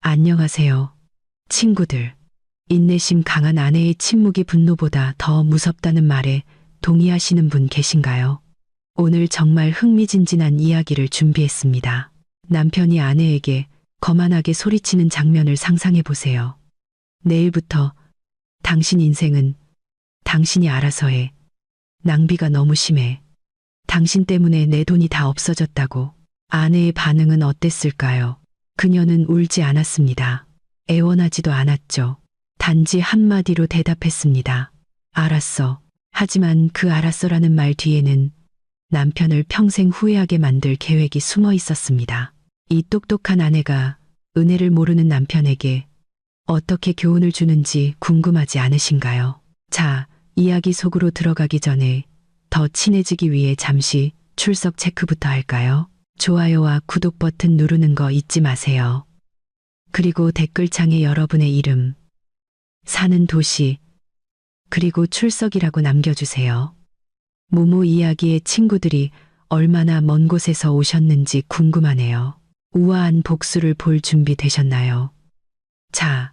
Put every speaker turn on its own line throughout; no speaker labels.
안녕하세요. 친구들. 인내심 강한 아내의 침묵이 분노보다 더 무섭다는 말에 동의하시는 분 계신가요? 오늘 정말 흥미진진한 이야기를 준비했습니다. 남편이 아내에게 거만하게 소리치는 장면을 상상해 보세요. 내일부터 당신 인생은 당신이 알아서 해. 낭비가 너무 심해. 당신 때문에 내 돈이 다 없어졌다고. 아내의 반응은 어땠을까요? 그녀는 울지 않았습니다. 애원하지도 않았죠. 단지 한마디로 대답했습니다. 알았어. 하지만 그 알았어라는 말 뒤에는 남편을 평생 후회하게 만들 계획이 숨어 있었습니다. 이 똑똑한 아내가 은혜를 모르는 남편에게 어떻게 교훈을 주는지 궁금하지 않으신가요? 자, 이야기 속으로 들어가기 전에 더 친해지기 위해 잠시 출석 체크부터 할까요? 좋아요와 구독 버튼 누르는 거 잊지 마세요. 그리고 댓글창에 여러분의 이름, 사는 도시, 그리고 출석이라고 남겨주세요. 모모 이야기의 친구들이 얼마나 먼 곳에서 오셨는지 궁금하네요. 우아한 복수를 볼 준비 되셨나요? 자,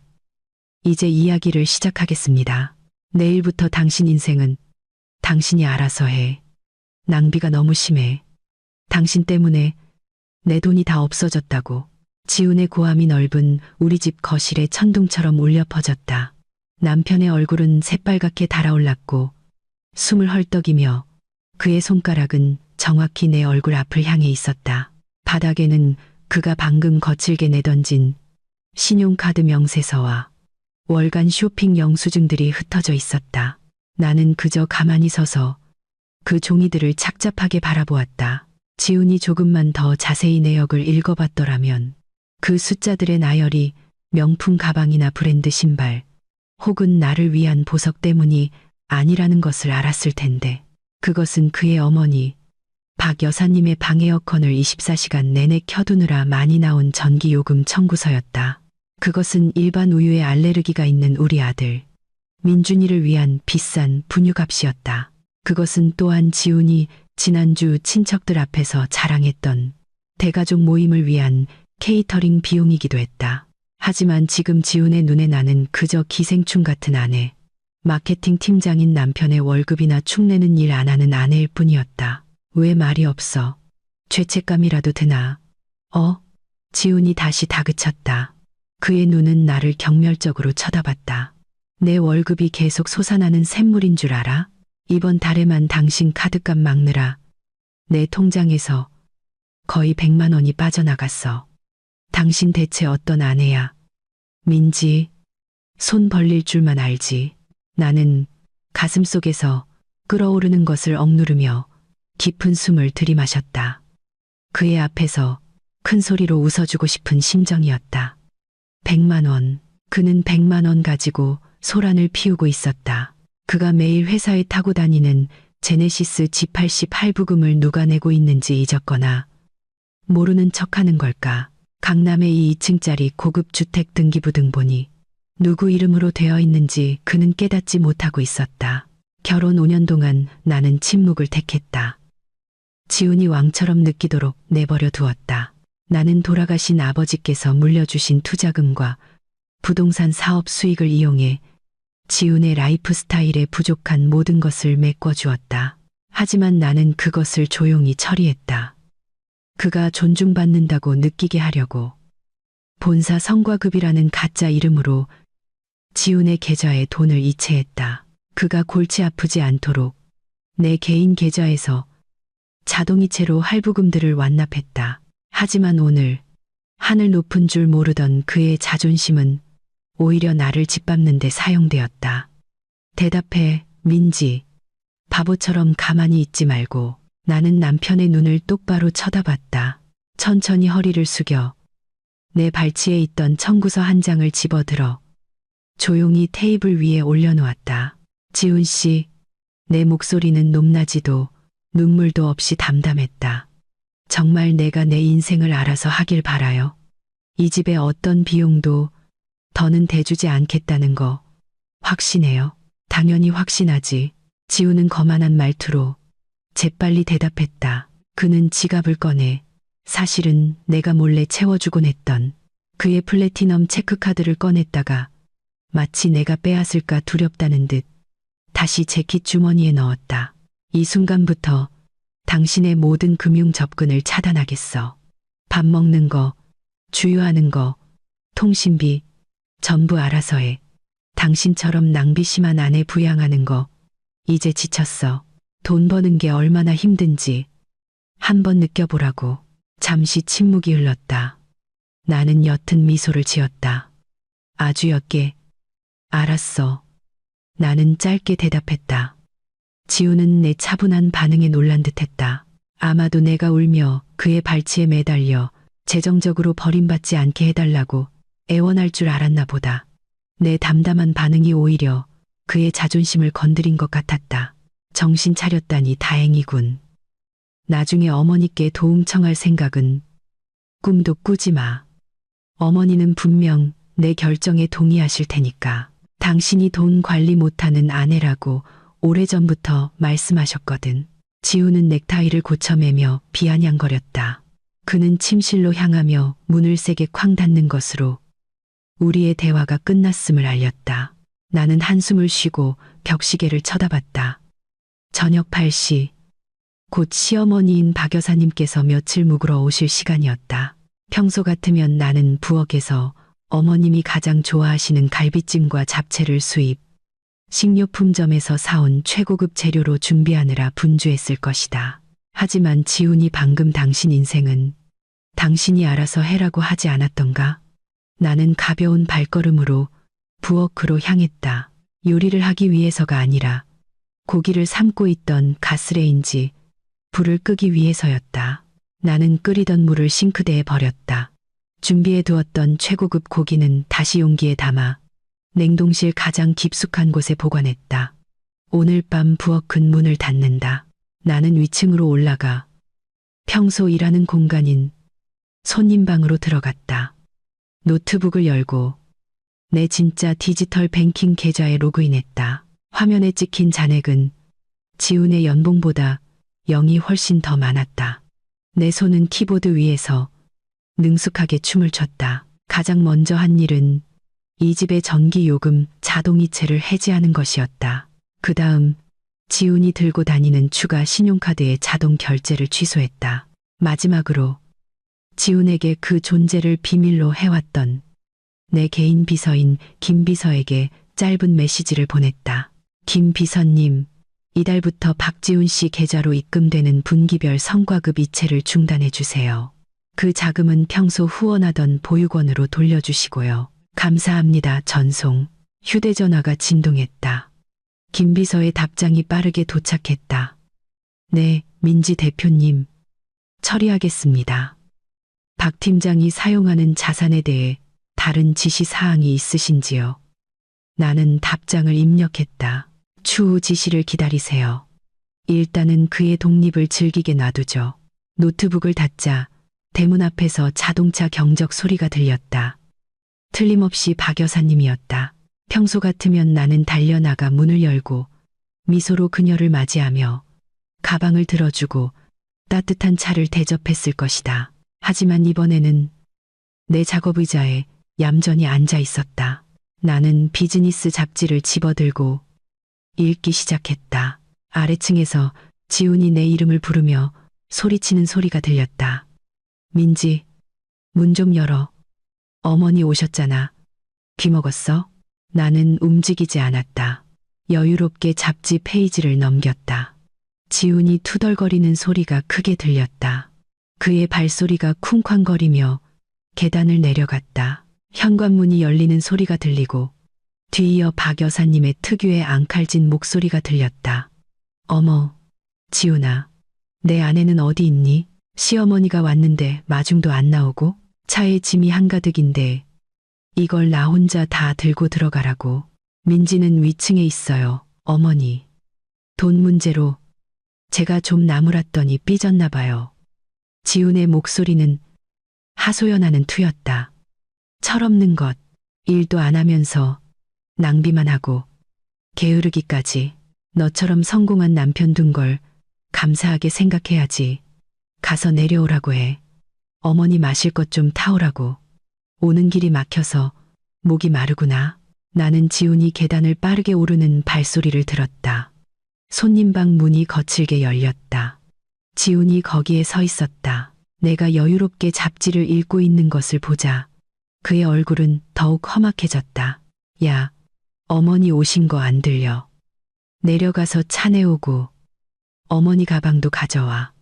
이제 이야기를 시작하겠습니다. 내일부터 당신 인생은 당신이 알아서 해. 낭비가 너무 심해. 당신 때문에 내 돈이 다 없어졌다고. 지훈의 고함이 넓은 우리 집 거실에 천둥처럼 울려 퍼졌다. 남편의 얼굴은 새빨갛게 달아올랐고 숨을 헐떡이며 그의 손가락은 정확히 내 얼굴 앞을 향해 있었다. 바닥에는 그가 방금 거칠게 내던진 신용카드 명세서와 월간 쇼핑 영수증들이 흩어져 있었다. 나는 그저 가만히 서서 그 종이들을 착잡하게 바라보았다. 지훈이 조금만 더 자세히 내역을 읽어봤더라면 그 숫자들의 나열이 명품 가방이나 브랜드 신발 혹은 나를 위한 보석 때문이 아니라는 것을 알았을 텐데, 그것은 그의 어머니 박 여사님의 방 에어컨을 24시간 내내 켜두느라 많이 나온 전기요금 청구서였다. 그것은 일반 우유에 알레르기가 있는 우리 아들 민준이를 위한 비싼 분유값이었다. 그것은 또한 지훈이 지난주 친척들 앞에서 자랑했던 대가족 모임을 위한 케이터링 비용이기도 했다. 하지만 지금 지훈의 눈에 나는 그저 기생충 같은 아내, 마케팅 팀장인 남편의 월급이나 축내는 일 안 하는 아내일 뿐이었다. 왜 말이 없어? 죄책감이라도 드나? 지훈이 다시 다그쳤다. 그의 눈은 나를 경멸적으로 쳐다봤다. 내 월급이 계속 솟아나는 샘물인 줄 알아? 이번 달에만 당신 카드값 막느라 내 통장에서 거의 100만 원이 빠져나갔어. 당신 대체 어떤 아내야? 민지, 손 벌릴 줄만 알지. 나는 가슴속에서 끓어오르는 것을 억누르며 깊은 숨을 들이마셨다. 그의 앞에서 큰 소리로 웃어주고 싶은 심정이었다. 100만 원. 그는 100만 원 가지고 소란을 피우고 있었다. 그가 매일 회사에 타고 다니는 제네시스 G80 할부금을 누가 내고 있는지 잊었거나 모르는 척하는 걸까. 강남의 이 2층짜리 고급 주택 등기부 등본이 누구 이름으로 되어 있는지 그는 깨닫지 못하고 있었다. 결혼 5년 동안 나는 침묵을 택했다. 지훈이 왕처럼 느끼도록 내버려 두었다. 나는 돌아가신 아버지께서 물려주신 투자금과 부동산 사업 수익을 이용해 지훈의 라이프 스타일에 부족한 모든 것을 메꿔주었다. 하지만 나는 그것을 조용히 처리했다. 그가 존중받는다고 느끼게 하려고. 본사 성과급이라는 가짜 이름으로 지훈의 계좌에 돈을 이체했다. 그가 골치 아프지 않도록 내 개인 계좌에서 자동이체로 할부금들을 완납했다. 하지만 오늘 하늘 높은 줄 모르던 그의 자존심은 오히려 나를 짓밟는 데 사용되었다. 대답해, 민지. 바보처럼 가만히 있지 말고. 나는 남편의 눈을 똑바로 쳐다봤다. 천천히 허리를 숙여 내 발치에 있던 청구서 한 장을 집어들어 조용히 테이블 위에 올려놓았다. 지훈 씨, 내 목소리는 높낮이도 눈물도 없이 담담했다. 정말 내가 내 인생을 알아서 하길 바라요. 이 집에 어떤 비용도 더는 대주지 않겠다는 거 확신해요. 당연히 확신하지. 지훈은 거만한 말투로 재빨리 대답했다. 그는 지갑을 꺼내 사실은 내가 몰래 채워주곤 했던 그의 플래티넘 체크카드를 꺼냈다가 마치 내가 빼앗을까 두렵다는 듯 다시 재킷 주머니에 넣었다. 이 순간부터 당신의 모든 금융 접근을 차단하겠어. 밥 먹는 거, 주유하는 거, 통신비, 전부 알아서 해. 당신처럼 낭비 심한 아내 부양하는 거, 이제 지쳤어. 돈 버는 게 얼마나 힘든지 한번 느껴보라고. 잠시 침묵이 흘렀다. 나는 옅은 미소를 지었다. 아주 옅게, 알았어. 나는 짧게 대답했다. 지우는 내 차분한 반응에 놀란 듯했다. 아마도 내가 울며 그의 발치에 매달려 재정적으로 버림받지 않게 해달라고 애원할 줄 알았나 보다. 내 담담한 반응이 오히려 그의 자존심을 건드린 것 같았다. 정신 차렸다니 다행이군. 나중에 어머니께 도움 청할 생각은 꿈도 꾸지 마. 어머니는 분명 내 결정에 동의하실 테니까. 당신이 돈 관리 못하는 아내라고 오래전부터 말씀하셨거든. 지우는 넥타이를 고쳐매며 비아냥거렸다. 그는 침실로 향하며 문을 세게 쾅 닫는 것으로 우리의 대화가 끝났음을 알렸다. 나는 한숨을 쉬고 벽시계를 쳐다봤다. 저녁 8시, 곧 시어머니인 박 여사님께서 며칠 묵으러 오실 시간이었다. 평소 같으면 나는 부엌에서 어머님이 가장 좋아하시는 갈비찜과 잡채를 수입, 식료품점에서 사온 최고급 재료로 준비하느라 분주했을 것이다. 하지만 지훈이 방금 당신 인생은 당신이 알아서 해라고 하지 않았던가? 나는 가벼운 발걸음으로 부엌으로 향했다. 요리를 하기 위해서가 아니라 고기를 삶고 있던 가스레인지 불을 끄기 위해서였다. 나는 끓이던 물을 싱크대에 버렸다. 준비해 두었던 최고급 고기는 다시 용기에 담아 냉동실 가장 깊숙한 곳에 보관했다. 오늘 밤 부엌은 문을 닫는다. 나는 위층으로 올라가 평소 일하는 공간인 손님방으로 들어갔다. 노트북을 열고 내 진짜 디지털 뱅킹 계좌에 로그인했다. 화면에 찍힌 잔액은 지훈의 연봉보다 0이 훨씬 더 많았다. 내 손은 키보드 위에서 능숙하게 춤을 췄다. 가장 먼저 한 일은 이 집의 전기 요금 자동이체를 해지하는 것이었다. 그 다음 지훈이 들고 다니는 추가 신용카드의 자동 결제를 취소했다. 마지막으로 지훈에게 그 존재를 비밀로 해왔던 내 개인 비서인 김 비서에게 짧은 메시지를 보냈다. 김 비서님, 이달부터 박지훈 씨 계좌로 입금되는 분기별 성과급 이체를 중단해 주세요. 그 자금은 평소 후원하던 보육원으로 돌려주시고요. 감사합니다. 전송. 휴대전화가 진동했다. 김 비서의 답장이 빠르게 도착했다. 네, 민지 대표님. 처리하겠습니다. 박 팀장이 사용하는 자산에 대해 다른 지시 사항이 있으신지요? 나는 답장을 입력했다. 추후 지시를 기다리세요. 일단은 그의 독립을 즐기게 놔두죠. 노트북을 닫자 대문 앞에서 자동차 경적 소리가 들렸다. 틀림없이 박 여사님이었다. 평소 같으면 나는 달려나가 문을 열고 미소로 그녀를 맞이하며 가방을 들어주고 따뜻한 차를 대접했을 것이다. 하지만 이번에는 내 작업 의자에 얌전히 앉아 있었다. 나는 비즈니스 잡지를 집어들고 읽기 시작했다. 아래층에서 지훈이 내 이름을 부르며 소리치는 소리가 들렸다. 민지, 문 좀 열어. 어머니 오셨잖아. 귀 먹었어? 나는 움직이지 않았다. 여유롭게 잡지 페이지를 넘겼다. 지훈이 투덜거리는 소리가 크게 들렸다. 그의 발소리가 쿵쾅거리며 계단을 내려갔다. 현관문이 열리는 소리가 들리고 뒤이어 박 여사님의 특유의 앙칼진 목소리가 들렸다. 어머, 지훈아, 내 아내는 어디 있니? 시어머니가 왔는데 마중도 안 나오고 차에 짐이 한가득인데 이걸 나 혼자 다 들고 들어가라고. 민지는 위층에 있어요, 어머니. 돈 문제로 제가 좀 나무랐더니 삐졌나 봐요. 지훈의 목소리는 하소연하는 투였다. 철없는 것, 일도 안 하면서 낭비만 하고 게으르기까지. 너처럼 성공한 남편 둔 걸 감사하게 생각해야지. 가서 내려오라고 해. 어머니 마실 것 좀 타오라고. 오는 길이 막혀서 목이 마르구나. 나는 지훈이 계단을 빠르게 오르는 발소리를 들었다. 손님방 문이 거칠게 열렸다. 지훈이 거기에 서 있었다. 내가 여유롭게 잡지를 읽고 있는 것을 보자 그의 얼굴은 더욱 험악해졌다. 야, 어머니 오신 거 안 들려. 내려가서 차 내오고 어머니 가방도 가져와.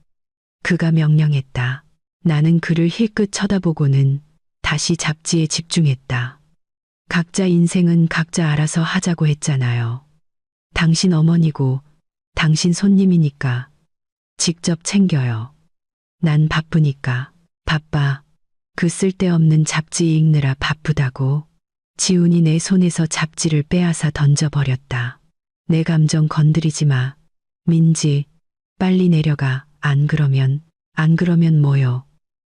그가 명령했다. 나는 그를 힐끗 쳐다보고는 다시 잡지에 집중했다. 각자 인생은 각자 알아서 하자고 했잖아요. 당신 어머니고 당신 손님이니까 직접 챙겨요. 난 바쁘니까. 바빠. 그 쓸데없는 잡지 읽느라 바쁘다고. 지훈이 내 손에서 잡지를 빼앗아 던져버렸다. 내 감정 건드리지 마. 민지, 빨리 내려가. 안 그러면 뭐요.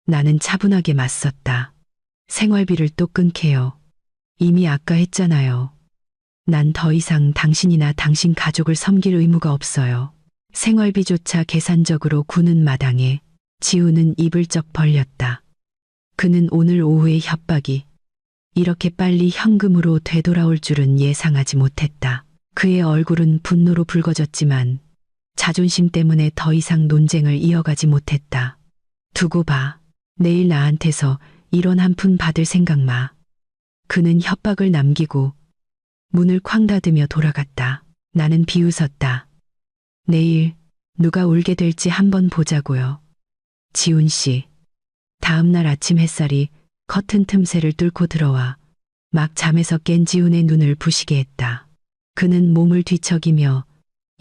나는 차분하게 맞섰다. 생활비를 또 끊게요. 이미 아까 했잖아요. 난 더 이상 당신이나 당신 가족을 섬길 의무가 없어요. 생활비조차 계산적으로 구는 마당에 지훈은 입을 쩍 벌렸다. 그는 오늘 오후의 협박이 이렇게 빨리 현금으로 되돌아올 줄은 예상하지 못했다. 그의 얼굴은 분노로 붉어졌지만 자존심 때문에 더 이상 논쟁을 이어가지 못했다. 두고 봐. 내일 나한테서 1원 한 푼 받을 생각 마. 그는 협박을 남기고 문을 쾅 닫으며 돌아갔다. 나는 비웃었다. 내일 누가 울게 될지 한번 보자고요. 지훈 씨. 다음 날 아침 햇살이 커튼 틈새를 뚫고 들어와 막 잠에서 깬 지훈의 눈을 부시게 했다. 그는 몸을 뒤척이며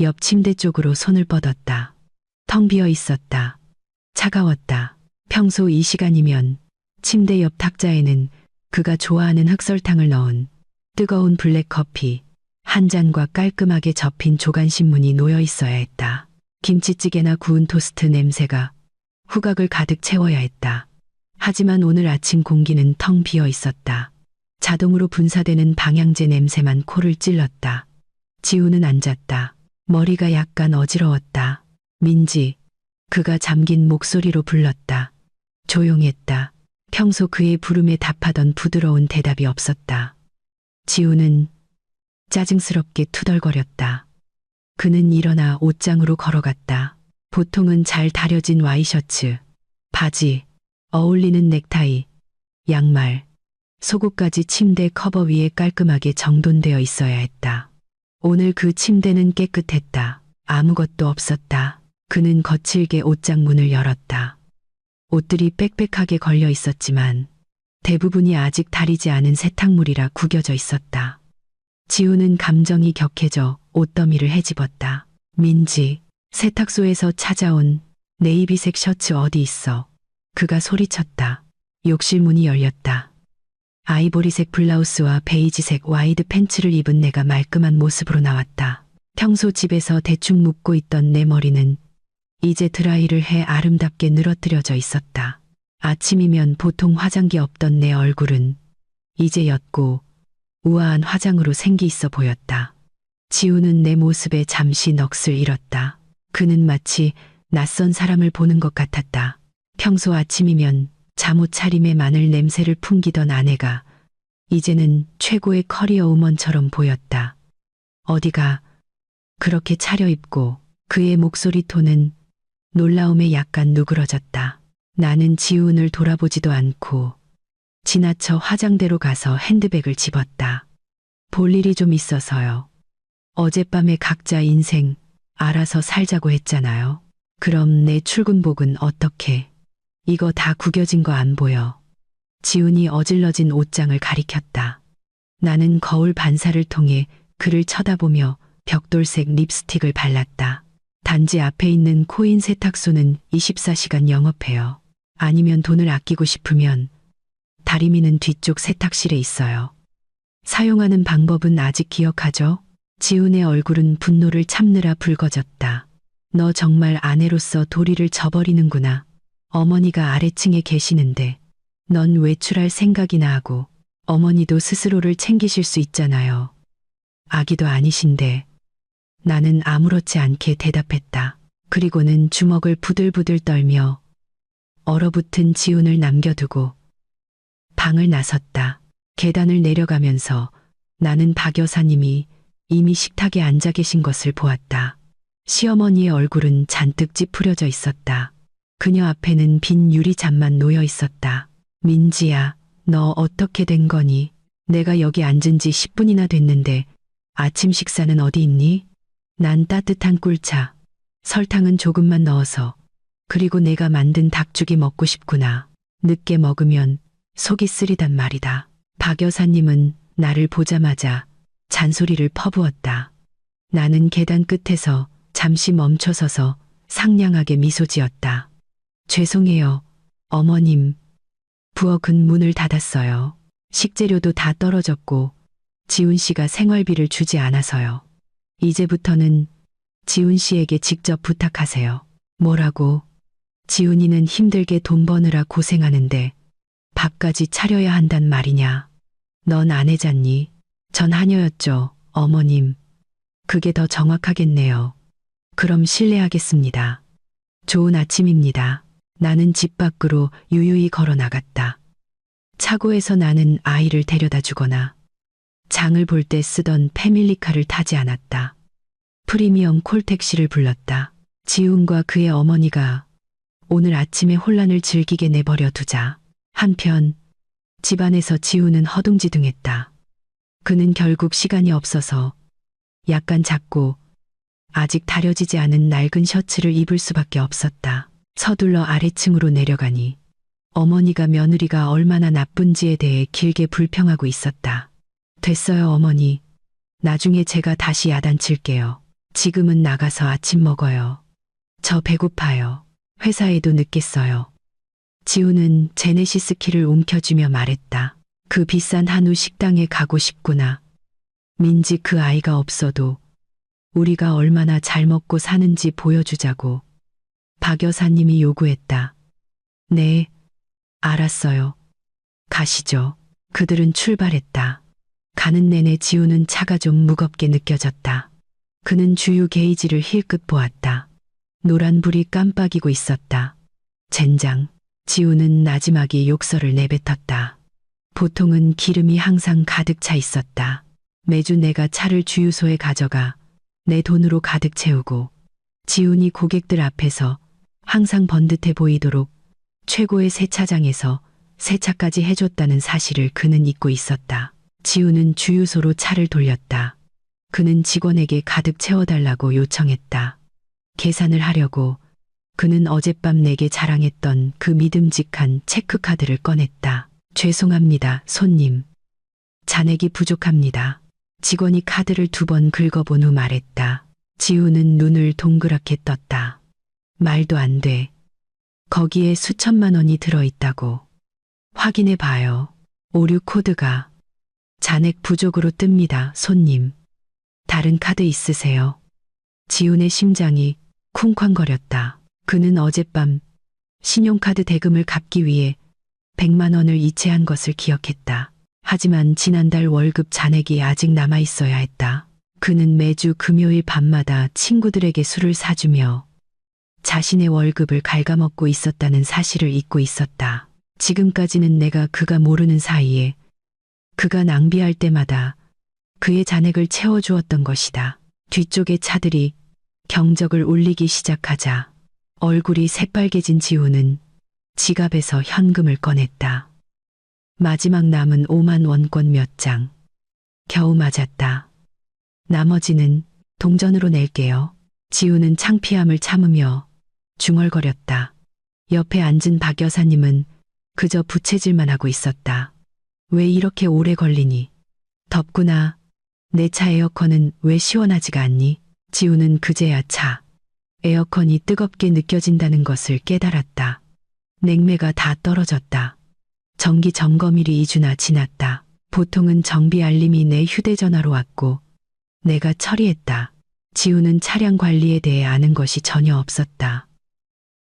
옆 침대 쪽으로 손을 뻗었다. 텅 비어 있었다. 차가웠다. 평소 이 시간이면 침대 옆 탁자에는 그가 좋아하는 흑설탕을 넣은 뜨거운 블랙커피 한 잔과 깔끔하게 접힌 조간신문이 놓여 있어야 했다. 김치찌개나 구운 토스트 냄새가 후각을 가득 채워야 했다. 하지만 오늘 아침 공기는 텅 비어 있었다. 자동으로 분사되는 방향제 냄새만 코를 찔렀다. 지훈은 앉았다. 머리가 약간 어지러웠다. 민지. 그가 잠긴 목소리로 불렀다. 조용했다. 평소 그의 부름에 답하던 부드러운 대답이 없었다. 지훈은 짜증스럽게 투덜거렸다. 그는 일어나 옷장으로 걸어갔다. 보통은 잘 다려진 와이셔츠, 바지, 어울리는 넥타이, 양말, 속옷까지 침대 커버 위에 깔끔하게 정돈되어 있어야 했다. 오늘 그 침대는 깨끗했다. 아무것도 없었다. 그는 거칠게 옷장 문을 열었다. 옷들이 빽빽하게 걸려 있었지만 대부분이 아직 다리지 않은 세탁물이라 구겨져 있었다. 지훈은 감정이 격해져 옷더미를 헤집었다. 민지, 세탁소에서 찾아온 네이비색 셔츠 어디 있어? 그가 소리쳤다. 욕실 문이 열렸다. 아이보리색 블라우스와 베이지색 와이드 팬츠를 입은 내가 말끔한 모습으로 나왔다. 평소 집에서 대충 묶고 있던 내 머리는 이제 드라이를 해 아름답게 늘어뜨려져 있었다. 아침이면 보통 화장기 없던 내 얼굴은 이제 옅고 우아한 화장으로 생기 있어 보였다. 지훈은 내 모습에 잠시 넋을 잃었다. 그는 마치 낯선 사람을 보는 것 같았다. 평소 아침이면 잠옷 차림에 마늘 냄새를 풍기던 아내가 이제는 최고의 커리어 우먼처럼 보였다. 어디가 그렇게 차려입고. 그의 목소리 톤은 놀라움에 약간 누그러졌다. 나는 지훈을 돌아보지도 않고 지나쳐 화장대로 가서 핸드백을 집었다. 볼 일이 좀 있어서요. 어젯밤에 각자 인생 알아서 살자고 했잖아요. 그럼 내 출근복은 어떻게? 이거 다 구겨진 거 안 보여. 지훈이 어질러진 옷장을 가리켰다. 나는 거울 반사를 통해 그를 쳐다보며 벽돌색 립스틱을 발랐다. 단지 앞에 있는 코인 세탁소는 24시간 영업해요. 아니면 돈을 아끼고 싶으면 다리미는 뒤쪽 세탁실에 있어요. 사용하는 방법은 아직 기억하죠? 지훈의 얼굴은 분노를 참느라 붉어졌다. 너 정말 아내로서 도리를 저버리는구나. 어머니가 아래층에 계시는데 넌 외출할 생각이나 하고 어머니도 스스로를 챙기실 수 있잖아요. 아기도 아니신데. 나는 아무렇지 않게 대답했다. 그리고는 주먹을 부들부들 떨며 얼어붙은 지훈을 남겨두고 방을 나섰다. 계단을 내려가면서 나는 박 여사님이 이미 식탁에 앉아 계신 것을 보았다. 시어머니의 얼굴은 잔뜩 찌푸려져 있었다. 그녀 앞에는 빈 유리잔만 놓여 있었다. 민지야, 너 어떻게 된 거니? 내가 여기 앉은 지 10분이나 됐는데 아침 식사는 어디 있니? 난 따뜻한 꿀차, 설탕은 조금만 넣어서, 그리고 내가 만든 닭죽이 먹고 싶구나. 늦게 먹으면 속이 쓰리단 말이다. 박 여사님은 나를 보자마자 잔소리를 퍼부었다. 나는 계단 끝에서 잠시 멈춰서서 상냥하게 미소 지었다. 죄송해요, 어머님. 부엌은 문을 닫았어요. 식재료도 다 떨어졌고 지훈 씨가 생활비를 주지 않아서요. 이제부터는 지훈 씨에게 직접 부탁하세요. 뭐라고? 지훈이는 힘들게 돈 버느라 고생하는데 밥까지 차려야 한단 말이냐. 넌 아내잖니? 전 하녀였죠, 어머님. 그게 더 정확하겠네요. 그럼 실례하겠습니다. 좋은 아침입니다. 나는 집 밖으로 유유히 걸어 나갔다. 차고에서 나는 아이를 데려다 주거나 장을 볼 때 쓰던 패밀리카를 타지 않았다. 프리미엄 콜택시를 불렀다. 지훈과 그의 어머니가 오늘 아침에 혼란을 즐기게 내버려 두자. 한편 집안에서 지훈은 허둥지둥했다. 그는 결국 시간이 없어서 약간 작고 아직 다려지지 않은 낡은 셔츠를 입을 수밖에 없었다. 서둘러 아래층으로 내려가니 어머니가 며느리가 얼마나 나쁜지에 대해 길게 불평하고 있었다. 됐어요, 어머니. 나중에 제가 다시 야단칠게요. 지금은 나가서 아침 먹어요. 저 배고파요. 회사에도 늦겠어요. 지훈은 제네시스 키를 움켜쥐며 말했다. 그 비싼 한우 식당에 가고 싶구나. 민지, 그 아이가 없어도 우리가 얼마나 잘 먹고 사는지 보여주자고 박 여사님이 요구했다. 네, 알았어요. 가시죠. 그들은 출발했다. 가는 내내 지훈은 차가 좀 무겁게 느껴졌다. 그는 주유 게이지를 힐끗 보았다. 노란 불이 깜빡이고 있었다. 젠장. 지훈은 나지막이 욕설을 내뱉었다. 보통은 기름이 항상 가득 차 있었다. 매주 내가 차를 주유소에 가져가 내 돈으로 가득 채우고 지훈이 고객들 앞에서 항상 번듯해 보이도록 최고의 세차장에서 세차까지 해줬다는 사실을 그는 잊고 있었다. 지훈은 주유소로 차를 돌렸다. 그는 직원에게 가득 채워달라고 요청했다. 계산을 하려고 그는 어젯밤 내게 자랑했던 그 믿음직한 체크카드를 꺼냈다. 죄송합니다, 손님. 잔액이 부족합니다. 직원이 카드를 2번 긁어본 후 말했다. 지훈은 눈을 동그랗게 떴다. 말도 안 돼. 거기에 수천만 원이 들어있다고. 확인해 봐요. 오류 코드가 잔액 부족으로 뜹니다, 손님. 다른 카드 있으세요? 지훈의 심장이 쿵쾅거렸다. 그는 어젯밤 신용카드 대금을 갚기 위해 100만 원을 이체한 것을 기억했다. 하지만 지난달 월급 잔액이 아직 남아 있어야 했다. 그는 매주 금요일 밤마다 친구들에게 술을 사주며 자신의 월급을 갉아먹고 있었다는 사실을 잊고 있었다. 지금까지는 내가 그가 모르는 사이에 그가 낭비할 때마다 그의 잔액을 채워주었던 것이다. 뒤쪽의 차들이 경적을 울리기 시작하자 얼굴이 새빨개진 지훈은 지갑에서 현금을 꺼냈다. 마지막 남은 5만 원권 몇 장. 겨우 맞았다. 나머지는 동전으로 낼게요. 지훈은 창피함을 참으며 중얼거렸다. 옆에 앉은 박 여사님은 그저 부채질만 하고 있었다. 왜 이렇게 오래 걸리니? 덥구나. 내 차 에어컨은 왜 시원하지가 않니? 지훈은 그제야 차 에어컨이 뜨겁게 느껴진다는 것을 깨달았다. 냉매가 다 떨어졌다. 정기 점검일이 2주나 지났다. 보통은 정비 알림이 내 휴대전화로 왔고 내가 처리했다. 지훈은 차량 관리에 대해 아는 것이 전혀 없었다.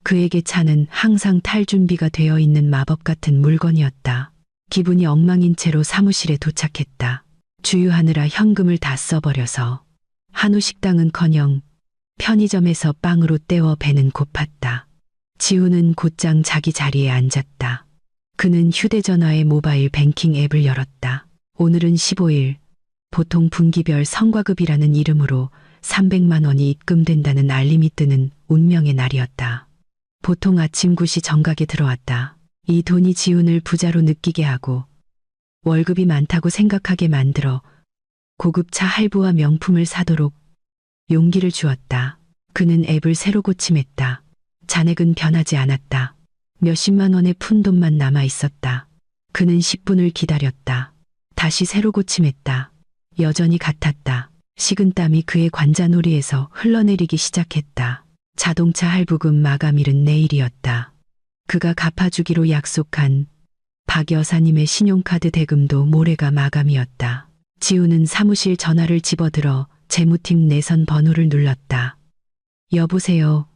그에게 차는 항상 탈 준비가 되어 있는 마법 같은 물건이었다. 기분이 엉망인 채로 사무실에 도착했다. 주유하느라 현금을 다 써버려서 한우 식당은커녕 편의점에서 빵으로 때워 배는 고팠다. 지훈은 곧장 자기 자리에 앉았다. 그는 휴대전화의 모바일 뱅킹 앱을 열었다. 오늘은 15일, 보통 분기별 성과급이라는 이름으로 300만 원이 입금된다는 알림이 뜨는 운명의 날이었다. 보통 아침 9시 정각에 들어왔다. 이 돈이 지훈을 부자로 느끼게 하고 월급이 많다고 생각하게 만들어 고급차 할부와 명품을 사도록 용기를 주었다. 그는 앱을 새로 고침했다. 잔액은 변하지 않았다. 몇십만 원의 푼돈만 남아 있었다. 그는 10분을 기다렸다. 다시 새로 고침했다. 여전히 같았다. 식은땀이 그의 관자놀이에서 흘러내리기 시작했다. 자동차 할부금 마감일은 내일이었다. 그가 갚아주기로 약속한 박 여사님의 신용카드 대금도 모레가 마감이었다. 지훈은 사무실 전화를 집어들어 재무팀 내선 번호를 눌렀다. 여보세요.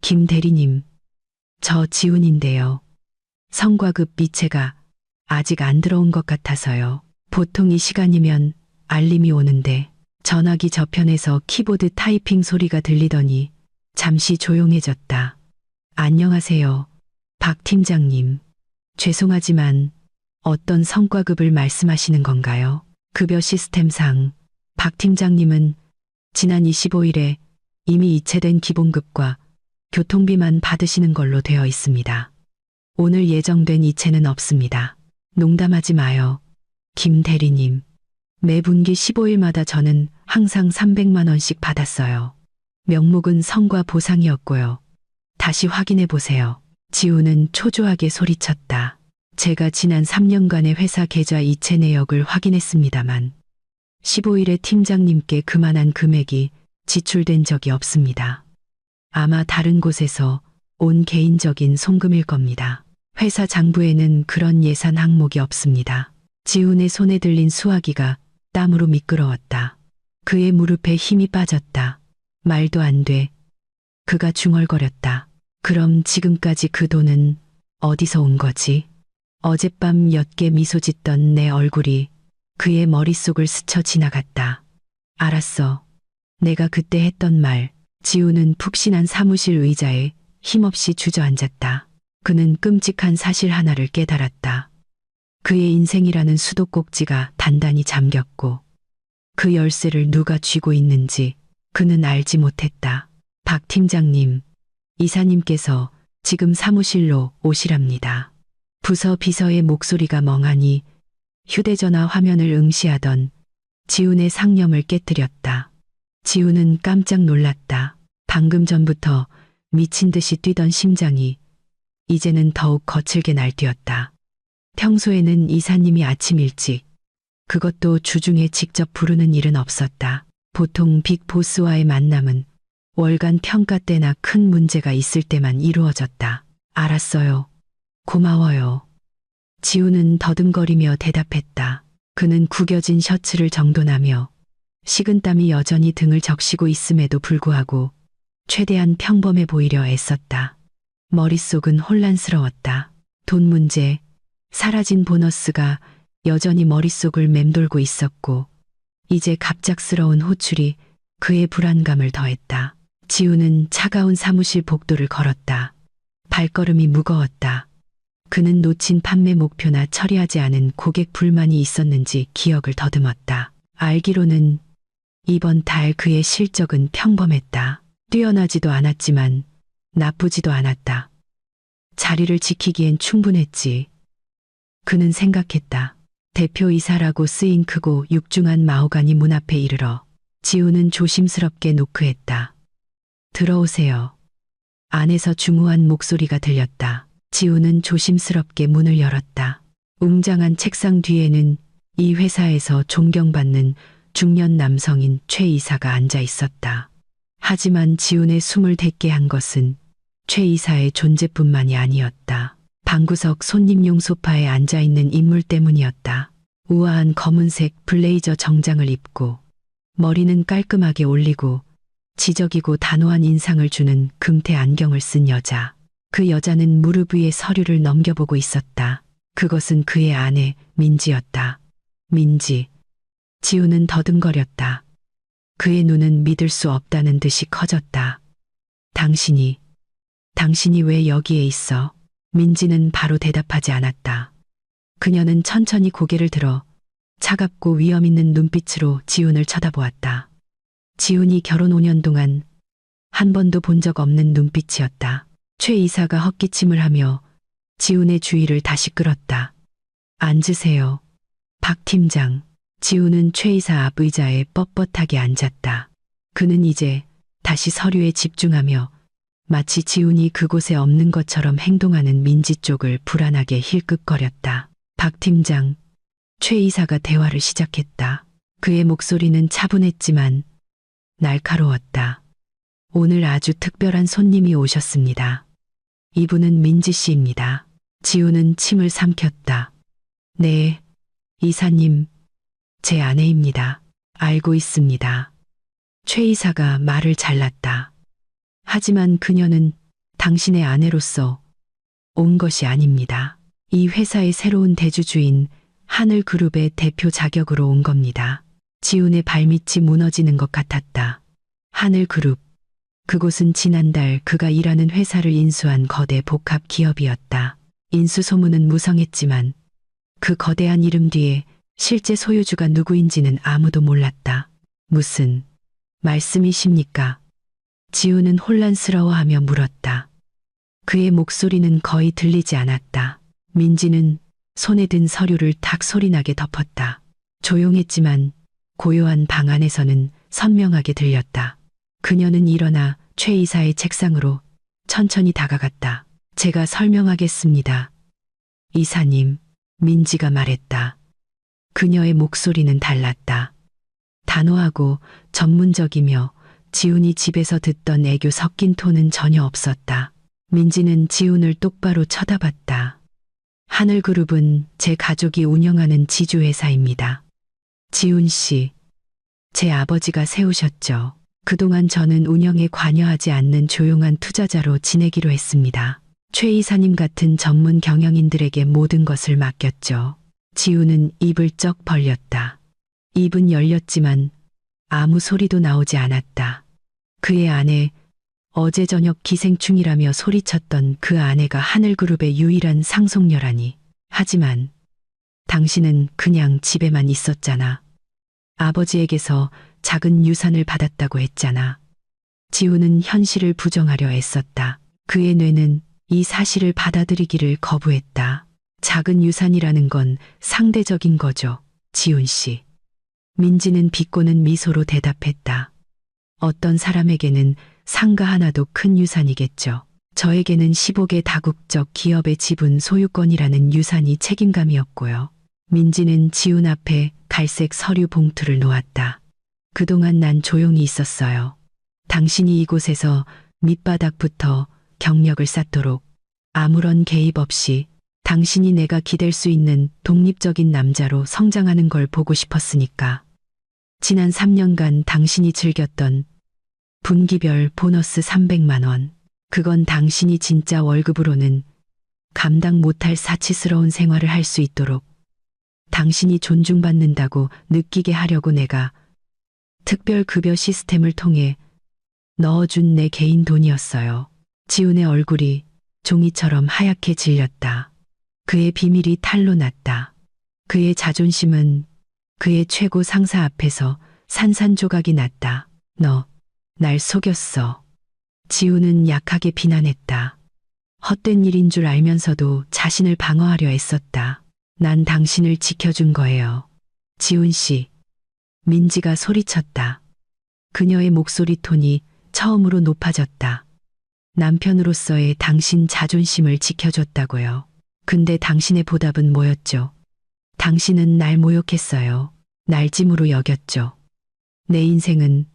김 대리님. 저 지훈인데요. 성과급 미체가 아직 안 들어온 것 같아서요. 보통 이 시간이면 알림이 오는데 전화기 저편에서 키보드 타이핑 소리가 들리더니 잠시 조용해졌다. 안녕하세요. 박 팀장님. 죄송하지만 어떤 성과급을 말씀하시는 건가요? 급여 시스템상 박 팀장님은 지난 25일에 이미 이체된 기본급과 교통비만 받으시는 걸로 되어 있습니다. 오늘 예정된 이체는 없습니다. 농담하지 마요. 김 대리님. 매 분기 15일마다 저는 항상 300만 원씩 받았어요. 명목은 성과 보상이었고요. 다시 확인해 보세요. 지훈은 초조하게 소리쳤다. 제가 지난 3년간의 회사 계좌 이체 내역을 확인했습니다만 15일에 팀장님께 그만한 금액이 지출된 적이 없습니다. 아마 다른 곳에서 온 개인적인 송금일 겁니다. 회사 장부에는 그런 예산 항목이 없습니다. 지훈의 손에 들린 수화기가 땀으로 미끄러웠다. 그의 무릎에 힘이 빠졌다. 말도 안 돼. 그가 중얼거렸다. 그럼 지금까지 그 돈은 어디서 온 거지? 어젯밤 옅게 미소 짓던 내 얼굴이 그의 머릿속을 스쳐 지나갔다. 알았어. 내가 그때 했던 말. 지훈은 푹신한 사무실 의자에 힘없이 주저앉았다. 그는 끔찍한 사실 하나를 깨달았다. 그의 인생이라는 수도꼭지가 단단히 잠겼고 그 열쇠를 누가 쥐고 있는지 그는 알지 못했다. 박 팀장님, 이사님께서 지금 사무실로 오시랍니다. 부서 비서의 목소리가 멍하니 휴대전화 화면을 응시하던 지훈의 상념을 깨뜨렸다. 지훈은 깜짝 놀랐다. 방금 전부터 미친 듯이 뛰던 심장이 이제는 더욱 거칠게 날뛰었다. 평소에는 이사님이 아침 일찍, 그것도 주중에 직접 부르는 일은 없었다. 보통 빅보스와의 만남은 월간 평가 때나 큰 문제가 있을 때만 이루어졌다. 알았어요. 고마워요. 지훈은 더듬거리며 대답했다. 그는 구겨진 셔츠를 정돈하며 식은땀이 여전히 등을 적시고 있음에도 불구하고 최대한 평범해 보이려 애썼다. 머릿속은 혼란스러웠다. 돈 문제, 사라진 보너스가 여전히 머릿속을 맴돌고 있었고 이제 갑작스러운 호출이 그의 불안감을 더했다. 지훈은 차가운 사무실 복도를 걸었다. 발걸음이 무거웠다. 그는 놓친 판매 목표나 처리하지 않은 고객 불만이 있었는지 기억을 더듬었다. 알기로는 이번 달 그의 실적은 평범했다. 뛰어나지도 않았지만 나쁘지도 않았다. 자리를 지키기엔 충분했지. 그는 생각했다. 대표이사라고 쓰인 크고 육중한 마호가니 문 앞에 이르러 지훈은 조심스럽게 노크했다. 들어오세요. 안에서 중후한 목소리가 들렸다. 지훈은 조심스럽게 문을 열었다. 웅장한 책상 뒤에는 이 회사에서 존경받는 중년 남성인 최 이사가 앉아 있었다. 하지만 지훈의 숨을 댔게 한 것은 최 이사의 존재뿐만이 아니었다. 방구석 손님용 소파에 앉아있는 인물 때문이었다. 우아한 검은색 블레이저 정장을 입고 머리는 깔끔하게 올리고 지적이고 단호한 인상을 주는 금태 안경을 쓴 여자. 그 여자는 무릎 위에 서류를 넘겨보고 있었다. 그것은 그의 아내 민지였다. 민지. 지훈은 더듬거렸다. 그의 눈은 믿을 수 없다는 듯이 커졌다. 당신이 왜 여기에 있어? 민지는 바로 대답하지 않았다. 그녀는 천천히 고개를 들어 차갑고 위험 있는 눈빛으로 지훈을 쳐다보았다. 지훈이 결혼 5년 동안 한 번도 본 적 없는 눈빛이었다. 최 이사가 헛기침을 하며 지훈의 주의를 다시 끌었다. 앉으세요. 박 팀장. 지훈은 최 이사 앞 의자에 뻣뻣하게 앉았다. 그는 이제 다시 서류에 집중하며 마치 지훈이 그곳에 없는 것처럼 행동하는 민지 쪽을 불안하게 힐끗거렸다. 박 팀장. 최 이사가 대화를 시작했다. 그의 목소리는 차분했지만 날카로웠다. 오늘 아주 특별한 손님이 오셨습니다. 이분은 민지 씨입니다. 지훈은 침을 삼켰다. 네, 이사님, 제 아내입니다. 알고 있습니다. 최 이사가 말을 잘랐다. 하지만 그녀는 당신의 아내로서 온 것이 아닙니다. 이 회사의 새로운 대주주인 하늘그룹의 대표 자격으로 온 겁니다. 지훈의 발밑이 무너지는 것 같았다. 하늘그룹. 그곳은 지난달 그가 일하는 회사를 인수한 거대 복합 기업이었다. 인수 소문은 무성했지만 그 거대한 이름 뒤에 실제 소유주가 누구인지는 아무도 몰랐다. 무슨 말씀이십니까? 지훈은 혼란스러워하며 물었다. 그의 목소리는 거의 들리지 않았다. 민지는 손에 든 서류를 탁 소리나게 덮었다. 조용했지만 고요한 방 안에서는 선명하게 들렸다. 그녀는 일어나 최 이사의 책상으로 천천히 다가갔다. 제가 설명하겠습니다. 이사님, 민지가 말했다. 그녀의 목소리는 달랐다. 단호하고 전문적이며 지훈이 집에서 듣던 애교 섞인 톤은 전혀 없었다. 민지는 지훈을 똑바로 쳐다봤다. 하늘그룹은 제 가족이 운영하는 지주회사입니다. 지훈 씨, 제 아버지가 세우셨죠. 그동안 저는 운영에 관여하지 않는 조용한 투자자로 지내기로 했습니다. 최 이사님 같은 전문 경영인들에게 모든 것을 맡겼죠. 지훈은 입을 쩍 벌렸다. 입은 열렸지만 아무 소리도 나오지 않았다. 그의 아내, 어제 저녁 기생충이라며 소리쳤던 그 아내가 하늘그룹의 유일한 상속녀라니. 하지만 당신은 그냥 집에만 있었잖아. 아버지에게서 작은 유산을 받았다고 했잖아. 지훈은 현실을 부정하려 애썼다. 그의 뇌는 이 사실을 받아들이기를 거부했다. 작은 유산이라는 건 상대적인 거죠, 지훈 씨. 민지는 비꼬는 미소로 대답했다. 어떤 사람에게는 상가 하나도 큰 유산이겠죠. 저에게는 15개 다국적 기업의 지분 소유권이라는 유산이 책임감이었고요. 민지는 지훈 앞에 갈색 서류 봉투를 놓았다. 그동안 난 조용히 있었어요. 당신이 이곳에서 밑바닥부터 경력을 쌓도록 아무런 개입 없이 당신이 내가 기댈 수 있는 독립적인 남자로 성장하는 걸 보고 싶었으니까. 지난 3년간 당신이 즐겼던 분기별 보너스 300만 원. 그건 당신이 진짜 월급으로는 감당 못할 사치스러운 생활을 할 수 있도록 당신이 존중받는다고 느끼게 하려고 내가 특별급여 시스템을 통해 넣어준 내 개인 돈이었어요. 지훈의 얼굴이 종이처럼 하얗게 질렸다. 그의 비밀이 탄로 났다. 그의 자존심은 그의 최고 상사 앞에서 산산조각이 났다. 너, 날 속였어. 지훈은 약하게 비난했다. 헛된 일인 줄 알면서도 자신을 방어하려 애썼다. 난 당신을 지켜준 거예요. 지훈 씨. 민지가 소리쳤다. 그녀의 목소리 톤이 처음으로 높아졌다. 남편으로서의 당신 자존심을 지켜줬다고요. 근데 당신의 보답은 뭐였죠? 당신은 날 모욕했어요. 날 짐으로 여겼죠. 내 인생은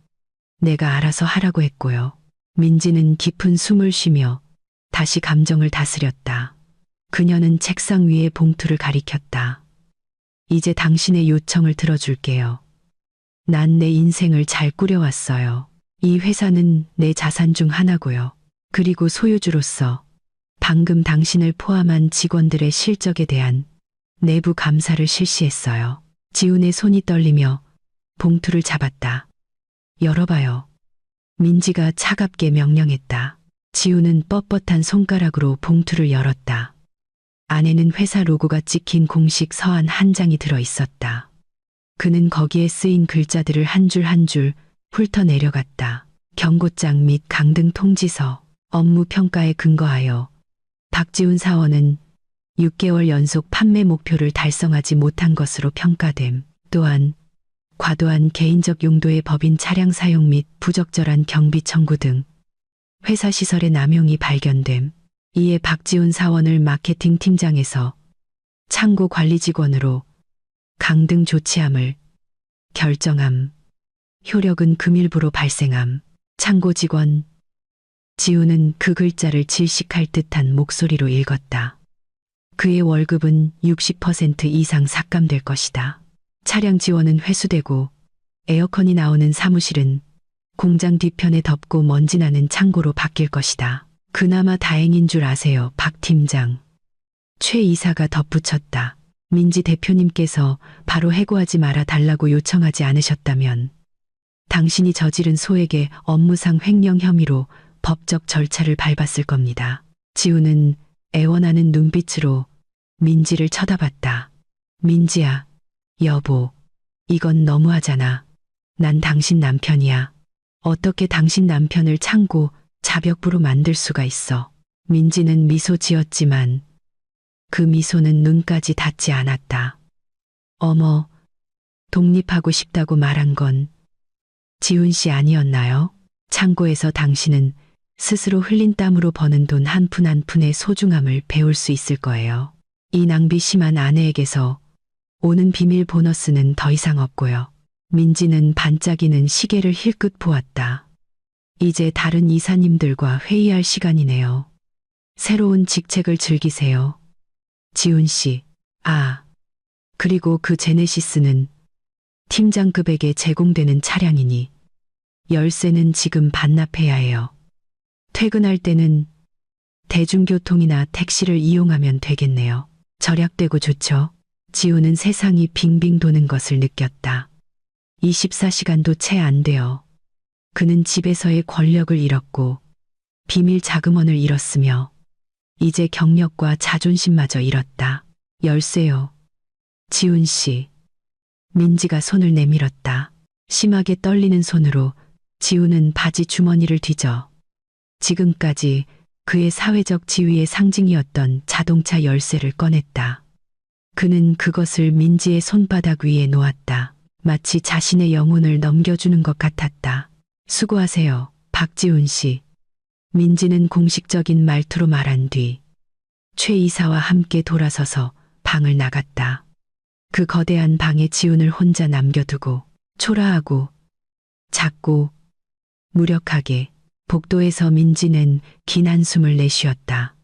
내가 알아서 하라고 했고요. 민지는 깊은 숨을 쉬며 다시 감정을 다스렸다. 그녀는 책상 위에 봉투를 가리켰다. 이제 당신의 요청을 들어줄게요. 난 내 인생을 잘 꾸려왔어요. 이 회사는 내 자산 중 하나고요. 그리고 소유주로서 방금 당신을 포함한 직원들의 실적에 대한 내부 감사를 실시했어요. 지훈의 손이 떨리며 봉투를 잡았다. 열어봐요. 민지가 차갑게 명령했다. 지우는 뻣뻣한 손가락으로 봉투를 열었다. 안에는 회사 로고가 찍힌 공식 서한 한 장이 들어 있었다. 그는 거기에 쓰인 글자들을 한 줄 한 줄 훑어 내려갔다. 경고장 및 강등 통지서, 업무 평가에 근거하여 박지훈 사원은 6개월 연속 판매 목표를 달성하지 못한 것으로 평가됨. 또한 과도한 개인적 용도의 법인 차량 사용 및 부적절한 경비 청구 등 회사 시설의 남용이 발견됨. 이에 박지훈 사원을 마케팅 팀장에서 창고 관리 직원으로 강등 조치함을 결정함. 효력은 금일부로 발생함. 창고 직원. 지우는 그 글자를 질식할 듯한 목소리로 읽었다. 그의 월급은 60% 이상 삭감될 것이다. 차량 지원은 회수되고 에어컨이 나오는 사무실은 공장 뒤편에 덮고 먼지 나는 창고로 바뀔 것이다. 그나마 다행인 줄 아세요, 박 팀장. 최 이사가 덧붙였다. 민지 대표님께서 바로 해고하지 말아 달라고 요청하지 않으셨다면 당신이 저지른 소에게 업무상 횡령 혐의로 법적 절차를 밟았을 겁니다. 지우는 애원하는 눈빛으로 민지를 쳐다봤다. 민지야, 여보, 이건 너무하잖아. 난 당신 남편이야. 어떻게 당신 남편을 창고 자벽부로 만들 수가 있어. 민지는 미소 지었지만 그 미소는 눈까지 닿지 않았다. 어머, 독립하고 싶다고 말한 건 지훈 씨 아니었나요? 창고에서 당신은 스스로 흘린 땀으로 버는 돈 한 푼 한 푼의 소중함을 배울 수 있을 거예요. 이 낭비 심한 아내에게서 오는 비밀 보너스는 더 이상 없고요. 민지는 반짝이는 시계를 힐끗 보았다. 이제 다른 이사님들과 회의할 시간이네요. 새로운 직책을 즐기세요. 지훈 씨. 아, 그리고 그 제네시스는 팀장급에게 제공되는 차량이니 열쇠는 지금 반납해야 해요. 퇴근할 때는 대중교통이나 택시를 이용하면 되겠네요. 절약되고 좋죠. 지우는 세상이 빙빙 도는 것을 느꼈다. 24시간도 채 안 되어 그는 집에서의 권력을 잃었고 비밀 자금원을 잃었으며 이제 경력과 자존심마저 잃었다. 열쇠요. 지훈 씨. 민지가 손을 내밀었다. 심하게 떨리는 손으로 지우는 바지 주머니를 뒤져 지금까지 그의 사회적 지위의 상징이었던 자동차 열쇠를 꺼냈다. 그는 그것을 민지의 손바닥 위에 놓았다. 마치 자신의 영혼을 넘겨주는 것 같았다. 수고하세요, 박지훈 씨. 민지는 공식적인 말투로 말한 뒤 최 이사와 함께 돌아서서 방을 나갔다. 그 거대한 방에 지훈을 혼자 남겨두고 초라하고 작고 무력하게 복도에서 민지는 긴 한숨을 내쉬었다.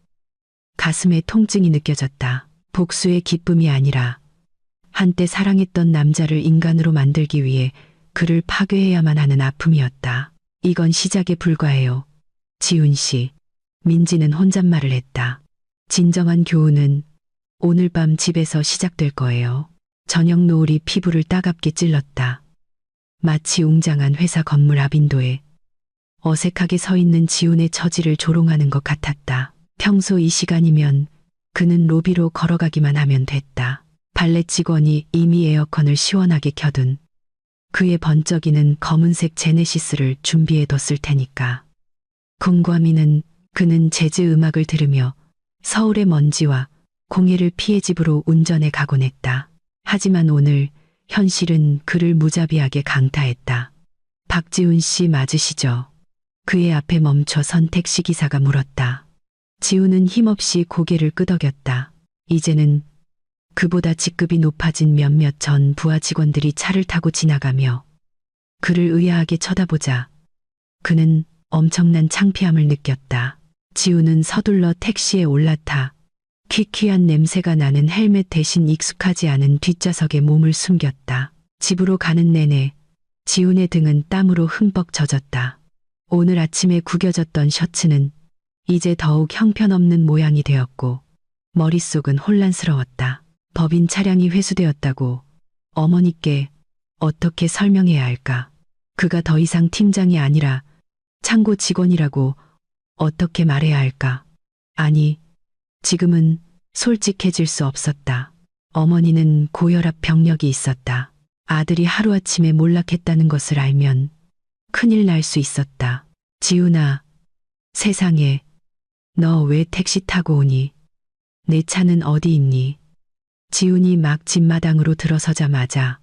가슴에 통증이 느껴졌다. 복수의 기쁨이 아니라 한때 사랑했던 남자를 인간으로 만들기 위해 그를 파괴해야만 하는 아픔이었다. 이건 시작에 불과해요. 지훈 씨. 민지는 혼잣말을 했다. 진정한 교훈은 오늘 밤 집에서 시작될 거예요. 저녁 노을이 피부를 따갑게 찔렀다. 마치 웅장한 회사 건물 앞인도에 어색하게 서 있는 지훈의 처지를 조롱하는 것 같았다. 평소 이 시간이면 그는 로비로 걸어가기만 하면 됐다. 발렛 직원이 이미 에어컨을 시원하게 켜둔 그의 번쩍이는 검은색 제네시스를 준비해뒀을 테니까. 곰과미는 그는 재즈 음악을 들으며 서울의 먼지와 공해를 피해 집으로 운전해 가곤 했다. 하지만 오늘 현실은 그를 무자비하게 강타했다. 박지훈 씨 맞으시죠? 그의 앞에 멈춰 선 택시기사가 물었다. 지훈은 힘없이 고개를 끄덕였다. 이제는 그보다 직급이 높아진 몇몇 전 부하 직원들이 차를 타고 지나가며 그를 의아하게 쳐다보자 그는 엄청난 창피함을 느꼈다. 지훈은 서둘러 택시에 올라타 퀴퀴한 냄새가 나는 헬멧 대신 익숙하지 않은 뒷좌석에 몸을 숨겼다. 집으로 가는 내내 지훈의 등은 땀으로 흠뻑 젖었다. 오늘 아침에 구겨졌던 셔츠는 이제 더욱 형편없는 모양이 되었고 머릿속은 혼란스러웠다. 법인 차량이 회수되었다고 어머니께 어떻게 설명해야 할까? 그가 더 이상 팀장이 아니라 창고 직원이라고 어떻게 말해야 할까? 아니, 지금은 솔직해질 수 없었다. 어머니는 고혈압 병력이 있었다. 아들이 하루아침에 몰락했다는 것을 알면 큰일 날 수 있었다. 지훈아, 세상에, 너 왜 택시 타고 오니? 내 차는 어디 있니? 지훈이 막 집마당으로 들어서자마자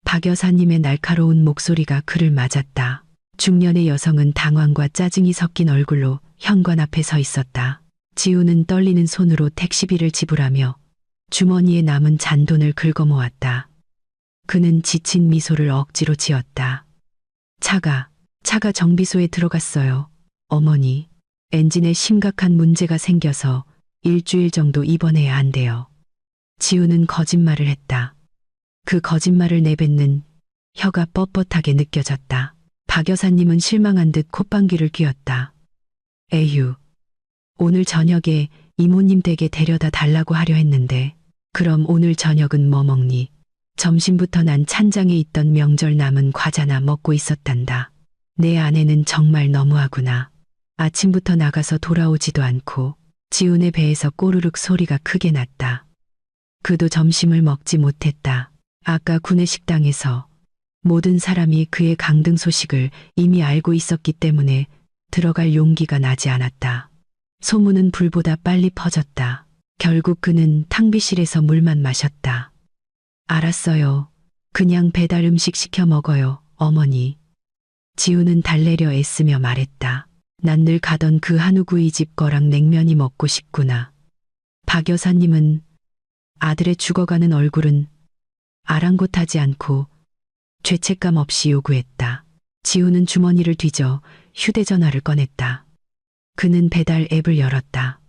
박 여사님의 날카로운 목소리가 그를 맞았다. 중년의 여성은 당황과 짜증이 섞인 얼굴로 현관 앞에 서 있었다. 지훈은 떨리는 손으로 택시비를 지불하며 주머니에 남은 잔돈을 긁어모았다. 그는 지친 미소를 억지로 지었다. 차가 정비소에 들어갔어요. 어머니, 엔진에 심각한 문제가 생겨서 일주일 정도 입원해야 한대요. 지훈은 거짓말을 했다. 그 거짓말을 내뱉는 혀가 뻣뻣하게 느껴졌다. 박 여사님은 실망한 듯 콧방귀를 뀌었다. 에휴, 오늘 저녁에 이모님 댁에 데려다 달라고 하려 했는데 그럼 오늘 저녁은 뭐 먹니? 점심부터 난 찬장에 있던 명절 남은 과자나 먹고 있었단다. 내 아내는 정말 너무하구나. 아침부터 나가서 돌아오지도 않고. 지훈의 배에서 꼬르륵 소리가 크게 났다. 그도 점심을 먹지 못했다. 아까 구내식당에서 모든 사람이 그의 강등 소식을 이미 알고 있었기 때문에 들어갈 용기가 나지 않았다. 소문은 불보다 빨리 퍼졌다. 결국 그는 탕비실에서 물만 마셨다. 알았어요. 그냥 배달 음식 시켜 먹어요, 어머니. 지훈은 달래려 애쓰며 말했다. 난 늘 가던 그 한우구이집 거랑 냉면이 먹고 싶구나. 박 여사님은 아들의 죽어가는 얼굴은 아랑곳하지 않고 죄책감 없이 요구했다. 지훈은 주머니를 뒤져 휴대전화를 꺼냈다. 그는 배달 앱을 열었다.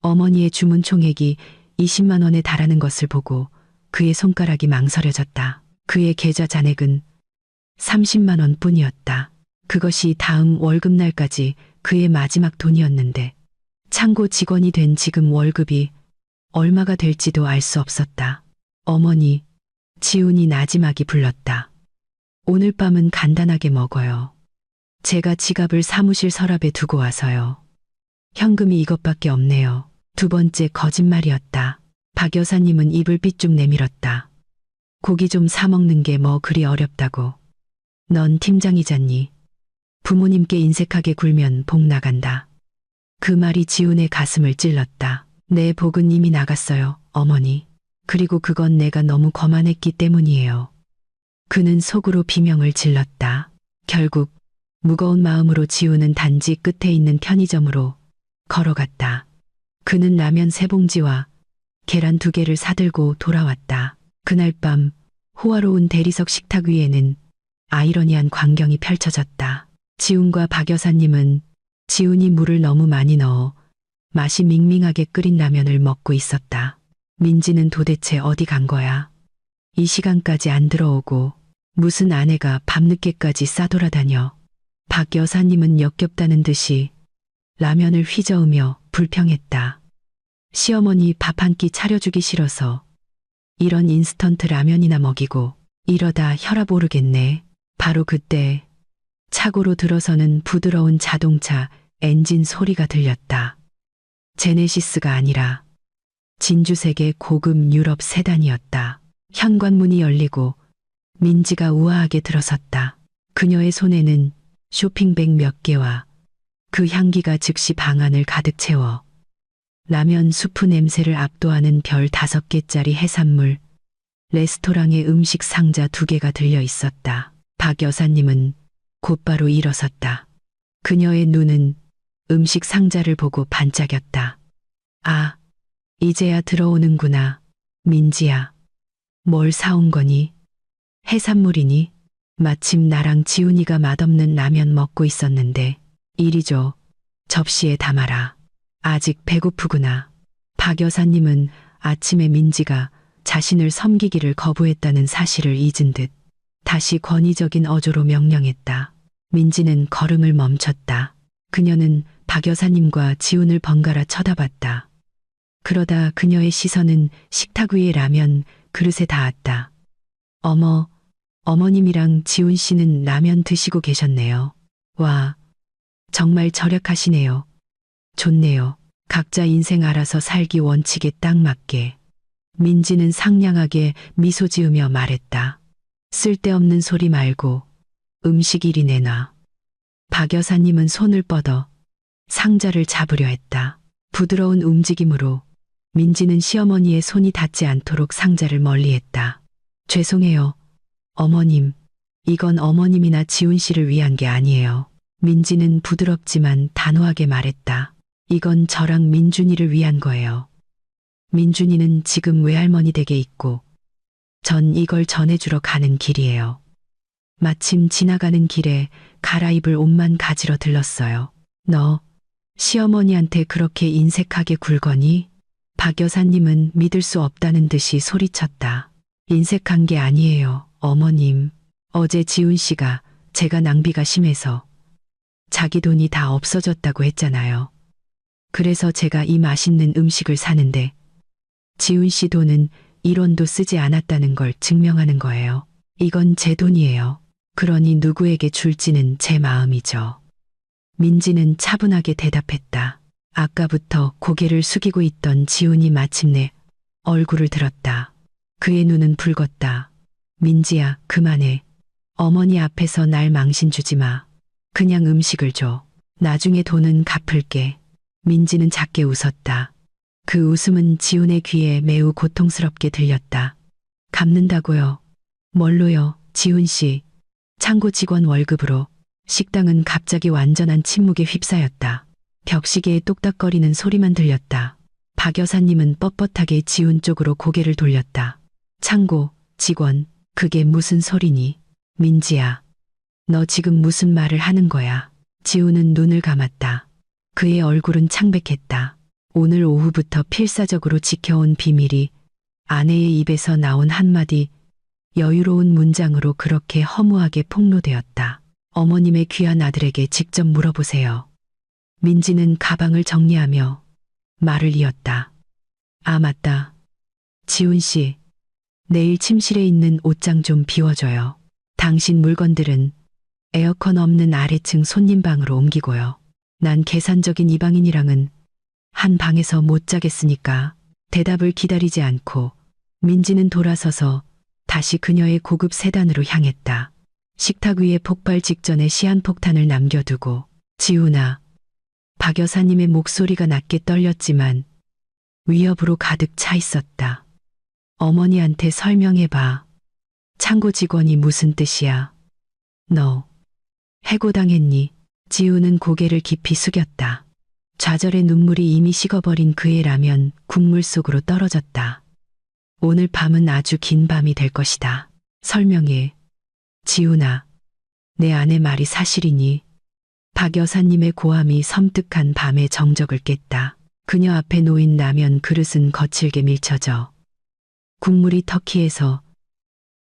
어머니의 주문 총액이 20만 원에 달하는 것을 보고 그의 손가락이 망설여졌다. 그의 계좌 잔액은 30만 원 뿐이었다. 그것이 다음 월급날까지 그의 마지막 돈이었는데 창고 직원이 된 지금 월급이 얼마가 될지도 알 수 없었다. 어머니, 지훈이 나지막이 불렀다. 오늘 밤은 간단하게 먹어요. 제가 지갑을 사무실 서랍에 두고 와서요. 현금이 이것밖에 없네요. 두 번째 거짓말이었다. 박 여사님은 입을 삐쭉 내밀었다. 고기 좀 사 먹는 게 뭐 그리 어렵다고. 넌 팀장이잖니. 부모님께 인색하게 굴면 복 나간다. 그 말이 지훈의 가슴을 찔렀다. 내 복은 이미 나갔어요, 어머니. 그리고 그건 내가 너무 거만했기 때문이에요. 그는 속으로 비명을 질렀다. 결국 무거운 마음으로 지훈은 단지 끝에 있는 편의점으로 걸어갔다. 그는 라면 3봉지와 계란 2개를 사들고 돌아왔다. 그날 밤 호화로운 대리석 식탁 위에는 아이러니한 광경이 펼쳐졌다. 지훈과 박 여사님은 지훈이 물을 너무 많이 넣어 맛이 밍밍하게 끓인 라면을 먹고 있었다. 민지는 도대체 어디 간 거야? 이 시간까지 안 들어오고 무슨 아내가 밤늦게까지 싸돌아다녀. 박 여사님은 역겹다는 듯이 라면을 휘저으며 불평했다. 시어머니 밥 한 끼 차려주기 싫어서 이런 인스턴트 라면이나 먹이고 이러다 혈압 오르겠네. 바로 그때 차고로 들어서는 부드러운 자동차 엔진 소리가 들렸다. 제네시스가 아니라 진주색의 고급 유럽 세단이었다. 현관문이 열리고 민지가 우아하게 들어섰다. 그녀의 손에는 쇼핑백 몇 개와 그 향기가 즉시 방 안을 가득 채워 라면 수프 냄새를 압도하는 별 5개짜리 해산물 레스토랑의 음식 상자 2개가 들려 있었다. 박 여사님은 곧바로 일어섰다. 그녀의 눈은 음식 상자를 보고 반짝였다. 아, 이제야 들어오는구나. 민지야. 뭘 사온 거니? 해산물이니? 마침 나랑 지훈이가 맛없는 라면 먹고 있었는데 이리 줘. 접시에 담아라. 아직 배고프구나. 박 여사님은 아침에 민지가 자신을 섬기기를 거부했다는 사실을 잊은 듯 다시 권위적인 어조로 명령했다. 민지는 걸음을 멈췄다. 그녀는 박 여사님과 지훈을 번갈아 쳐다봤다. 그러다 그녀의 시선은 식탁 위의 라면 그릇에 닿았다. 어머, 어머님이랑 지훈 씨는 라면 드시고 계셨네요. 와, 정말 절약하시네요. 좋네요. 각자 인생 알아서 살기 원칙에 딱 맞게. 민지는 상냥하게 미소 지으며 말했다. 쓸데없는 소리 말고 음식 이리 내놔. 박 여사님은 손을 뻗어 상자를 잡으려 했다. 부드러운 움직임으로 민지는 시어머니의 손이 닿지 않도록 상자를 멀리했다. 죄송해요. 어머님, 이건 어머님이나 지훈 씨를 위한 게 아니에요. 민지는 부드럽지만 단호하게 말했다. 이건 저랑 민준이를 위한 거예요. 민준이는 지금 외할머니 댁에 있고 전 이걸 전해주러 가는 길이에요. 마침 지나가는 길에 갈아입을 옷만 가지러 들렀어요. 너 시어머니한테 그렇게 인색하게 굴거니? 박 여사님은 믿을 수 없다는 듯이 소리쳤다. 인색한 게 아니에요, 어머님. 어제 지훈 씨가 제가 낭비가 심해서 자기 돈이 다 없어졌다고 했잖아요. 그래서 제가 이 맛있는 음식을 사는데 지훈 씨 돈은 1원도 쓰지 않았다는 걸 증명하는 거예요. 이건 제 돈이에요. 그러니 누구에게 줄지는 제 마음이죠. 민지는 차분하게 대답했다. 아까부터 고개를 숙이고 있던 지훈이 마침내 얼굴을 들었다. 그의 눈은 붉었다. 민지야, 그만해. 어머니 앞에서 날 망신 주지 마. 그냥 음식을 줘. 나중에 돈은 갚을게. 민지는 작게 웃었다. 그 웃음은 지훈의 귀에 매우 고통스럽게 들렸다. 갚는다고요? 뭘로요, 지훈 씨? 창고 직원 월급으로. 식당은 갑자기 완전한 침묵에 휩싸였다. 벽시계의 똑딱거리는 소리만 들렸다. 박 여사님은 뻣뻣하게 지훈 쪽으로 고개를 돌렸다. 창고, 직원, 그게 무슨 소리니? 민지야, 너 지금 무슨 말을 하는 거야? 지훈은 눈을 감았다. 그의 얼굴은 창백했다. 오늘 오후부터 필사적으로 지켜온 비밀이 아내의 입에서 나온 한마디 여유로운 문장으로 그렇게 허무하게 폭로되었다. 어머님의 귀한 아들에게 직접 물어보세요. 민지는 가방을 정리하며 말을 이었다. 아, 맞다. 지훈 씨, 내일 침실에 있는 옷장 좀 비워줘요. 당신 물건들은 에어컨 없는 아래층 손님방으로 옮기고요. 난 계산적인 이방인이랑은 한 방에서 못 자겠으니까. 대답을 기다리지 않고 민지는 돌아서서 다시 그녀의 고급 세단으로 향했다. 식탁 위에 폭발 직전에 시한폭탄을 남겨두고 지훈아. 박 여사님의 목소리가 낮게 떨렸지만 위협으로 가득 차 있었다. 어머니한테 설명해봐. 창고 직원이 무슨 뜻이야? 너 해고당했니? 지훈은 고개를 깊이 숙였다. 좌절의 눈물이 이미 식어버린 그의 라면 국물 속으로 떨어졌다. 오늘 밤은 아주 긴 밤이 될 것이다. 설명해. 지훈아, 내 아내 말이 사실이니? 박 여사님의 고함이 섬뜩한 밤의 정적을 깼다. 그녀 앞에 놓인 라면 그릇은 거칠게 밀쳐져 국물이 터키에서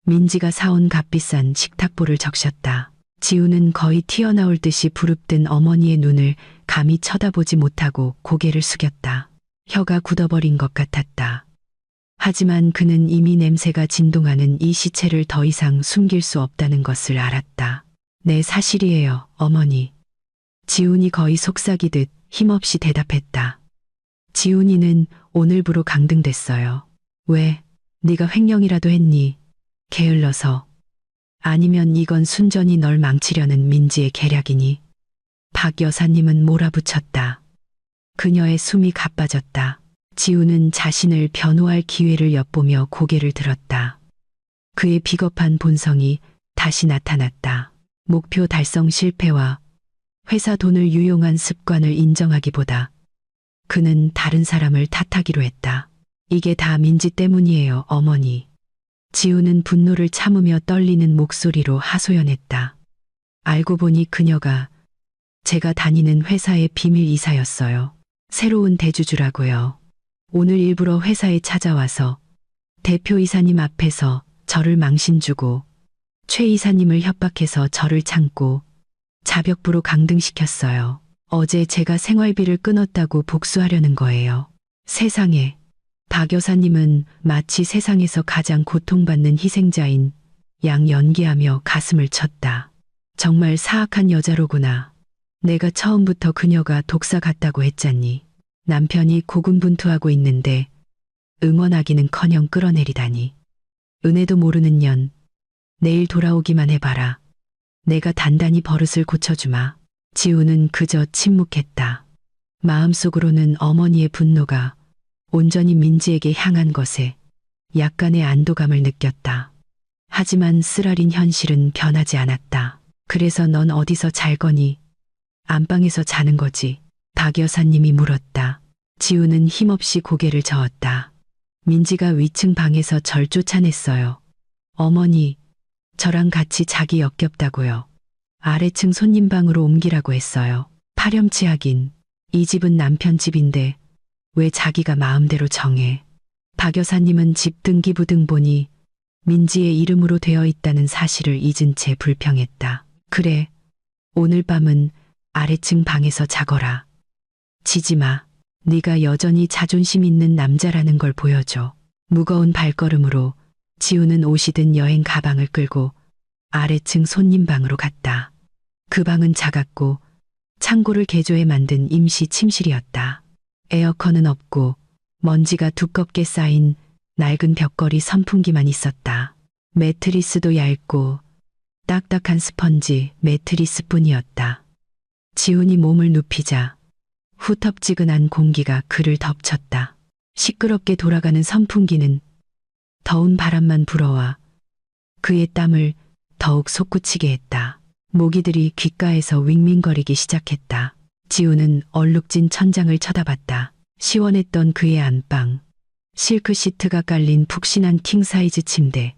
민지가 사온 값비싼 식탁보를 적셨다. 지훈은 거의 튀어나올 듯이 부릅뜬 어머니의 눈을 감히 쳐다보지 못하고 고개를 숙였다. 혀가 굳어버린 것 같았다. 하지만 그는 이미 냄새가 진동하는 이 시체를 더 이상 숨길 수 없다는 것을 알았다. 네, 사실이에요, 어머니. 지훈이 거의 속삭이듯 힘없이 대답했다. 지훈이는 오늘부로 강등됐어요. 왜? 네가 횡령이라도 했니? 게을러서. 아니면 이건 순전히 널 망치려는 민지의 계략이니? 박 여사님은 몰아붙였다. 그녀의 숨이 가빠졌다. 지훈은 자신을 변호할 기회를 엿보며 고개를 들었다. 그의 비겁한 본성이 다시 나타났다. 목표 달성 실패와 회사 돈을 유용한 습관을 인정하기보다 그는 다른 사람을 탓하기로 했다. 이게 다 민지 때문이에요, 어머니. 지훈은 분노를 참으며 떨리는 목소리로 하소연했다. 알고 보니 그녀가 제가 다니는 회사의 비밀 이사였어요. 새로운 대주주라고요. 오늘 일부러 회사에 찾아와서 대표 이사님 앞에서 저를 망신주고 최 이사님을 협박해서 저를 참고 자벽부로 강등시켰어요. 어제 제가 생활비를 끊었다고 복수하려는 거예요. 세상에. 박 여사님은 마치 세상에서 가장 고통받는 희생자인 양 연기하며 가슴을 쳤다. 정말 사악한 여자로구나. 내가 처음부터 그녀가 독사 같다고 했잖니. 남편이 고군분투하고 있는데 응원하기는커녕 끌어내리다니. 은혜도 모르는 년. 내일 돌아오기만 해봐라. 내가 단단히 버릇을 고쳐주마. 지우는 그저 침묵했다. 마음속으로는 어머니의 분노가 온전히 민지에게 향한 것에 약간의 안도감을 느꼈다. 하지만 쓰라린 현실은 변하지 않았다. 그래서 넌 어디서 잘 거니? 안방에서 자는 거지. 박 여사님이 물었다. 지우는 힘없이 고개를 저었다. 민지가 위층 방에서 절 쫓아냈어요. 어머니, 저랑 같이 자기 역겹다고요. 아래층 손님방으로 옮기라고 했어요. 파렴치하긴. 이 집은 남편 집인데 왜 자기가 마음대로 정해. 박 여사님은 집 등기부등 보니 민지의 이름으로 되어 있다는 사실을 잊은 채 불평했다. 그래, 오늘 밤은 아래층 방에서 자거라. 지지마. 네가 여전히 자존심 있는 남자라는 걸 보여줘. 무거운 발걸음으로 지우는 옷이 든 여행 가방을 끌고 아래층 손님방으로 갔다. 그 방은 작았고 창고를 개조해 만든 임시 침실이었다. 에어컨은 없고 먼지가 두껍게 쌓인 낡은 벽걸이 선풍기만 있었다. 매트리스도 얇고 딱딱한 스펀지 매트리스뿐이었다. 지훈이 몸을 눕히자 후텁지근한 공기가 그를 덮쳤다. 시끄럽게 돌아가는 선풍기는 더운 바람만 불어와 그의 땀을 더욱 솟구치게 했다. 모기들이 귓가에서 윙윙거리기 시작했다. 지우는 얼룩진 천장을 쳐다봤다. 시원했던 그의 안방, 실크 시트가 깔린 푹신한 킹사이즈 침대,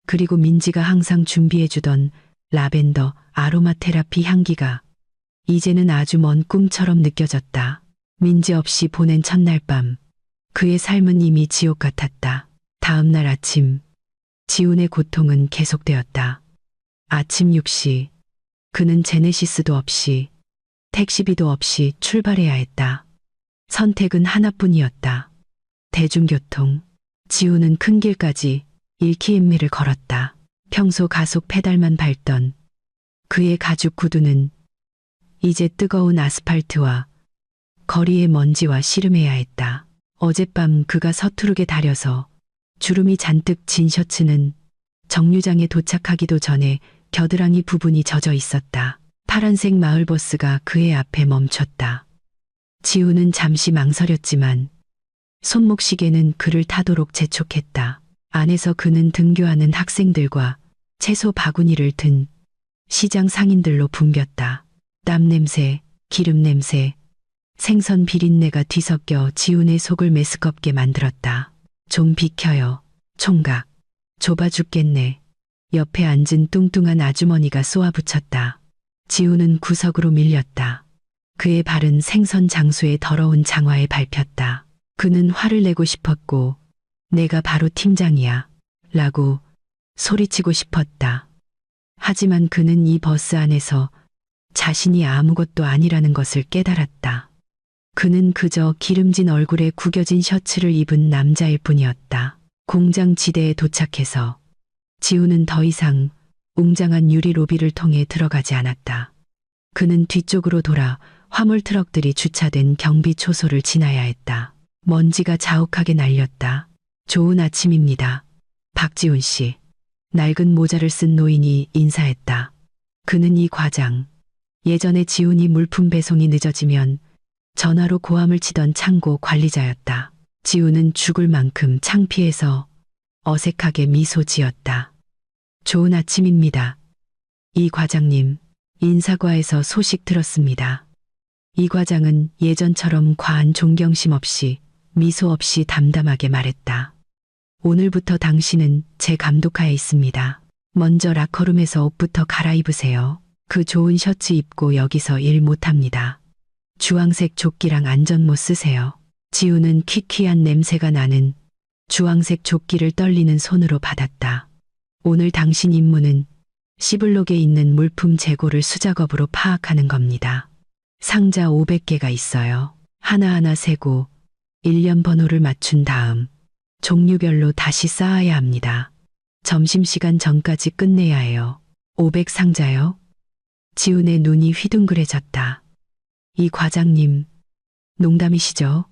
그리고 민지가 항상 준비해주던 라벤더 아로마 테라피 향기가 이제는 아주 먼 꿈처럼 느껴졌다. 민지 없이 보낸 첫날 밤, 그의 삶은 이미 지옥 같았다. 다음 날 아침, 지훈의 고통은 계속되었다. 아침 6시, 그는 제네시스도 없이, 택시비도 없이 출발해야 했다. 선택은 하나뿐이었다. 대중교통. 지훈은 큰 길까지 일키일미를 걸었다. 평소 가속 페달만 밟던 그의 가죽 구두는 이제 뜨거운 아스팔트와 거리의 먼지와 씨름해야 했다. 어젯밤 그가 서투르게 다려서 주름이 잔뜩 진 셔츠는 정류장에 도착하기도 전에 겨드랑이 부분이 젖어 있었다. 파란색 마을버스가 그의 앞에 멈췄다. 지우는 잠시 망설였지만 손목시계는 그를 타도록 재촉했다. 안에서 그는 등교하는 학생들과 채소 바구니를 든 시장 상인들로 붐볐다. 땀 냄새, 기름 냄새, 생선 비린내가 뒤섞여 지훈의 속을 메스껍게 만들었다. 좀 비켜요. 총각. 좁아 죽겠네. 옆에 앉은 뚱뚱한 아주머니가 쏘아붙였다. 지훈은 구석으로 밀렸다. 그의 발은 생선 장수의 더러운 장화에 밟혔다. 그는 화를 내고 싶었고 내가 바로 팀장이야 라고 소리치고 싶었다. 하지만 그는 이 버스 안에서 자신이 아무것도 아니라는 것을 깨달았다. 그는 그저 기름진 얼굴에 구겨진 셔츠를 입은 남자일 뿐이었다. 공장 지대에 도착해서 지훈은 더 이상 웅장한 유리 로비를 통해 들어가지 않았다. 그는 뒤쪽으로 돌아 화물 트럭들이 주차된 경비 초소를 지나야 했다. 먼지가 자욱하게 날렸다. 좋은 아침입니다. 박지훈 씨. 낡은 모자를 쓴 노인이 인사했다. 그는 이 과장. 예전에 지훈이 물품 배송이 늦어지면 전화로 고함을 치던 창고 관리자였다. 지훈은 죽을 만큼 창피해서 어색하게 미소 지었다. 좋은 아침입니다. 이 과장님, 인사과에서 소식 들었습니다. 이 과장은 예전처럼 과한 존경심 없이 미소 없이 담담하게 말했다. 오늘부터 당신은 제 감독하에 있습니다. 먼저 라커룸에서 옷부터 갈아입으세요. 그 좋은 셔츠 입고 여기서 일 못합니다. 주황색 조끼랑 안전모 쓰세요. 지우는 퀴퀴한 냄새가 나는 주황색 조끼를 떨리는 손으로 받았다. 오늘 당신 임무는 C블록에 있는 물품 재고를 수작업으로 파악하는 겁니다. 상자 500개가 있어요. 하나하나 세고 일련 번호를 맞춘 다음 종류별로 다시 쌓아야 합니다. 점심시간 전까지 끝내야 해요. 500상자요? 지훈의 눈이 휘둥그레졌다. 이 과장님, 농담이시죠?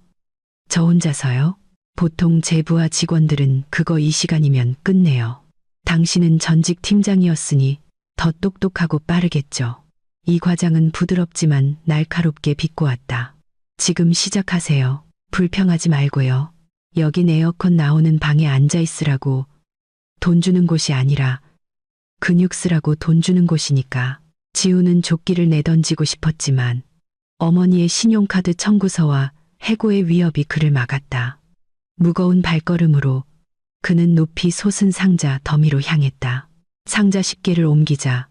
저 혼자서요? 보통 제부와 직원들은 그거 이 시간이면 끝내요. 당신은 전직 팀장이었으니 더 똑똑하고 빠르겠죠. 이 과장은 부드럽지만 날카롭게 비꼬았다. 지금 시작하세요. 불평하지 말고요. 여긴 에어컨 나오는 방에 앉아 있으라고. 돈 주는 곳이 아니라 근육 쓰라고 돈 주는 곳이니까. 지우는 조끼를 내던지고 싶었지만 어머니의 신용카드 청구서와 해고의 위협이 그를 막았다. 무거운 발걸음으로 그는 높이 솟은 상자 더미로 향했다. 상자 10개를 옮기자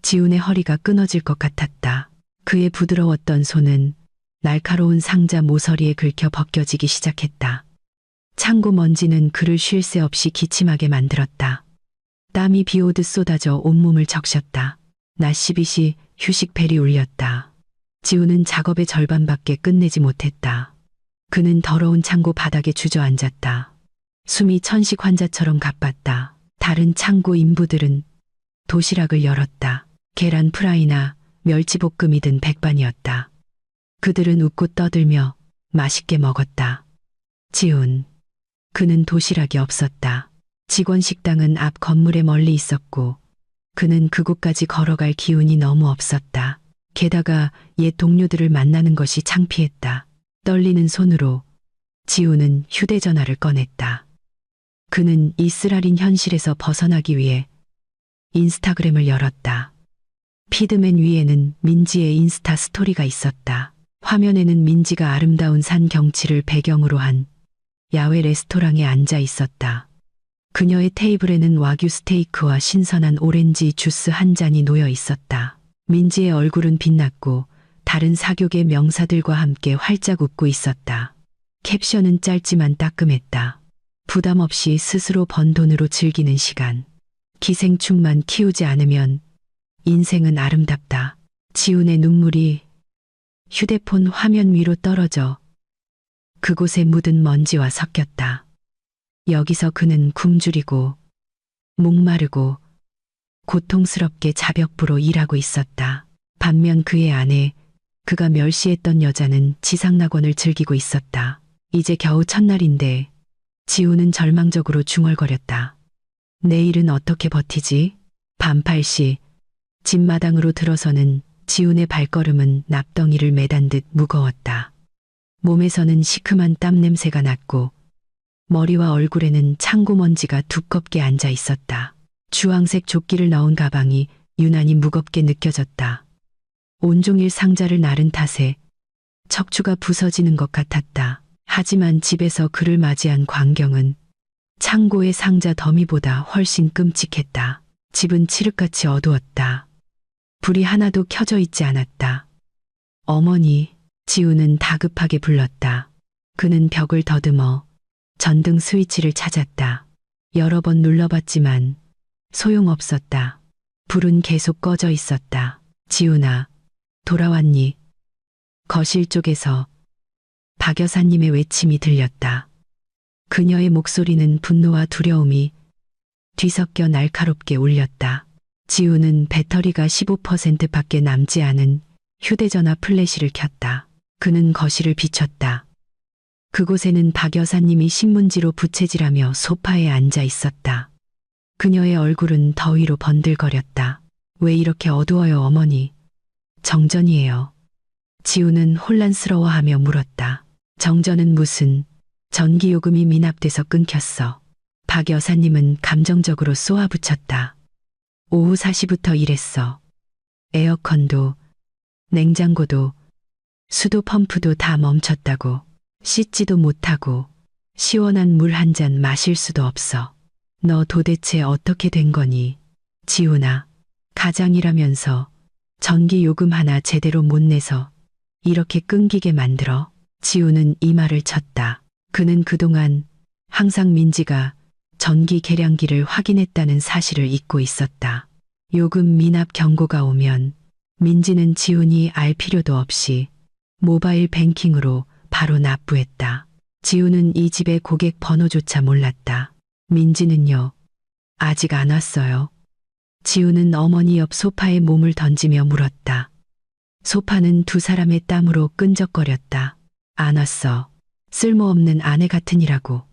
지훈의 허리가 끊어질 것 같았다. 그의 부드러웠던 손은 날카로운 상자 모서리에 긁혀 벗겨지기 시작했다. 창고 먼지는 그를 쉴 새 없이 기침하게 만들었다. 땀이 비오듯 쏟아져 온몸을 적셨다. 낮 12시 휴식벨이 울렸다. 지훈은 작업의 절반밖에 끝내지 못했다. 그는 더러운 창고 바닥에 주저앉았다. 숨이 천식 환자처럼 가빴다. 다른 창고 인부들은 도시락을 열었다. 계란 프라이나 멸치볶음이든 백반이었다. 그들은 웃고 떠들며 맛있게 먹었다. 지훈. 그는 도시락이 없었다. 직원 식당은 앞 건물에 멀리 있었고 그는 그곳까지 걸어갈 기운이 너무 없었다. 게다가 옛 동료들을 만나는 것이 창피했다. 떨리는 손으로 지훈은 휴대전화를 꺼냈다. 그는 이 쓰라린 현실에서 벗어나기 위해 인스타그램을 열었다. 피드맨 위에는 민지의 인스타 스토리가 있었다. 화면에는 민지가 아름다운 산 경치를 배경으로 한 야외 레스토랑에 앉아 있었다. 그녀의 테이블에는 와규 스테이크와 신선한 오렌지 주스 한 잔이 놓여 있었다. 민지의 얼굴은 빛났고 다른 사교계 명사들과 함께 활짝 웃고 있었다. 캡션은 짧지만 따끔했다. 부담 없이 스스로 번 돈으로 즐기는 시간. 기생충만 키우지 않으면 인생은 아름답다. 지훈의 눈물이 휴대폰 화면 위로 떨어져 그곳에 묻은 먼지와 섞였다. 여기서 그는 굶주리고 목마르고 고통스럽게 자벽부로 일하고 있었다. 반면 그의 아내, 그가 멸시했던 여자는 지상낙원을 즐기고 있었다. 이제 겨우 첫날인데 지훈은 절망적으로 중얼거렸다. 내일은 어떻게 버티지? 반팔시 집마당으로 들어서는 지훈의 발걸음은 납덩이를 매단 듯 무거웠다. 몸에서는 시큼한 땀 냄새가 났고 머리와 얼굴에는 창고 먼지가 두껍게 앉아 있었다. 주황색 조끼를 넣은 가방이 유난히 무겁게 느껴졌다. 온종일 상자를 나른 탓에 척추가 부서지는 것 같았다. 하지만 집에서 그를 맞이한 광경은 창고의 상자 더미보다 훨씬 끔찍했다. 집은 칠흑같이 어두웠다. 불이 하나도 켜져 있지 않았다. 어머니, 지훈은 다급하게 불렀다. 그는 벽을 더듬어 전등 스위치를 찾았다. 여러 번 눌러봤지만 소용없었다. 불은 계속 꺼져 있었다. 지훈아, 돌아왔니? 거실 쪽에서 박 여사님의 외침이 들렸다. 그녀의 목소리는 분노와 두려움이 뒤섞여 날카롭게 울렸다. 지훈은 배터리가 15%밖에 남지 않은 휴대전화 플래시를 켰다. 그는 거실을 비췄다. 그곳에는 박 여사님이 신문지로 부채질하며 소파에 앉아 있었다. 그녀의 얼굴은 더위로 번들거렸다. 왜 이렇게 어두워요, 어머니? 정전이에요. 지훈은 혼란스러워하며 물었다. 정전은 무슨? 전기요금이 미납돼서 끊겼어. 박 여사님은 감정적으로 쏘아붙였다. 오후 4시부터 일했어. 에어컨도, 냉장고도, 수도 펌프도 다 멈췄다고. 씻지도 못하고 시원한 물 한 잔 마실 수도 없어. 너 도대체 어떻게 된 거니? 지훈아, 가장이라면서 전기요금 하나 제대로 못 내서 이렇게 끊기게 만들어. 지훈은 이마를 쳤다. 그는 그동안 항상 민지가 전기 계량기를 확인했다는 사실을 잊고 있었다. 요금 미납 경고가 오면 민지는 지훈이 알 필요도 없이 모바일 뱅킹으로 바로 납부했다. 지훈은 이 집의 고객 번호조차 몰랐다. 민지는요, 아직 안 왔어요. 지우는 어머니 옆 소파에 몸을 던지며 물었다. 소파는 두 사람의 땀으로 끈적거렸다. 안 왔어. 쓸모없는 아내 같으니라고.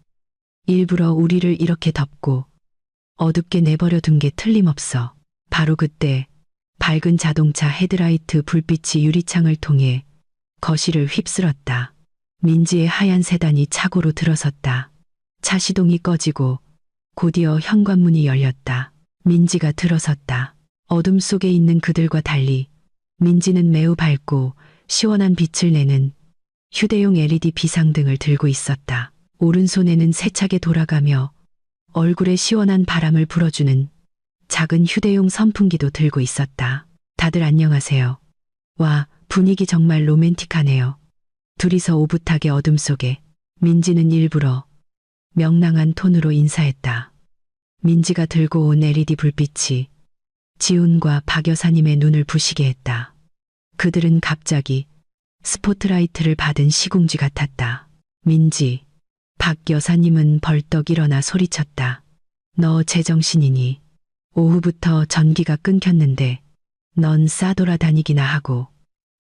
일부러 우리를 이렇게 덮고 어둡게 내버려 둔 게 틀림없어. 바로 그때 밝은 자동차 헤드라이트 불빛이 유리창을 통해 거실을 휩쓸었다. 민지의 하얀 세단이 차고로 들어섰다. 차 시동이 꺼지고 곧이어 현관문이 열렸다. 민지가 들어섰다. 어둠 속에 있는 그들과 달리 민지는 매우 밝고 시원한 빛을 내는 휴대용 LED 비상등을 들고 있었다. 오른손에는 세차게 돌아가며 얼굴에 시원한 바람을 불어주는 작은 휴대용 선풍기도 들고 있었다. 다들 안녕하세요. 와, 분위기 정말 로맨틱하네요. 둘이서 오붓하게 어둠 속에 민지는 일부러 명랑한 톤으로 인사했다. 민지가 들고 온 LED 불빛이 지훈과 박 여사님의 눈을 부시게 했다. 그들은 갑자기 스포트라이트를 받은 시궁쥐 같았다. 민지, 박 여사님은 벌떡 일어나 소리쳤다. 너 제정신이니? 오후부터 전기가 끊겼는데 넌 싸돌아다니기나 하고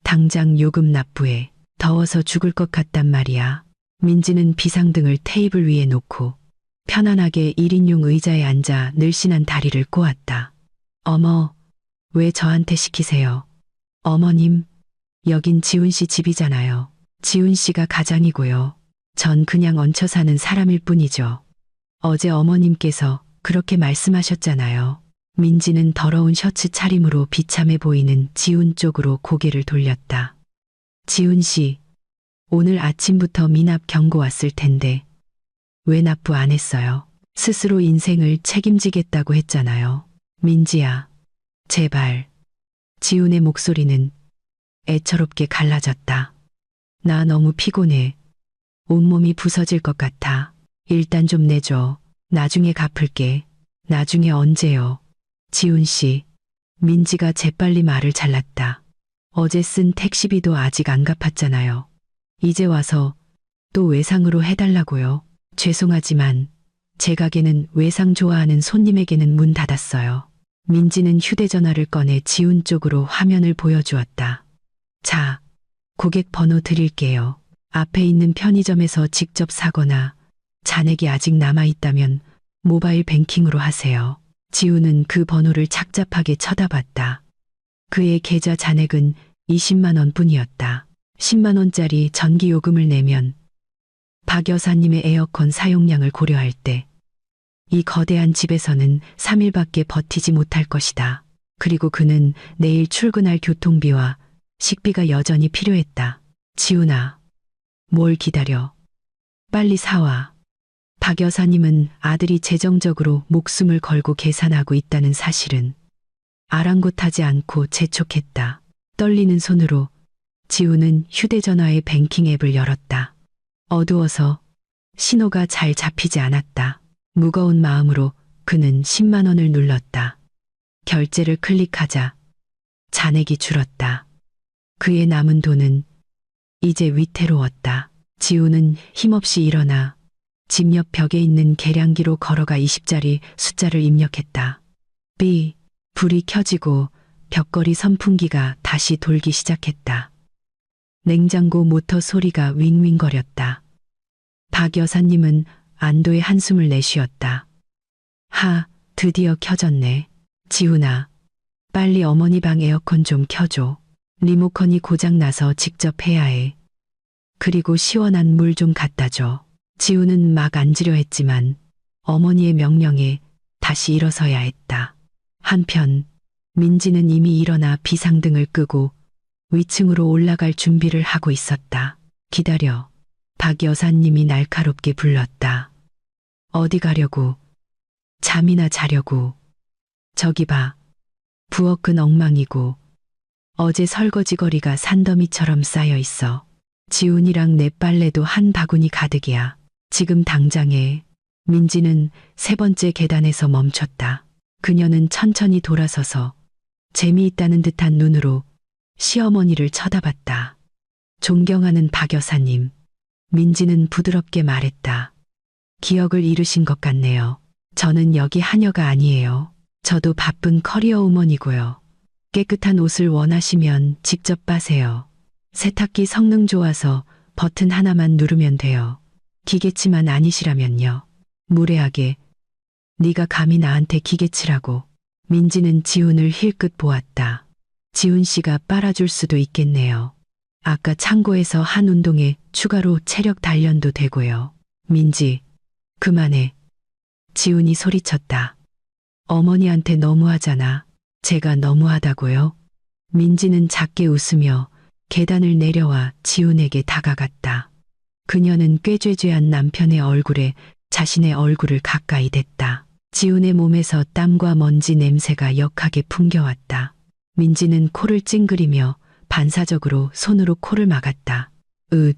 당장 요금 납부해. 더워서 죽을 것 같단 말이야. 민지는 비상등을 테이블 위에 놓고 편안하게 1인용 의자에 앉아 늘씬한 다리를 꼬았다. 어머, 왜 저한테 시키세요? 어머님, 여긴 지훈 씨 집이잖아요. 지훈 씨가 가장이고요. 전 그냥 얹혀 사는 사람일 뿐이죠. 어제 어머님께서 그렇게 말씀하셨잖아요. 민지는 더러운 셔츠 차림으로 비참해 보이는 지훈 쪽으로 고개를 돌렸다. 지훈 씨, 오늘 아침부터 미납 경고 왔을 텐데 왜 납부 안 했어요? 스스로 인생을 책임지겠다고 했잖아요. 민지야, 제발. 지훈의 목소리는 애처롭게 갈라졌다. 나 너무 피곤해. 온몸이 부서질 것 같아. 일단 좀 내줘. 나중에 갚을게. 나중에 언제요? 지훈 씨. 민지가 재빨리 말을 잘랐다. 어제 쓴 택시비도 아직 안 갚았잖아요. 이제 와서 또 외상으로 해달라고요. 죄송하지만 제 가게는 외상 좋아하는 손님에게는 문 닫았어요. 민지는 휴대전화를 꺼내 지훈 쪽으로 화면을 보여주었다. 자, 고객 번호 드릴게요. 앞에 있는 편의점에서 직접 사거나 잔액이 아직 남아있다면 모바일 뱅킹으로 하세요. 지훈은 그 번호를 착잡하게 쳐다봤다. 그의 계좌 잔액은 20만 원 뿐이었다. 10만 원짜리 전기요금을 내면 박 여사님의 에어컨 사용량을 고려할 때 이 거대한 집에서는 3일밖에 버티지 못할 것이다. 그리고 그는 내일 출근할 교통비와 식비가 여전히 필요했다. 지훈아, 뭘 기다려. 빨리 사와. 박 여사님은 아들이 재정적으로 목숨을 걸고 계산하고 있다는 사실은 아랑곳하지 않고 재촉했다. 떨리는 손으로 지훈은 휴대전화의 뱅킹 앱을 열었다. 어두워서 신호가 잘 잡히지 않았다. 무거운 마음으로 그는 10만 원을 눌렀다. 결제를 클릭하자 잔액이 줄었다. 그의 남은 돈은 이제 위태로웠다. 지훈은 힘없이 일어나 집 옆 벽에 있는 계량기로 걸어가 20자리 숫자를 입력했다. 삐, 불이 켜지고 벽걸이 선풍기가 다시 돌기 시작했다. 냉장고 모터 소리가 윙윙거렸다. 박 여사님은 안도의 한숨을 내쉬었다. 하, 드디어 켜졌네. 지훈아, 빨리 어머니 방 에어컨 좀 켜줘. 리모컨이 고장나서 직접 해야 해. 그리고 시원한 물 좀 갖다 줘. 지훈은 막 앉으려 했지만 어머니의 명령에 다시 일어서야 했다. 한편 민지는 이미 일어나 비상등을 끄고 위층으로 올라갈 준비를 하고 있었다. 기다려. 박 여사님이 날카롭게 불렀다. 어디 가려고? 잠이나 자려고. 저기 봐. 부엌은 엉망이고 어제 설거지거리가 산더미처럼 쌓여 있어. 지훈이랑 내 빨래도 한 바구니 가득이야. 지금 당장에. 민지는 세 번째 계단에서 멈췄다. 그녀는 천천히 돌아서서 재미있다는 듯한 눈으로 시어머니를 쳐다봤다. 존경하는 박 여사님. 민지는 부드럽게 말했다. 기억을 잃으신 것 같네요. 저는 여기 하녀가 아니에요. 저도 바쁜 커리어 우먼이고요. 깨끗한 옷을 원하시면 직접 빠세요. 세탁기 성능 좋아서 버튼 하나만 누르면 돼요. 기계치만 아니시라면요. 무례하게 네가 감히 나한테 기계치라고. 민지는 지훈을 힐끗 보았다. 지훈 씨가 빨아줄 수도 있겠네요. 아까 창고에서 한 운동에 추가로 체력 단련도 되고요. 민지, 그만해. 지훈이 소리쳤다. 어머니한테 너무하잖아. 제가 너무하다고요? 민지는 작게 웃으며 계단을 내려와 지훈에게 다가갔다. 그녀는 꾀죄죄한 남편의 얼굴에 자신의 얼굴을 가까이 댔다. 지훈의 몸에서 땀과 먼지 냄새가 역하게 풍겨왔다. 민지는 코를 찡그리며 반사적으로 손으로 코를 막았다.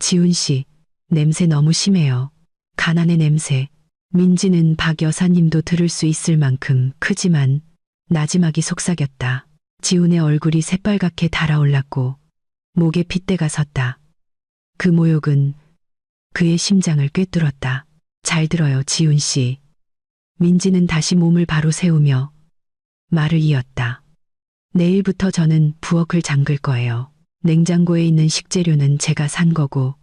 지훈 씨, 냄새 너무 심해요. 가난의 냄새. 민지는 박 여사님도 들을 수 있을 만큼 크지만 나지막이 속삭였다. 지훈의 얼굴이 새빨갛게 달아올랐고 목에 핏대가 섰다. 그 모욕은 그의 심장을 꿰뚫었다. 잘 들어요, 지훈 씨. 민지는 다시 몸을 바로 세우며 말을 이었다. 내일부터 저는 부엌을 잠글 거예요. 냉장고에 있는 식재료는 제가 산 거고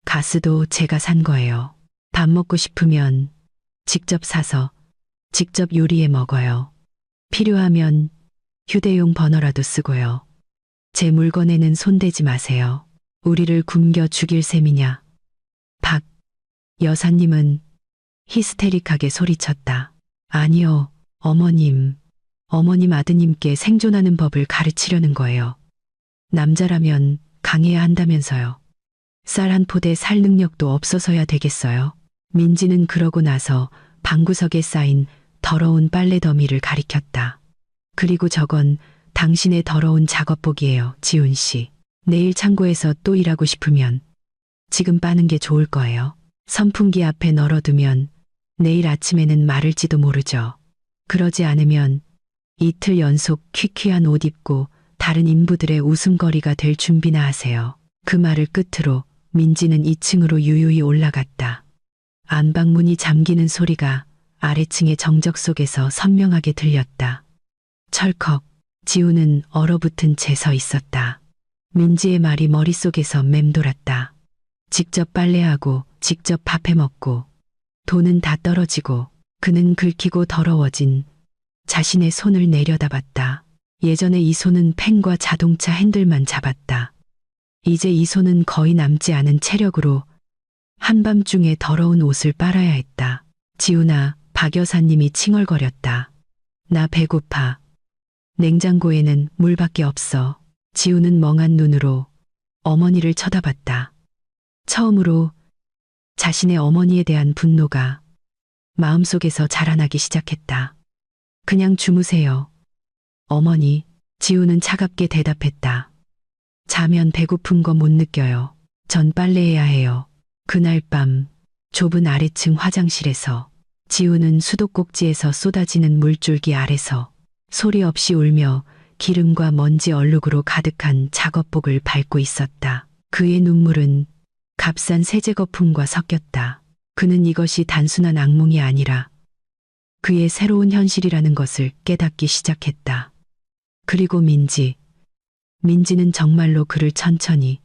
가스도 제가 산 거예요. 밥 먹고 싶으면 직접 사서 직접 요리해 먹어요. 필요하면 휴대용 버너라도 쓰고요. 제 물건에는 손대지 마세요. 우리를 굶겨 죽일 셈이냐. 박 여사님은 히스테릭하게 소리쳤다. 아니요, 어머님. 어머님 아드님께 생존하는 법을 가르치려는 거예요. 남자라면 강해야 한다면서요. 쌀 한 포대 살 능력도 없어서야 되겠어요. 민지는 그러고 나서 방구석에 쌓인 더러운 빨래 더미를 가리켰다. 그리고 저건 당신의 더러운 작업복이에요, 지훈 씨. 내일 창고에서 또 일하고 싶으면 지금 빠는 게 좋을 거예요. 선풍기 앞에 널어두면 내일 아침에는 마를지도 모르죠. 그러지 않으면 이틀 연속 퀴퀴한 옷 입고 다른 인부들의 웃음거리가 될 준비나 하세요. 그 말을 끝으로 민지는 2층으로 유유히 올라갔다. 안방문이 잠기는 소리가 아래층의 정적 속에서 선명하게 들렸다. 철컥, 지훈은 얼어붙은 채 서 있었다. 민지의 말이 머릿속에서 맴돌았다. 직접 빨래하고 직접 밥해 먹고 돈은 다 떨어지고 그는 긁히고 더러워진 자신의 손을 내려다봤다. 예전에 이 손은 펜과 자동차 핸들만 잡았다. 이제 이 손은 거의 남지 않은 체력으로 한밤중에 더러운 옷을 빨아야 했다. 지훈아, 박 여사님이 칭얼거렸다. 나 배고파. 냉장고에는 물밖에 없어. 지훈은 멍한 눈으로 어머니를 쳐다봤다. 처음으로 자신의 어머니에 대한 분노가 마음속에서 자라나기 시작했다. 그냥 주무세요. 어머니, 지훈은 차갑게 대답했다. 자면 배고픈 거 못 느껴요. 전 빨래해야 해요. 그날 밤 좁은 아래층 화장실에서 지훈은 수도꼭지에서 쏟아지는 물줄기 아래서 소리 없이 울며 기름과 먼지 얼룩으로 가득한 작업복을 밟고 있었다. 그의 눈물은 값싼 세제 거품과 섞였다. 그는 이것이 단순한 악몽이 아니라 그의 새로운 현실이라는 것을 깨닫기 시작했다. 그리고 민지는 정말로 그를 천천히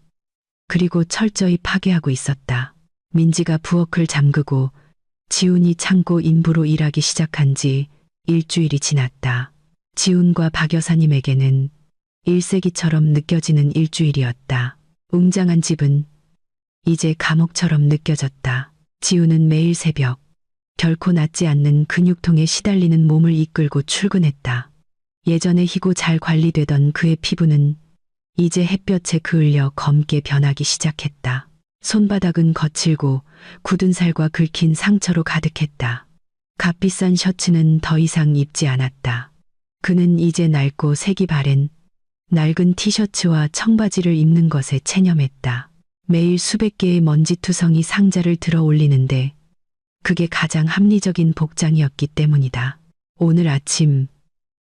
그리고 철저히 파괴하고 있었다. 민지가 부엌을 잠그고 지훈이 창고 인부로 일하기 시작한 지 일주일이 지났다. 지훈과 박 여사님에게는 1세기처럼 느껴지는 일주일이었다. 웅장한 집은 이제 감옥처럼 느껴졌다. 지훈은 매일 새벽 결코 낫지 않는 근육통에 시달리는 몸을 이끌고 출근했다. 예전에 희고 잘 관리되던 그의 피부는 이제 햇볕에 그을려 검게 변하기 시작했다. 손바닥은 거칠고 굳은 살과 긁힌 상처로 가득했다. 값비싼 셔츠는 더 이상 입지 않았다. 그는 이제 낡고 색이 바랜 낡은 티셔츠와 청바지를 입는 것에 체념했다. 매일 수백 개의 먼지투성이 상자를 들어 올리는데 그게 가장 합리적인 복장이었기 때문이다. 오늘 아침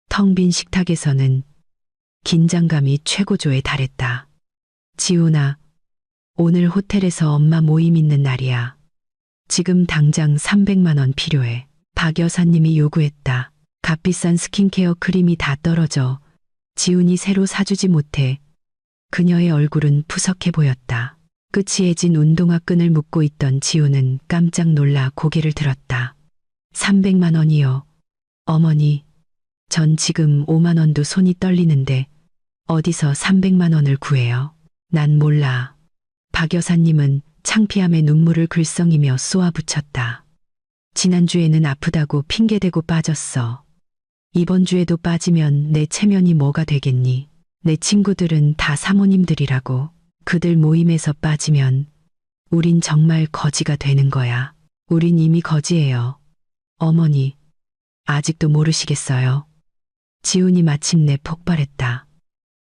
텅 빈 식탁에서는 긴장감이 최고조에 달했다. 지훈아, 오늘 호텔에서 엄마 모임 있는 날이야. 지금 당장 300만 원 필요해. 박 여사님이 요구했다. 값비싼 스킨케어 크림이 다 떨어져 지훈이 새로 사주지 못해 그녀의 얼굴은 푸석해 보였다. 끝이 해진 운동화 끈을 묶고 있던 지훈은 깜짝 놀라 고개를 들었다. 300만 원이요. 어머니, 전 지금 5만 원도 손이 떨리는데 어디서 300만 원을 구해요? 난 몰라. 박 여사님은 창피함에 눈물을 글썽이며 쏘아붙였다. 지난주에는 아프다고 핑계대고 빠졌어. 이번 주에도 빠지면 내 체면이 뭐가 되겠니? 내 친구들은 다 사모님들이라고. 그들 모임에서 빠지면 우린 정말 거지가 되는 거야. 우린 이미 거지예요. 어머니, 아직도 모르시겠어요? 지훈이 마침내 폭발했다.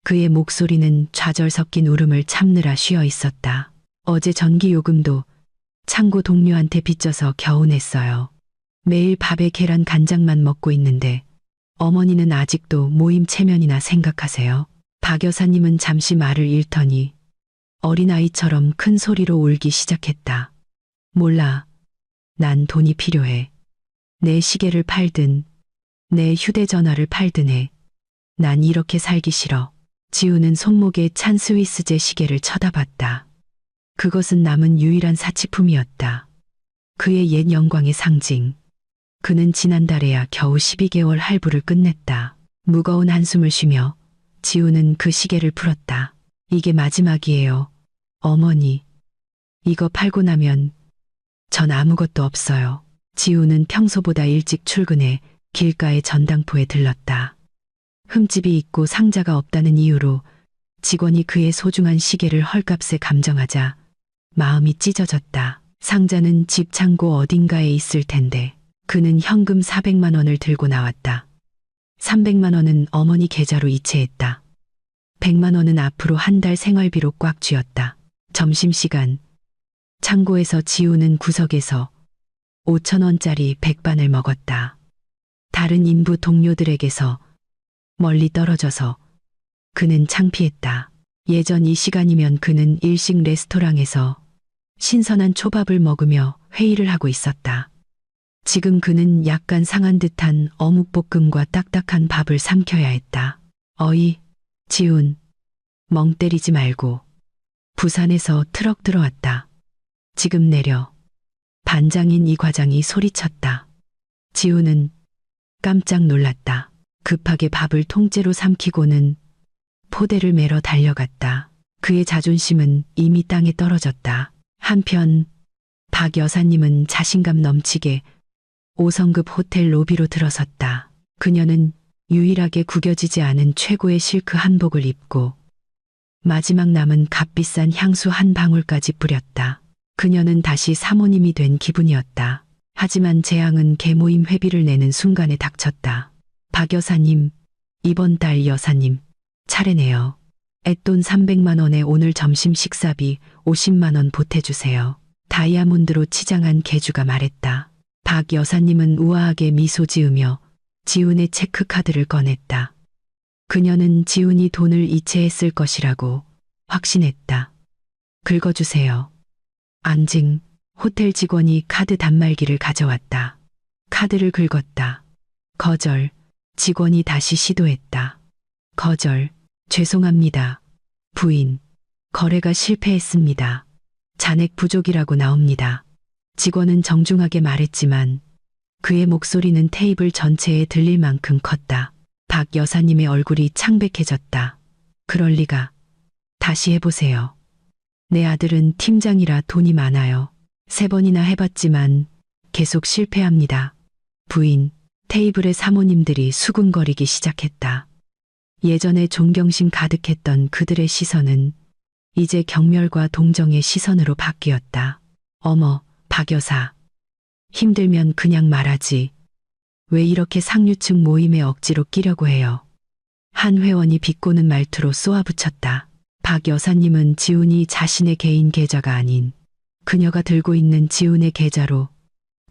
그의 목소리는 좌절 섞인 울음을 참느라 쉬어 있었다. 어제 전기요금도 창고 동료한테 빚져서 겨우 냈어요. 매일 밥에 계란 간장만 먹고 있는데 어머니는 아직도 모임 체면이나 생각하세요? 박 여사님은 잠시 말을 잃더니 어린아이처럼 큰 소리로 울기 시작했다. 몰라. 난 돈이 필요해. 내 시계를 팔든 내 휴대전화를 팔든 해. 난 이렇게 살기 싫어. 지우는 손목에 찬 스위스제 시계를 쳐다봤다. 그것은 남은 유일한 사치품이었다. 그의 옛 영광의 상징. 그는 지난달에야 겨우 12개월 할부를 끝냈다. 무거운 한숨을 쉬며 지우는 그 시계를 풀었다. 이게 마지막이에요. 어머니, 이거 팔고 나면 전 아무것도 없어요. 지우는 평소보다 일찍 출근해 길가의 전당포에 들렀다. 흠집이 있고 상자가 없다는 이유로 직원이 그의 소중한 시계를 헐값에 감정하자 마음이 찢어졌다. 상자는 집 창고 어딘가에 있을 텐데 그는 현금 400만 원을 들고 나왔다. 300만 원은 어머니 계좌로 이체했다. 100만 원은 앞으로 한 달 생활비로 꽉 쥐었다. 점심시간, 창고에서 지우는 구석에서 5천 원짜리 백반을 먹었다. 다른 인부 동료들에게서 멀리 떨어져서 그는 창피했다. 예전 이 시간이면 그는 일식 레스토랑에서 신선한 초밥을 먹으며 회의를 하고 있었다. 지금 그는 약간 상한 듯한 어묵볶음과 딱딱한 밥을 삼켜야 했다. 어이, 지훈, 멍 때리지 말고. 부산에서 트럭 들어왔다. 지금 내려. 반장인 이 과장이 소리쳤다. 지훈은 깜짝 놀랐다. 급하게 밥을 통째로 삼키고는 포대를 메러 달려갔다. 그의 자존심은 이미 땅에 떨어졌다. 한편 박 여사님은 자신감 넘치게 5성급 호텔 로비로 들어섰다. 그녀는 유일하게 구겨지지 않은 최고의 실크 한복을 입고 마지막 남은 값비싼 향수 한 방울까지 뿌렸다. 그녀는 다시 사모님이 된 기분이었다. 하지만 재앙은 개모임 회비를 내는 순간에 닥쳤다. 박 여사님, 이번 달 여사님, 차례네요. 앳돈 300만 원에 오늘 점심 식사비 50만 원 보태주세요. 다이아몬드로 치장한 개주가 말했다. 박 여사님은 우아하게 미소 지으며 지훈의 체크카드를 꺼냈다. 그녀는 지훈이 돈을 이체했을 것이라고 확신했다. 긁어주세요. 안징, 호텔 직원이 카드 단말기를 가져왔다. 카드를 긁었다. 거절, 직원이 다시 시도했다. 거절, 죄송합니다. 부인, 거래가 실패했습니다. 잔액 부족이라고 나옵니다. 직원은 정중하게 말했지만 그의 목소리는 테이블 전체에 들릴 만큼 컸다. 박 여사님의 얼굴이 창백해졌다. 그럴 리가. 다시 해보세요. 내 아들은 팀장이라 돈이 많아요. 3번이나 해봤지만 계속 실패합니다. 부인, 테이블의 사모님들이 수군거리기 시작했다. 예전에 존경심 가득했던 그들의 시선은 이제 경멸과 동정의 시선으로 바뀌었다. 어머, 박 여사. 힘들면 그냥 말하지. 왜 이렇게 상류층 모임에 억지로 끼려고 해요? 한 회원이 비꼬는 말투로 쏘아붙였다. 박 여사님은 지훈이 자신의 개인 계좌가 아닌 그녀가 들고 있는 지훈의 계좌로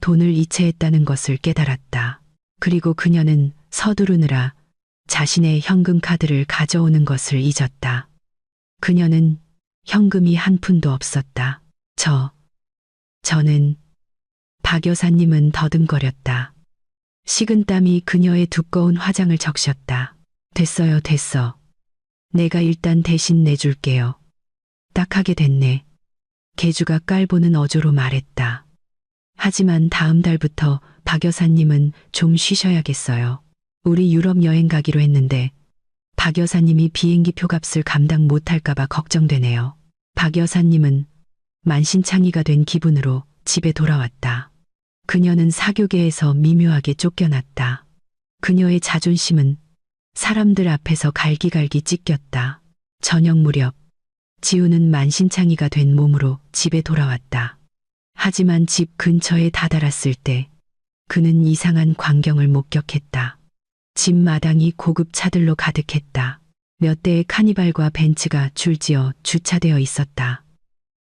돈을 이체했다는 것을 깨달았다. 그리고 그녀는 서두르느라 자신의 현금 카드를 가져오는 것을 잊었다. 그녀는 현금이 한 푼도 없었다. 저는 박 여사님은 더듬거렸다. 식은땀이 그녀의 두꺼운 화장을 적셨다. 됐어요, 됐어. 내가 일단 대신 내줄게요. 딱하게 됐네. 계주가 깔보는 어조로 말했다. 하지만 다음 달부터 박 여사님은 좀 쉬셔야겠어요. 우리 유럽 여행 가기로 했는데 박 여사님이 비행기 표값을 감당 못할까봐 걱정되네요. 박 여사님은 만신창이가 된 기분으로 집에 돌아왔다. 그녀는 사교계에서 미묘하게 쫓겨났다. 그녀의 자존심은 사람들 앞에서 갈기갈기 찢겼다. 저녁 무렵 지우는 만신창이가 된 몸으로 집에 돌아왔다. 하지만 집 근처에 다다랐을 때 그는 이상한 광경을 목격했다. 집 마당이 고급 차들로 가득했다. 몇 대의 카니발과 벤츠가 줄지어 주차되어 있었다.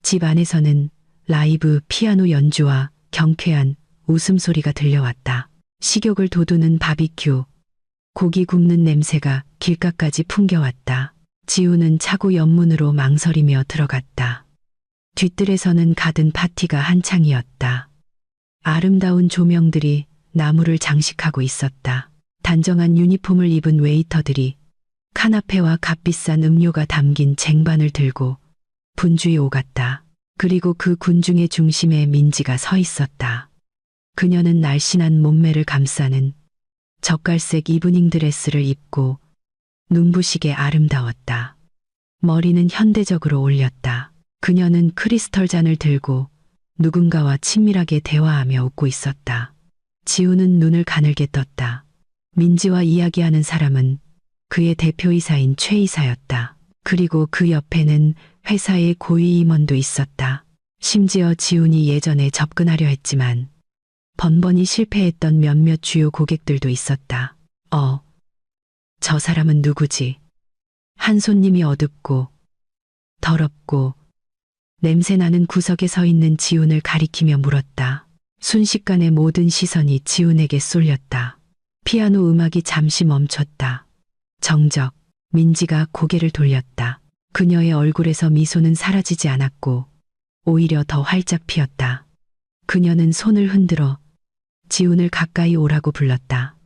집 안에서는 라이브 피아노 연주와 경쾌한 웃음소리가 들려왔다. 식욕을 돋우는 바비큐, 고기 굽는 냄새가 길가까지 풍겨왔다. 지우는 차고 옆문으로 망설이며 들어갔다. 뒤뜰에서는 가든 파티가 한창이었다. 아름다운 조명들이 나무를 장식하고 있었다. 단정한 유니폼을 입은 웨이터들이 카나페와 값비싼 음료가 담긴 쟁반을 들고 분주히 오갔다. 그리고 그 군중의 중심에 민지가 서 있었다. 그녀는 날씬한 몸매를 감싸는 젓갈색 이브닝 드레스를 입고 눈부시게 아름다웠다. 머리는 현대적으로 올렸다. 그녀는 크리스털 잔을 들고 누군가와 친밀하게 대화하며 웃고 있었다. 지우는 눈을 가늘게 떴다. 민지와 이야기하는 사람은 그의 대표이사인 최 이사였다. 그리고 그 옆에는 회사의 고위 임원도 있었다. 심지어 지훈이 예전에 접근하려 했지만 번번이 실패했던 몇몇 주요 고객들도 있었다. 저 사람은 누구지? 한 손님이 어둡고 더럽고 냄새나는 구석에 서 있는 지훈을 가리키며 물었다. 순식간에 모든 시선이 지훈에게 쏠렸다. 피아노 음악이 잠시 멈췄다. 정적, 민지가 고개를 돌렸다. 그녀의 얼굴에서 미소는 사라지지 않았고 오히려 더 활짝 피었다. 그녀는 손을 흔들어 지훈을 가까이 오라고 불렀다.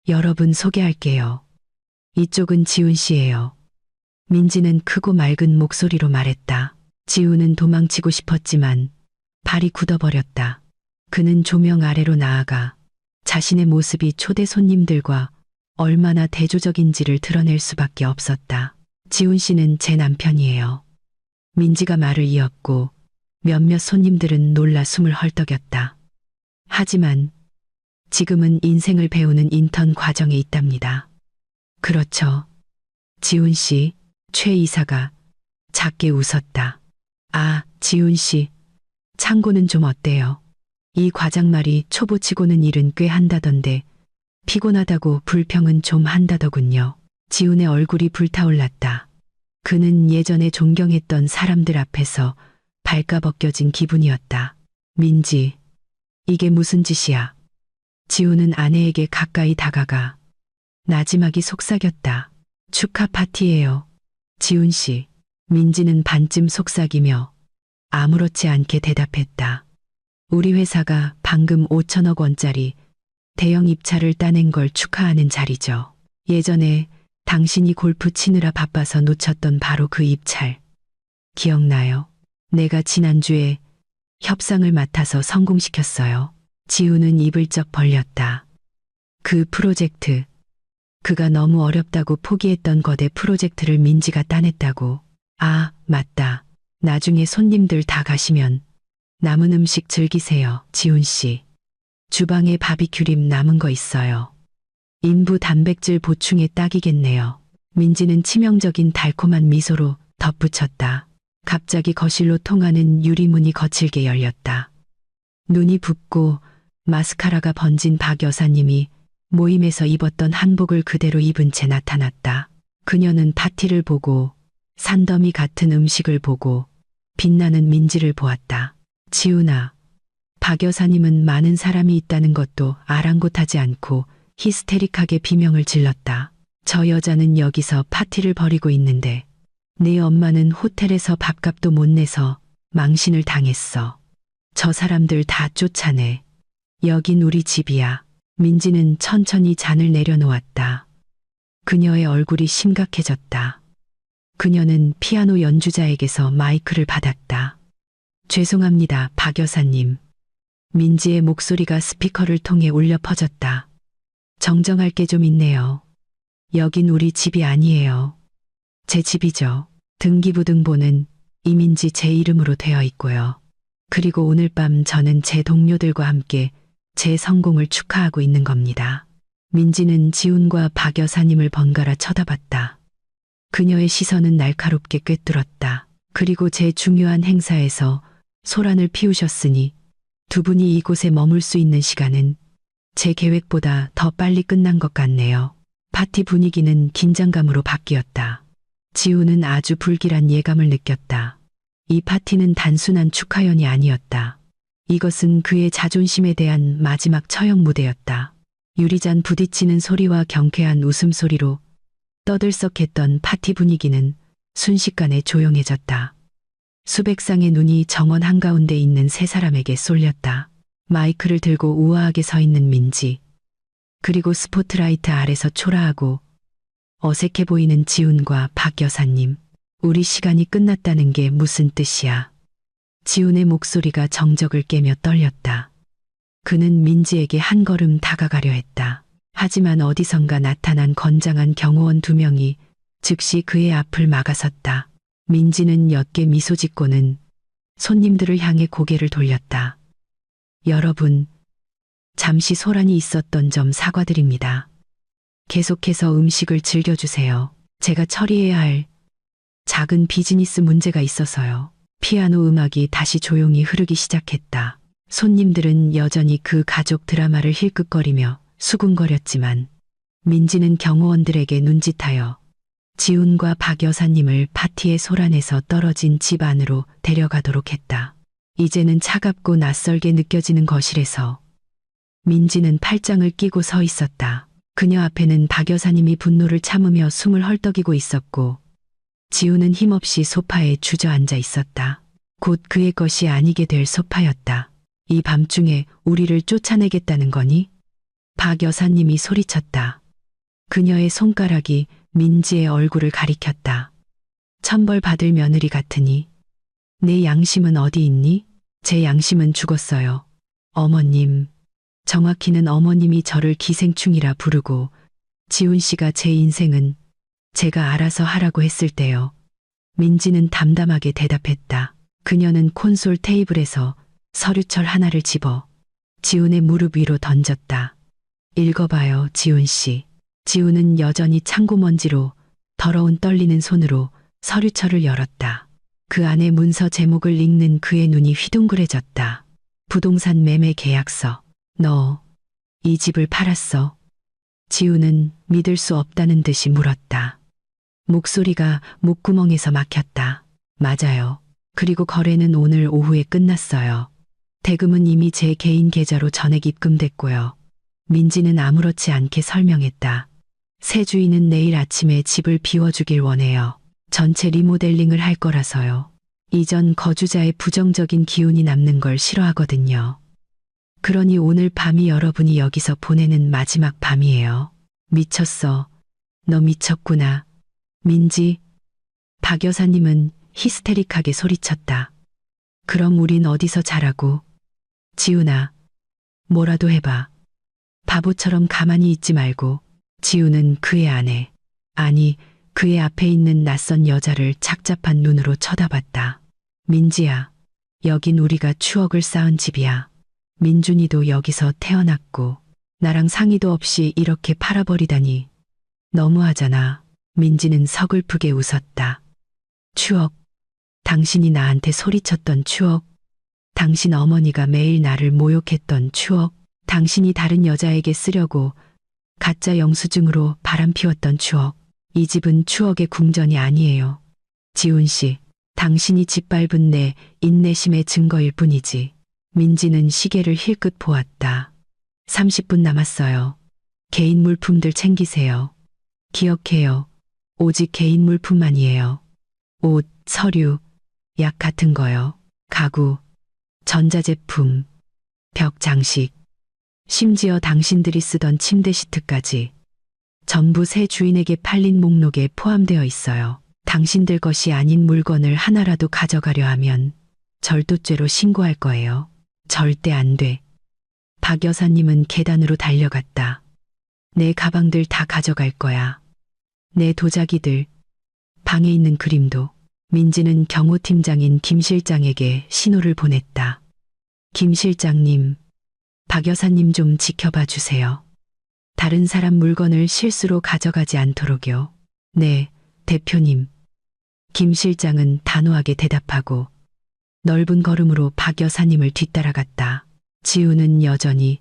여러분 소개할게요. 이쪽은 지훈 씨예요. 민지는 크고 맑은 목소리로 말했다. 지훈은 도망치고 싶었지만 발이 굳어버렸다. 그는 조명 아래로 나아가 자신의 모습이 초대 손님들과 얼마나 대조적인지를 드러낼 수밖에 없었다. 지훈 씨는 제 남편이에요. 민지가 말을 이었고 몇몇 손님들은 놀라 숨을 헐떡였다. 하지만 지금은 인생을 배우는 인턴 과정에 있답니다. 그렇죠. 지훈 씨, 최 이사가 작게 웃었다. 지훈 씨, 창고는 좀 어때요? 이 과장말이 초보치고는 일은 꽤 한다던데 피곤하다고 불평은 좀 한다더군요. 지훈의 얼굴이 불타올랐다. 그는 예전에 존경했던 사람들 앞에서 발가벗겨진 기분이었다. 민지, 이게 무슨 짓이야? 지훈은 아내에게 가까이 다가가 나지막이 속삭였다. 축하 파티예요. 지훈 씨. 민지는 반쯤 속삭이며 아무렇지 않게 대답했다. 우리 회사가 방금 5천억 원짜리 대형 입찰을 따낸 걸 축하하는 자리죠. 예전에 당신이 골프 치느라 바빠서 놓쳤던 바로 그 입찰. 기억나요? 내가 지난주에 협상을 맡아서 성공시켰어요. 지우는 입을 쩍 벌렸다. 그 프로젝트, 그가 너무 어렵다고 포기했던 거대 프로젝트를 민지가 따냈다고. 맞다. 나중에 손님들 다 가시면 남은 음식 즐기세요, 지훈 씨. 주방에 바비큐림 남은 거 있어요. 인부 단백질 보충에 딱이겠네요. 민지는 치명적인 달콤한 미소로 덧붙였다. 갑자기 거실로 통하는 유리문이 거칠게 열렸다. 눈이 붓고 마스카라가 번진 박 여사님이 모임에서 입었던 한복을 그대로 입은 채 나타났다. 그녀는 파티를 보고 산더미 같은 음식을 보고 빛나는 민지를 보았다. 지훈아, 박 여사님은 많은 사람이 있다는 것도 아랑곳하지 않고 히스테릭하게 비명을 질렀다. 저 여자는 여기서 파티를 벌이고 있는데 네 엄마는 호텔에서 밥값도 못 내서 망신을 당했어. 저 사람들 다 쫓아내. 여긴 우리 집이야. 민지는 천천히 잔을 내려놓았다. 그녀의 얼굴이 심각해졌다. 그녀는 피아노 연주자에게서 마이크를 받았다. 죄송합니다, 박 여사님. 민지의 목소리가 스피커를 통해 울려 퍼졌다. 정정할 게 좀 있네요. 여긴 우리 집이 아니에요. 제 집이죠. 등기부등본은 이민지 제 이름으로 되어 있고요. 그리고 오늘 밤 저는 제 동료들과 함께 제 성공을 축하하고 있는 겁니다. 민지는 지훈과 박 여사님을 번갈아 쳐다봤다. 그녀의 시선은 날카롭게 꿰뚫었다. 그리고 제 중요한 행사에서 소란을 피우셨으니 두 분이 이곳에 머물 수 있는 시간은 제 계획보다 더 빨리 끝난 것 같네요. 파티 분위기는 긴장감으로 바뀌었다. 지훈은 아주 불길한 예감을 느꼈다. 이 파티는 단순한 축하연이 아니었다. 이것은 그의 자존심에 대한 마지막 처형 무대였다. 유리잔 부딪히는 소리와 경쾌한 웃음소리로 떠들썩했던 파티 분위기는 순식간에 조용해졌다. 수백 쌍의 눈이 정원 한가운데 있는 세 사람에게 쏠렸다. 마이크를 들고 우아하게 서 있는 민지, 그리고 스포트라이트 아래서 초라하고 어색해 보이는 지훈과 박 여사님. 우리 시간이 끝났다는 게 무슨 뜻이야? 지훈의 목소리가 정적을 깨며 떨렸다. 그는 민지에게 한 걸음 다가가려 했다. 하지만 어디선가 나타난 건장한 경호원 두 명이 즉시 그의 앞을 막아섰다. 민지는 옅게 미소 짓고는 손님들을 향해 고개를 돌렸다. 여러분, 잠시 소란이 있었던 점 사과드립니다. 계속해서 음식을 즐겨주세요. 제가 처리해야 할 작은 비즈니스 문제가 있어서요. 피아노 음악이 다시 조용히 흐르기 시작했다. 손님들은 여전히 그 가족 드라마를 힐끗거리며 수군거렸지만 민지는 경호원들에게 눈짓하여 지훈과 박 여사님을 파티의 소란에서 떨어진 집 안으로 데려가도록 했다. 이제는 차갑고 낯설게 느껴지는 거실에서 민지는 팔짱을 끼고 서 있었다. 그녀 앞에는 박 여사님이 분노를 참으며 숨을 헐떡이고 있었고 지훈은 힘없이 소파에 주저앉아 있었다. 곧 그의 것이 아니게 될 소파였다. 이 밤중에 우리를 쫓아내겠다는 거니? 박 여사님이 소리쳤다. 그녀의 손가락이 민지의 얼굴을 가리켰다. 천벌받을 며느리 같으니. 내 양심은 어디 있니? 제 양심은 죽었어요. 어머님. 정확히는 어머님이 저를 기생충이라 부르고 지훈 씨가 제 인생은 제가 알아서 하라고 했을 때요. 민지는 담담하게 대답했다. 그녀는 콘솔 테이블에서 서류철 하나를 집어 지훈의 무릎 위로 던졌다. 읽어봐요, 지훈 씨. 지훈은 여전히 창고먼지로 더러운 떨리는 손으로 서류철을 열었다. 그 안에 문서 제목을 읽는 그의 눈이 휘둥그레졌다. 부동산 매매 계약서. 너 이 집을 팔았어? 지훈은 믿을 수 없다는 듯이 물었다. 목소리가 목구멍에서 막혔다. 맞아요. 그리고 거래는 오늘 오후에 끝났어요. 대금은 이미 제 개인 계좌로 전액 입금됐고요. 민지는 아무렇지 않게 설명했다. 새 주인은 내일 아침에 집을 비워주길 원해요. 전체 리모델링을 할 거라서요. 이전 거주자의 부정적인 기운이 남는 걸 싫어하거든요. 그러니 오늘 밤이 여러분이 여기서 보내는 마지막 밤이에요. 미쳤어. 너 미쳤구나. 민지. 박 여사님은 히스테릭하게 소리쳤다. 그럼 우린 어디서 자라고? 지훈아. 뭐라도 해봐. 바보처럼 가만히 있지 말고. 지훈은 그의 아내, 아니 그의 앞에 있는 낯선 여자를 착잡한 눈으로 쳐다봤다. 민지야, 여긴 우리가 추억을 쌓은 집이야. 민준이도 여기서 태어났고 나랑 상의도 없이 이렇게 팔아버리다니 너무하잖아. 민지는 서글프게 웃었다. 추억. 당신이 나한테 소리쳤던 추억. 당신 어머니가 매일 나를 모욕했던 추억. 당신이 다른 여자에게 쓰려고 가짜 영수증으로 바람 피웠던 추억. 이 집은 추억의 궁전이 아니에요. 지훈 씨, 당신이 짓밟은 내 인내심의 증거일 뿐이지. 민지는 시계를 힐끗 보았다. 30분 남았어요. 개인 물품들 챙기세요. 기억해요. 오직 개인 물품만이에요. 옷, 서류, 약 같은 거요. 가구, 전자제품, 벽 장식. 심지어 당신들이 쓰던 침대 시트까지 전부 새 주인에게 팔린 목록에 포함되어 있어요. 당신들 것이 아닌 물건을 하나라도 가져가려 하면 절도죄로 신고할 거예요. 절대 안 돼. 박 여사님은 계단으로 달려갔다. 내 가방들 다 가져갈 거야. 내 도자기들, 방에 있는 그림도. 민지는 경호팀장인 김 실장에게 신호를 보냈다. 김 실장님, 박 여사님 좀 지켜봐 주세요. 다른 사람 물건을 실수로 가져가지 않도록요. 네, 대표님. 김 실장은 단호하게 대답하고 넓은 걸음으로 박 여사님을 뒤따라갔다. 지우는 여전히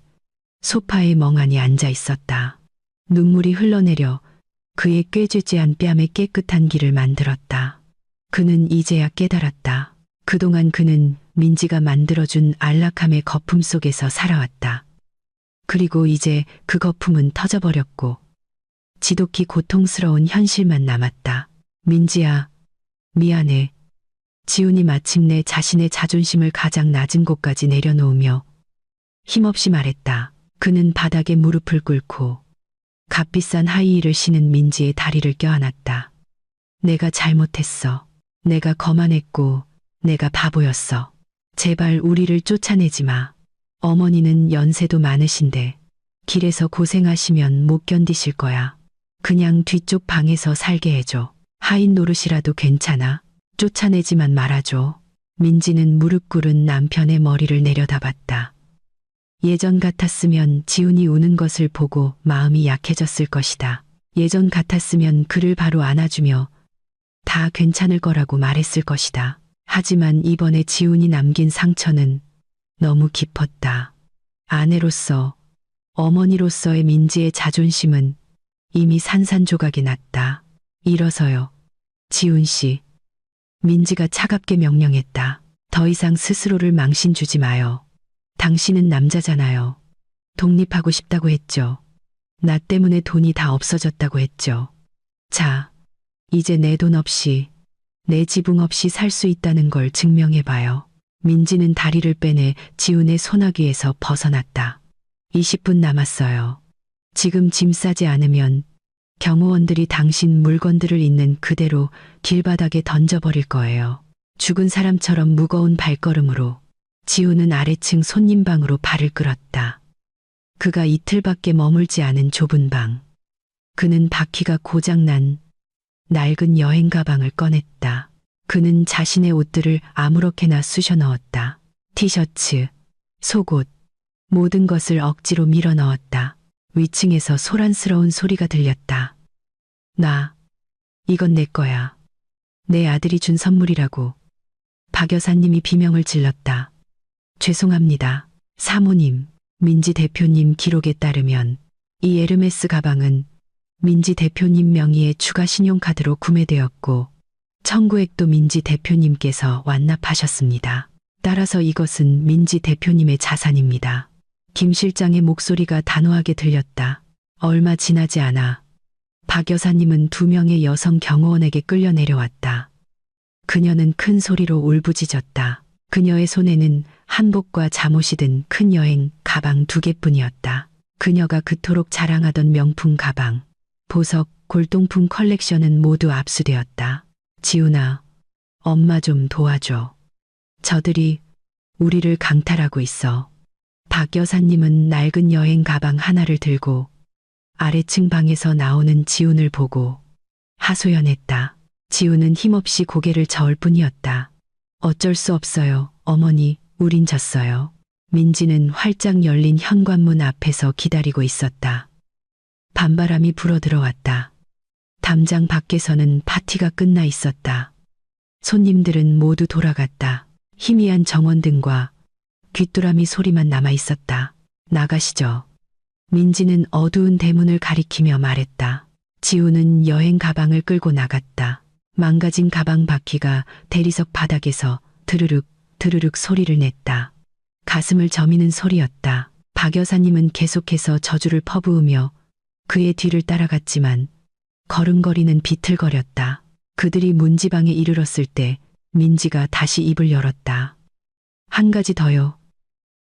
소파에 멍하니 앉아 있었다. 눈물이 흘러내려 그의 꾀죄죄한 뺨에 깨끗한 길을 만들었다. 그는 이제야 깨달았다. 그동안 그는 민지가 만들어준 안락함의 거품 속에서 살아왔다. 그리고 이제 그 거품은 터져버렸고 지독히 고통스러운 현실만 남았다. 민지야, 미안해. 지훈이 마침내 자신의 자존심을 가장 낮은 곳까지 내려놓으며 힘없이 말했다. 그는 바닥에 무릎을 꿇고 값비싼 하이힐을 신은 민지의 다리를 껴안았다. 내가 잘못했어. 내가 거만했고 내가 바보였어. 제발 우리를 쫓아내지 마. 어머니는 연세도 많으신데 길에서 고생하시면 못 견디실 거야. 그냥 뒤쪽 방에서 살게 해줘. 하인 노릇이라도 괜찮아. 쫓아내지만 말아줘. 민지는 무릎 꿇은 남편의 머리를 내려다봤다. 예전 같았으면 지훈이 우는 것을 보고 마음이 약해졌을 것이다. 예전 같았으면 그를 바로 안아주며 다 괜찮을 거라고 말했을 것이다. 하지만 이번에 지훈이 남긴 상처는 너무 깊었다. 아내로서, 어머니로서의 민지의 자존심은 이미 산산조각이 났다. 일어서요. 지훈 씨. 민지가 차갑게 명령했다. 더 이상 스스로를 망신 주지 마요. 당신은 남자잖아요. 독립하고 싶다고 했죠. 나 때문에 돈이 다 없어졌다고 했죠. 자, 이제 내 돈 없이, 내 지붕 없이 살 수 있다는 걸 증명해봐요. 민지는 다리를 빼내 지훈의 소나귀에서 벗어났다. 20분 남았어요. 지금 짐 싸지 않으면 경호원들이 당신 물건들을 있는 그대로 길바닥에 던져버릴 거예요. 죽은 사람처럼 무거운 발걸음으로 지훈은 아래층 손님방으로 발을 끌었다. 그가 이틀밖에 머물지 않은 좁은 방. 그는 바퀴가 고장난 낡은 여행 가방을 꺼냈다. 그는 자신의 옷들을 아무렇게나 쑤셔 넣었다. 티셔츠, 속옷, 모든 것을 억지로 밀어 넣었다. 위층에서 소란스러운 소리가 들렸다. 이건 내 거야. 내 아들이 준 선물이라고. 박 여사님이 비명을 질렀다. 죄송합니다. 사모님, 민지 대표님 기록에 따르면 이 에르메스 가방은 민지 대표님 명의의 추가 신용카드로 구매되었고 청구액도 민지 대표님께서 완납하셨습니다. 따라서 이것은 민지 대표님의 자산입니다. 김 실장의 목소리가 단호하게 들렸다. 얼마 지나지 않아 박 여사님은 2명의 여성 경호원에게 끌려 내려왔다. 그녀는 큰 소리로 울부짖었다. 그녀의 손에는 한복과 잠옷이 든 큰 여행 가방 2개뿐이었다. 그녀가 그토록 자랑하던 명품 가방, 보석, 골동품 컬렉션은 모두 압수되었다. 지훈아, 엄마 좀 도와줘. 저들이 우리를 강탈하고 있어. 박 여사님은 낡은 여행 가방 하나를 들고 아래층 방에서 나오는 지훈을 보고 하소연했다. 지훈은 힘없이 고개를 저을 뿐이었다. 어쩔 수 없어요, 어머니, 우린 졌어요. 민지는 활짝 열린 현관문 앞에서 기다리고 있었다. 밤바람이 불어들어왔다. 담장 밖에서는 파티가 끝나 있었다. 손님들은 모두 돌아갔다. 희미한 정원등과 귀뚜라미 소리만 남아 있었다. 나가시죠. 민지는 어두운 대문을 가리키며 말했다. 지우는 여행 가방을 끌고 나갔다. 망가진 가방 바퀴가 대리석 바닥에서 드르륵 드르륵 소리를 냈다. 가슴을 저미는 소리였다. 박 여사님은 계속해서 저주를 퍼부으며 그의 뒤를 따라갔지만 걸음걸이는 비틀거렸다. 그들이 문지방에 이르렀을 때 민지가 다시 입을 열었다. 한 가지 더요.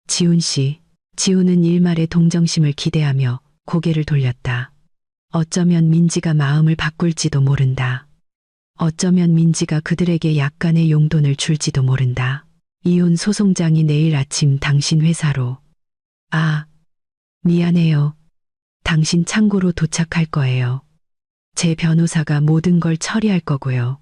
지훈 씨, 지우는 일말의 동정심을 기대하며 고개를 돌렸다. 어쩌면 민지가 마음을 바꿀지도 모른다. 어쩌면 민지가 그들에게 약간의 용돈을 줄지도 모른다. 이혼 소송장이 내일 아침 당신 회사로. 아, 미안해요. 당신 창고로 도착할 거예요. 제 변호사가 모든 걸 처리할 거고요.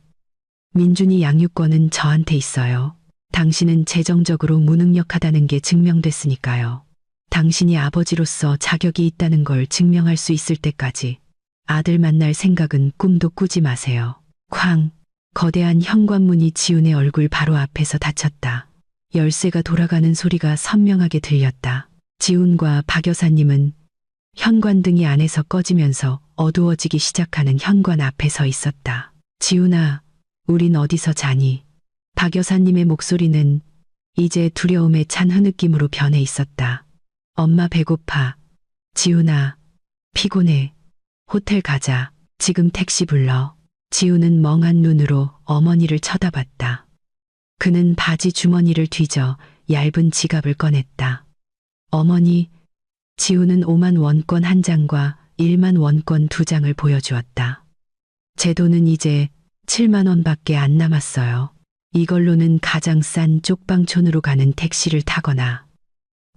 민준이 양육권은 저한테 있어요. 당신은 재정적으로 무능력하다는 게 증명됐으니까요. 당신이 아버지로서 자격이 있다는 걸 증명할 수 있을 때까지 아들 만날 생각은 꿈도 꾸지 마세요. 쾅! 거대한 현관문이 지훈의 얼굴 바로 앞에서 닫혔다. 열쇠가 돌아가는 소리가 선명하게 들렸다. 지훈과 박 여사님은 현관등이 안에서 꺼지면서 어두워지기 시작하는 현관 앞에 서 있었다. 지훈아, 우린 어디서 자니? 박 여사님의 목소리는 이제 두려움에 찬 흐느낌으로 변해 있었다. 엄마 배고파. 지훈아, 피곤해. 호텔 가자. 지금 택시 불러. 지훈은 멍한 눈으로 어머니를 쳐다봤다. 그는 바지 주머니를 뒤져 얇은 지갑을 꺼냈다. 어머니, 지훈은 5만 원권 한 장과 1만 원권 2장을 보여주었다. 제 돈은 이제 7만 원밖에 안 남았어요. 이걸로는 가장 싼 쪽방촌으로 가는 택시를 타거나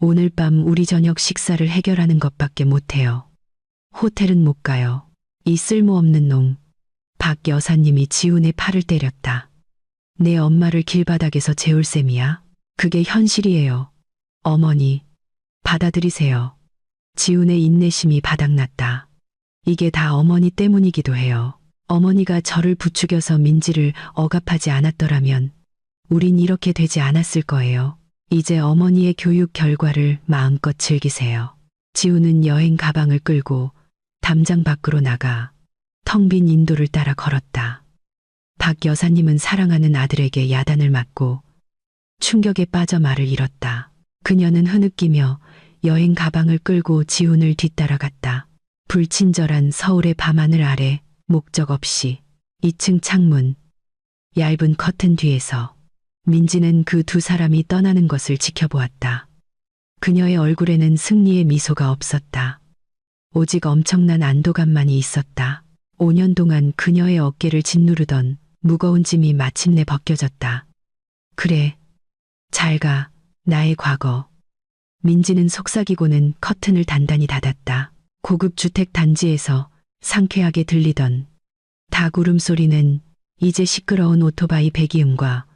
오늘 밤 우리 저녁 식사를 해결하는 것밖에 못해요. 호텔은 못 가요. 이 쓸모없는 놈. 박 여사님이 지훈의 팔을 때렸다. 내 엄마를 길바닥에서 재울 셈이야? 그게 현실이에요. 어머니, 받아들이세요. 지훈의 인내심이 바닥났다. 이게 다 어머니 때문이기도 해요. 어머니가 저를 부추겨서 민지를 억압하지 않았더라면 우린 이렇게 되지 않았을 거예요. 이제 어머니의 교육 결과를 마음껏 즐기세요. 지훈은 여행 가방을 끌고 담장 밖으로 나가 텅 빈 인도를 따라 걸었다. 박 여사님은 사랑하는 아들에게 야단을 맞고 충격에 빠져 말을 잃었다. 그녀는 흐느끼며 여행 가방을 끌고 지훈을 뒤따라갔다. 불친절한 서울의 밤하늘 아래 목적 없이 2층 창문, 얇은 커튼 뒤에서 민지는 그 두 사람이 떠나는 것을 지켜보았다. 그녀의 얼굴에는 승리의 미소가 없었다. 오직 엄청난 안도감만이 있었다. 5년 동안 그녀의 어깨를 짓누르던 무거운 짐이 마침내 벗겨졌다. 그래, 잘 가, 나의 과거. 민지는 속삭이고는 커튼을 단단히 닫았다. 고급 주택 단지에서 상쾌하게 들리던 닭 울음소리는 이제 시끄러운 오토바이 배기음과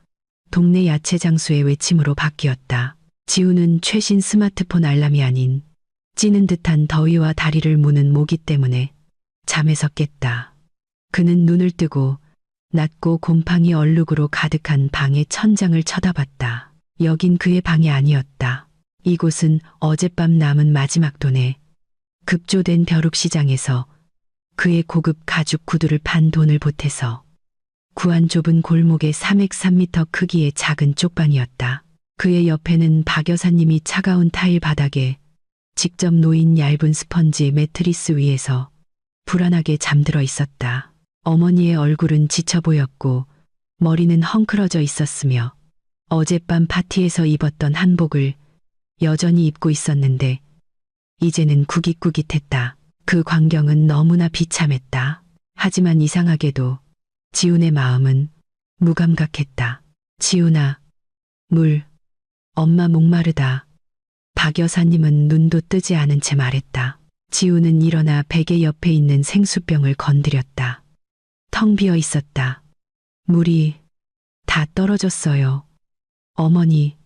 동네 야채 장수의 외침으로 바뀌었다. 지훈은 최신 스마트폰 알람이 아닌 찌는 듯한 더위와 다리를 무는 모기 때문에 잠에서 깼다. 그는 눈을 뜨고 낮고 곰팡이 얼룩으로 가득한 방의 천장을 쳐다봤다. 여긴 그의 방이 아니었다. 이곳은 어젯밤 남은 마지막 돈에 급조된 벼룩시장에서 그의 고급 가죽 구두를 판 돈을 보태서 구한 좁은 골목의 303m 크기의 작은 쪽방이었다. 그의 옆에는 박 여사님이 차가운 타일 바닥에 직접 놓인 얇은 스펀지 매트리스 위에서 불안하게 잠들어 있었다. 어머니의 얼굴은 지쳐 보였고 머리는 헝클어져 있었으며 어젯밤 파티에서 입었던 한복을 여전히 입고 있었는데 이제는 구깃구깃했다. 그 광경은 너무나 비참했다. 하지만 이상하게도 지훈의 마음은 무감각했다. 지훈아, 물. 엄마 목마르다. 박 여사님은 눈도 뜨지 않은 채 말했다. 지훈은 일어나 베개 옆에 있는 생수병을 건드렸다. 텅 비어 있었다. 물이 다 떨어졌어요. 어머니,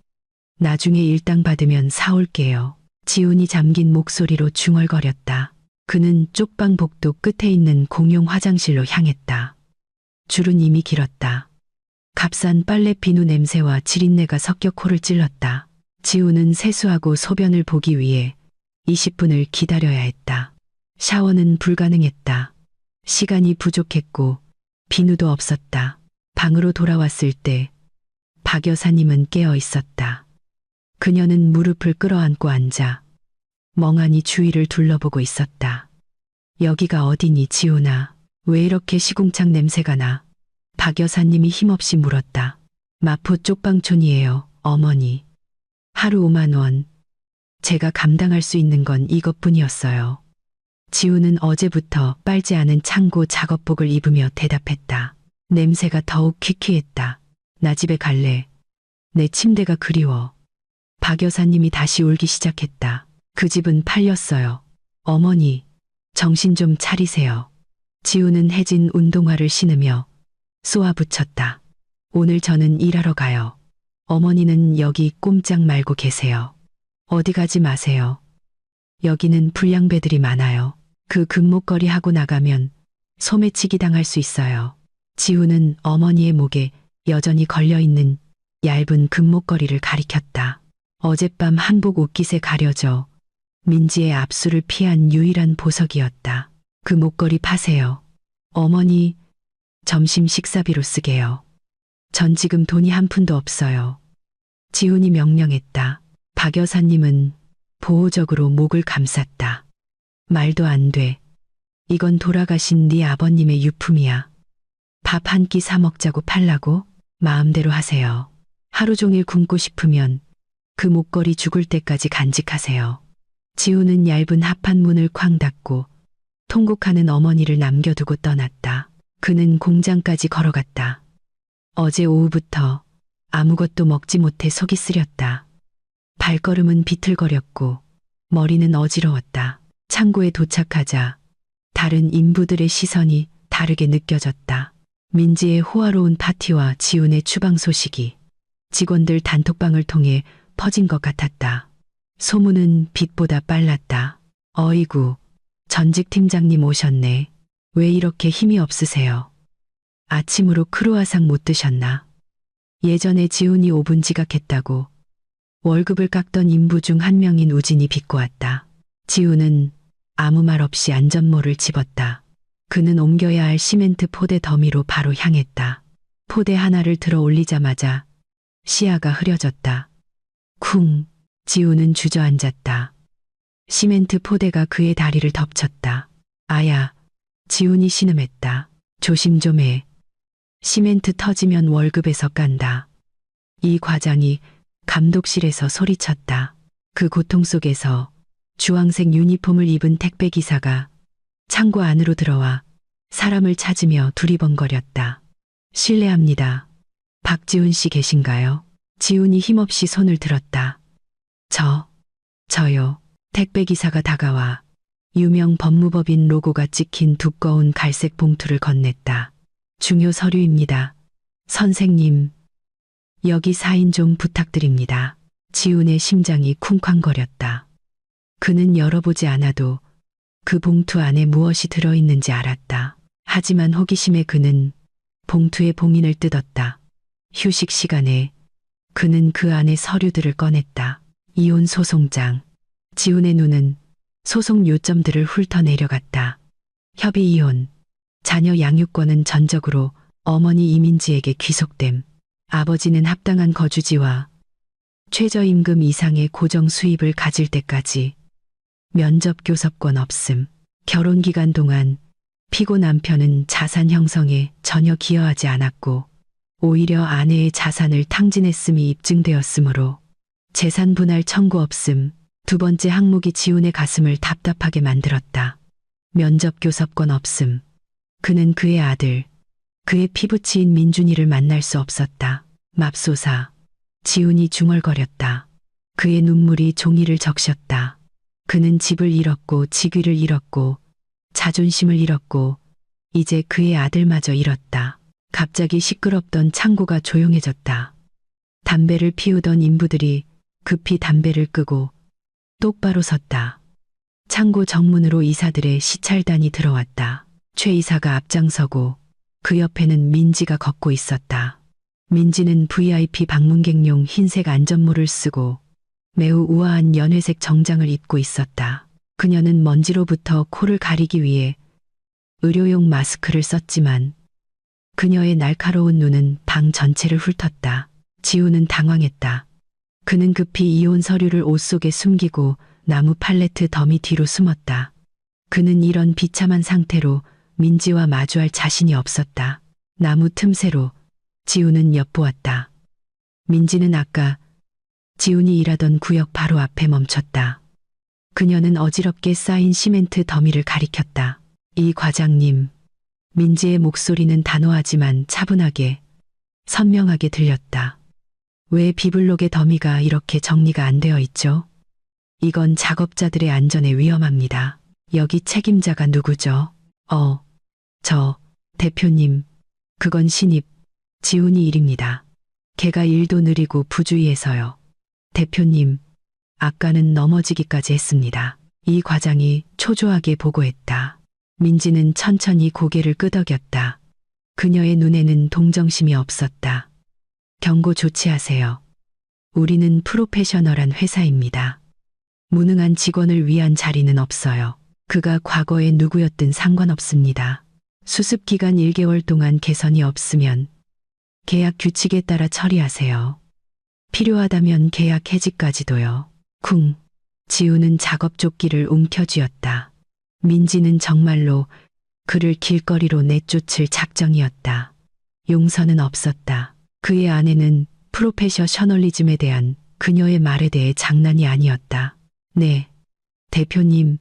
나중에 일당 받으면 사올게요. 지훈이 잠긴 목소리로 중얼거렸다. 그는 쪽방 복도 끝에 있는 공용 화장실로 향했다. 줄은 이미 길었다. 값싼 빨래 비누 냄새와 지린내가 섞여 코를 찔렀다. 지훈은 세수하고 소변을 보기 위해 20분을 기다려야 했다. 샤워는 불가능했다. 시간이 부족했고 비누도 없었다. 방으로 돌아왔을 때 박 여사님은 깨어 있었다. 그녀는 무릎을 끌어안고 앉아 멍하니 주위를 둘러보고 있었다. 여기가 어디니 지훈아? 왜 이렇게 시궁창 냄새가 나? 박 여사님이 힘없이 물었다. 마포 쪽방촌이에요, 어머니. 하루 5만 원. 제가 감당할 수 있는 건 이것뿐이었어요. 지우는 어제부터 빨지 않은 창고 작업복을 입으며 대답했다. 냄새가 더욱 퀴퀴했다. 나 집에 갈래. 내 침대가 그리워. 박 여사님이 다시 울기 시작했다. 그 집은 팔렸어요. 어머니, 정신 좀 차리세요. 지우는 해진 운동화를 신으며 쏘아붙였다. 오늘 저는 일하러 가요. 어머니는 여기 꼼짝 말고 계세요. 어디 가지 마세요. 여기는 불량배들이 많아요. 그 금목걸이 하고 나가면 소매치기 당할 수 있어요. 지우는 어머니의 목에 여전히 걸려있는 얇은 금목걸이를 가리켰다. 어젯밤 한복 옷깃에 가려져 민지의 압수를 피한 유일한 보석이었다. 그 목걸이 파세요. 어머니, 점심 식사비로 쓰게요. 전 지금 돈이 한 푼도 없어요. 지훈이 명령했다. 박 여사님은 보호적으로 목을 감쌌다. 말도 안 돼. 이건 돌아가신 네 아버님의 유품이야. 밥 한 끼 사 먹자고 팔라고? 마음대로 하세요. 하루 종일 굶고 싶으면 그 목걸이 죽을 때까지 간직하세요. 지우는 얇은 합판 문을 쾅 닫고 통곡하는 어머니를 남겨두고 떠났다. 그는 공장까지 걸어갔다. 어제 오후부터 아무것도 먹지 못해 속이 쓰렸다. 발걸음은 비틀거렸고 머리는 어지러웠다. 창고에 도착하자 다른 인부들의 시선이 다르게 느껴졌다. 민지의 호화로운 파티와 지훈의 추방 소식이 직원들 단톡방을 통해 퍼진 것 같았다. 소문은 빛보다 빨랐다. 어이구, 전직 팀장님 오셨네. 왜 이렇게 힘이 없으세요? 아침으로 크루아상 못 드셨나? 예전에 지훈이 5분 지각했다고 월급을 깎던 인부 중 한 명인 우진이 비꼬았다. 지훈은 아무 말 없이 안전모를 집었다. 그는 옮겨야 할 시멘트 포대 더미로 바로 향했다. 포대 하나를 들어 올리자마자 시야가 흐려졌다. 쿵, 지훈은 주저앉았다. 시멘트 포대가 그의 다리를 덮쳤다. 아야, 지훈이 신음했다. 조심 좀 해. 시멘트 터지면 월급에서 깐다. 이 과장이 감독실에서 소리쳤다. 그 고통 속에서 주황색 유니폼을 입은 택배기사가 창고 안으로 들어와 사람을 찾으며 두리번거렸다. 실례합니다. 박지훈 씨 계신가요? 지훈이 힘없이 손을 들었다. 저요. 택배기사가 다가와 유명 법무법인 로고가 찍힌 두꺼운 갈색 봉투를 건넸다. 중요 서류입니다. 선생님, 여기 사인 좀 부탁드립니다. 지훈의 심장이 쿵쾅거렸다. 그는 열어보지 않아도 그 봉투 안에 무엇이 들어있는지 알았다. 하지만 호기심에 그는 봉투의 봉인을 뜯었다. 휴식 시간에 그는 그 안에 서류들을 꺼냈다. 이혼 소송장. 지훈의 눈은 소송 요점들을 훑어 내려갔다. 협의 이혼. 자녀 양육권은 전적으로 어머니 이민지에게 귀속됨. 아버지는 합당한 거주지와 최저임금 이상의 고정 수입을 가질 때까지 면접 교섭권 없음. 결혼 기간 동안 피고 남편은 자산 형성에 전혀 기여하지 않았고 오히려 아내의 자산을 탕진했음이 입증되었으므로 재산 분할 청구 없음. 두 번째 항목이 지훈의 가슴을 답답하게 만들었다. 면접 교섭권 없음. 그는 그의 아들, 그의 피부치인 민준이를 만날 수 없었다. 맙소사. 지훈이 중얼거렸다. 그의 눈물이 종이를 적셨다. 그는 집을 잃었고 직위를 잃었고 자존심을 잃었고 이제 그의 아들마저 잃었다. 갑자기 시끄럽던 창고가 조용해졌다. 담배를 피우던 인부들이 급히 담배를 끄고 똑바로 섰다. 창고 정문으로 이사들의 시찰단이 들어왔다. 최 이사가 앞장서고 그 옆에는 민지가 걷고 있었다. 민지는 VIP 방문객용 흰색 안전모를 쓰고 매우 우아한 연회색 정장을 입고 있었다. 그녀는 먼지로부터 코를 가리기 위해 의료용 마스크를 썼지만 그녀의 날카로운 눈은 방 전체를 훑었다. 지우는 당황했다. 그는 급히 이혼 서류를 옷 속에 숨기고 나무 팔레트 더미 뒤로 숨었다. 그는 이런 비참한 상태로 민지와 마주할 자신이 없었다. 나무 틈새로 지우는 엿보았다. 민지는 아까 지훈이 일하던 구역 바로 앞에 멈췄다. 그녀는 어지럽게 쌓인 시멘트 더미를 가리켰다. 이 과장님. 민지의 목소리는 단호하지만 차분하게, 선명하게 들렸다. 왜 비블록의 더미가 이렇게 정리가 안 되어 있죠? 이건 작업자들의 안전에 위험합니다. 여기 책임자가 누구죠? 저, 대표님. 그건 신입, 지훈이 일입니다. 걔가 일도 느리고 부주의해서요. 대표님, 아까는 넘어지기까지 했습니다. 이 과장이 초조하게 보고했다. 민지는 천천히 고개를 끄덕였다. 그녀의 눈에는 동정심이 없었다. 경고 조치하세요. 우리는 프로페셔널한 회사입니다. 무능한 직원을 위한 자리는 없어요. 그가 과거에 누구였든 상관없습니다. 수습 기간 1개월 동안 개선이 없으면 계약 규칙에 따라 처리하세요. 필요하다면 계약 해지까지도요. 쿵. 지우는 작업 조끼를 움켜쥐었다. 민지는 정말로 그를 길거리로 내쫓을 작정이었다. 용서는 없었다. 그의 아내는 프로페셔널리즘에 대한 그녀의 말에 대해 장난이 아니었다. 네, 대표님,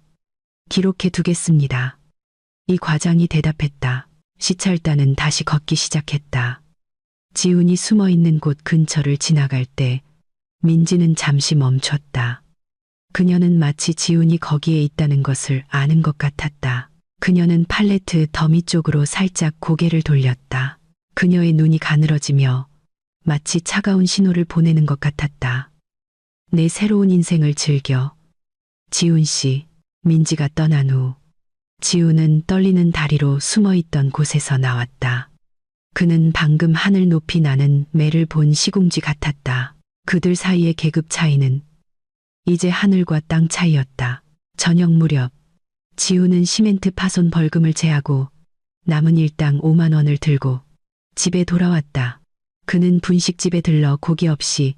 기록해 두겠습니다. 이 과장이 대답했다. 시찰단은 다시 걷기 시작했다. 지훈이 숨어 있는 곳 근처를 지나갈 때 민지는 잠시 멈췄다. 그녀는 마치 지훈이 거기에 있다는 것을 아는 것 같았다. 그녀는 팔레트 더미 쪽으로 살짝 고개를 돌렸다. 그녀의 눈이 가늘어지며 마치 차가운 신호를 보내는 것 같았다. 내 새로운 인생을 즐겨. 지훈 씨. 민지가 떠난 후 지훈은 떨리는 다리로 숨어 있던 곳에서 나왔다. 그는 방금 하늘 높이 나는 매를 본 시궁지 같았다. 그들 사이의 계급 차이는 이제 하늘과 땅 차이였다. 저녁 무렵 지훈은 시멘트 파손 벌금을 제하고 남은 일당 5만 원을 들고 집에 돌아왔다. 그는 분식집에 들러 고기 없이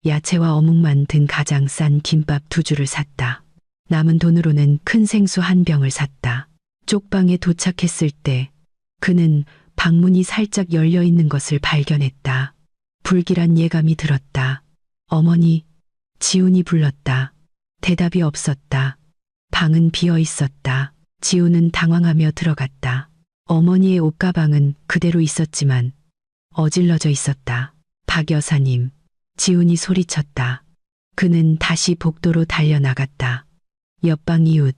야채와 어묵만 든 가장 싼 김밥 2줄을 샀다. 남은 돈으로는 큰 생수 한 병을 샀다. 쪽방에 도착했을 때 그는 방문이 살짝 열려 있는 것을 발견했다. 불길한 예감이 들었다. 어머니, 지훈이 불렀다. 대답이 없었다. 방은 비어 있었다. 지훈은 당황하며 들어갔다. 어머니의 옷가방은 그대로 있었지만 어질러져 있었다. 박 여사님, 지훈이 소리쳤다. 그는 다시 복도로 달려나갔다. 옆방 이웃,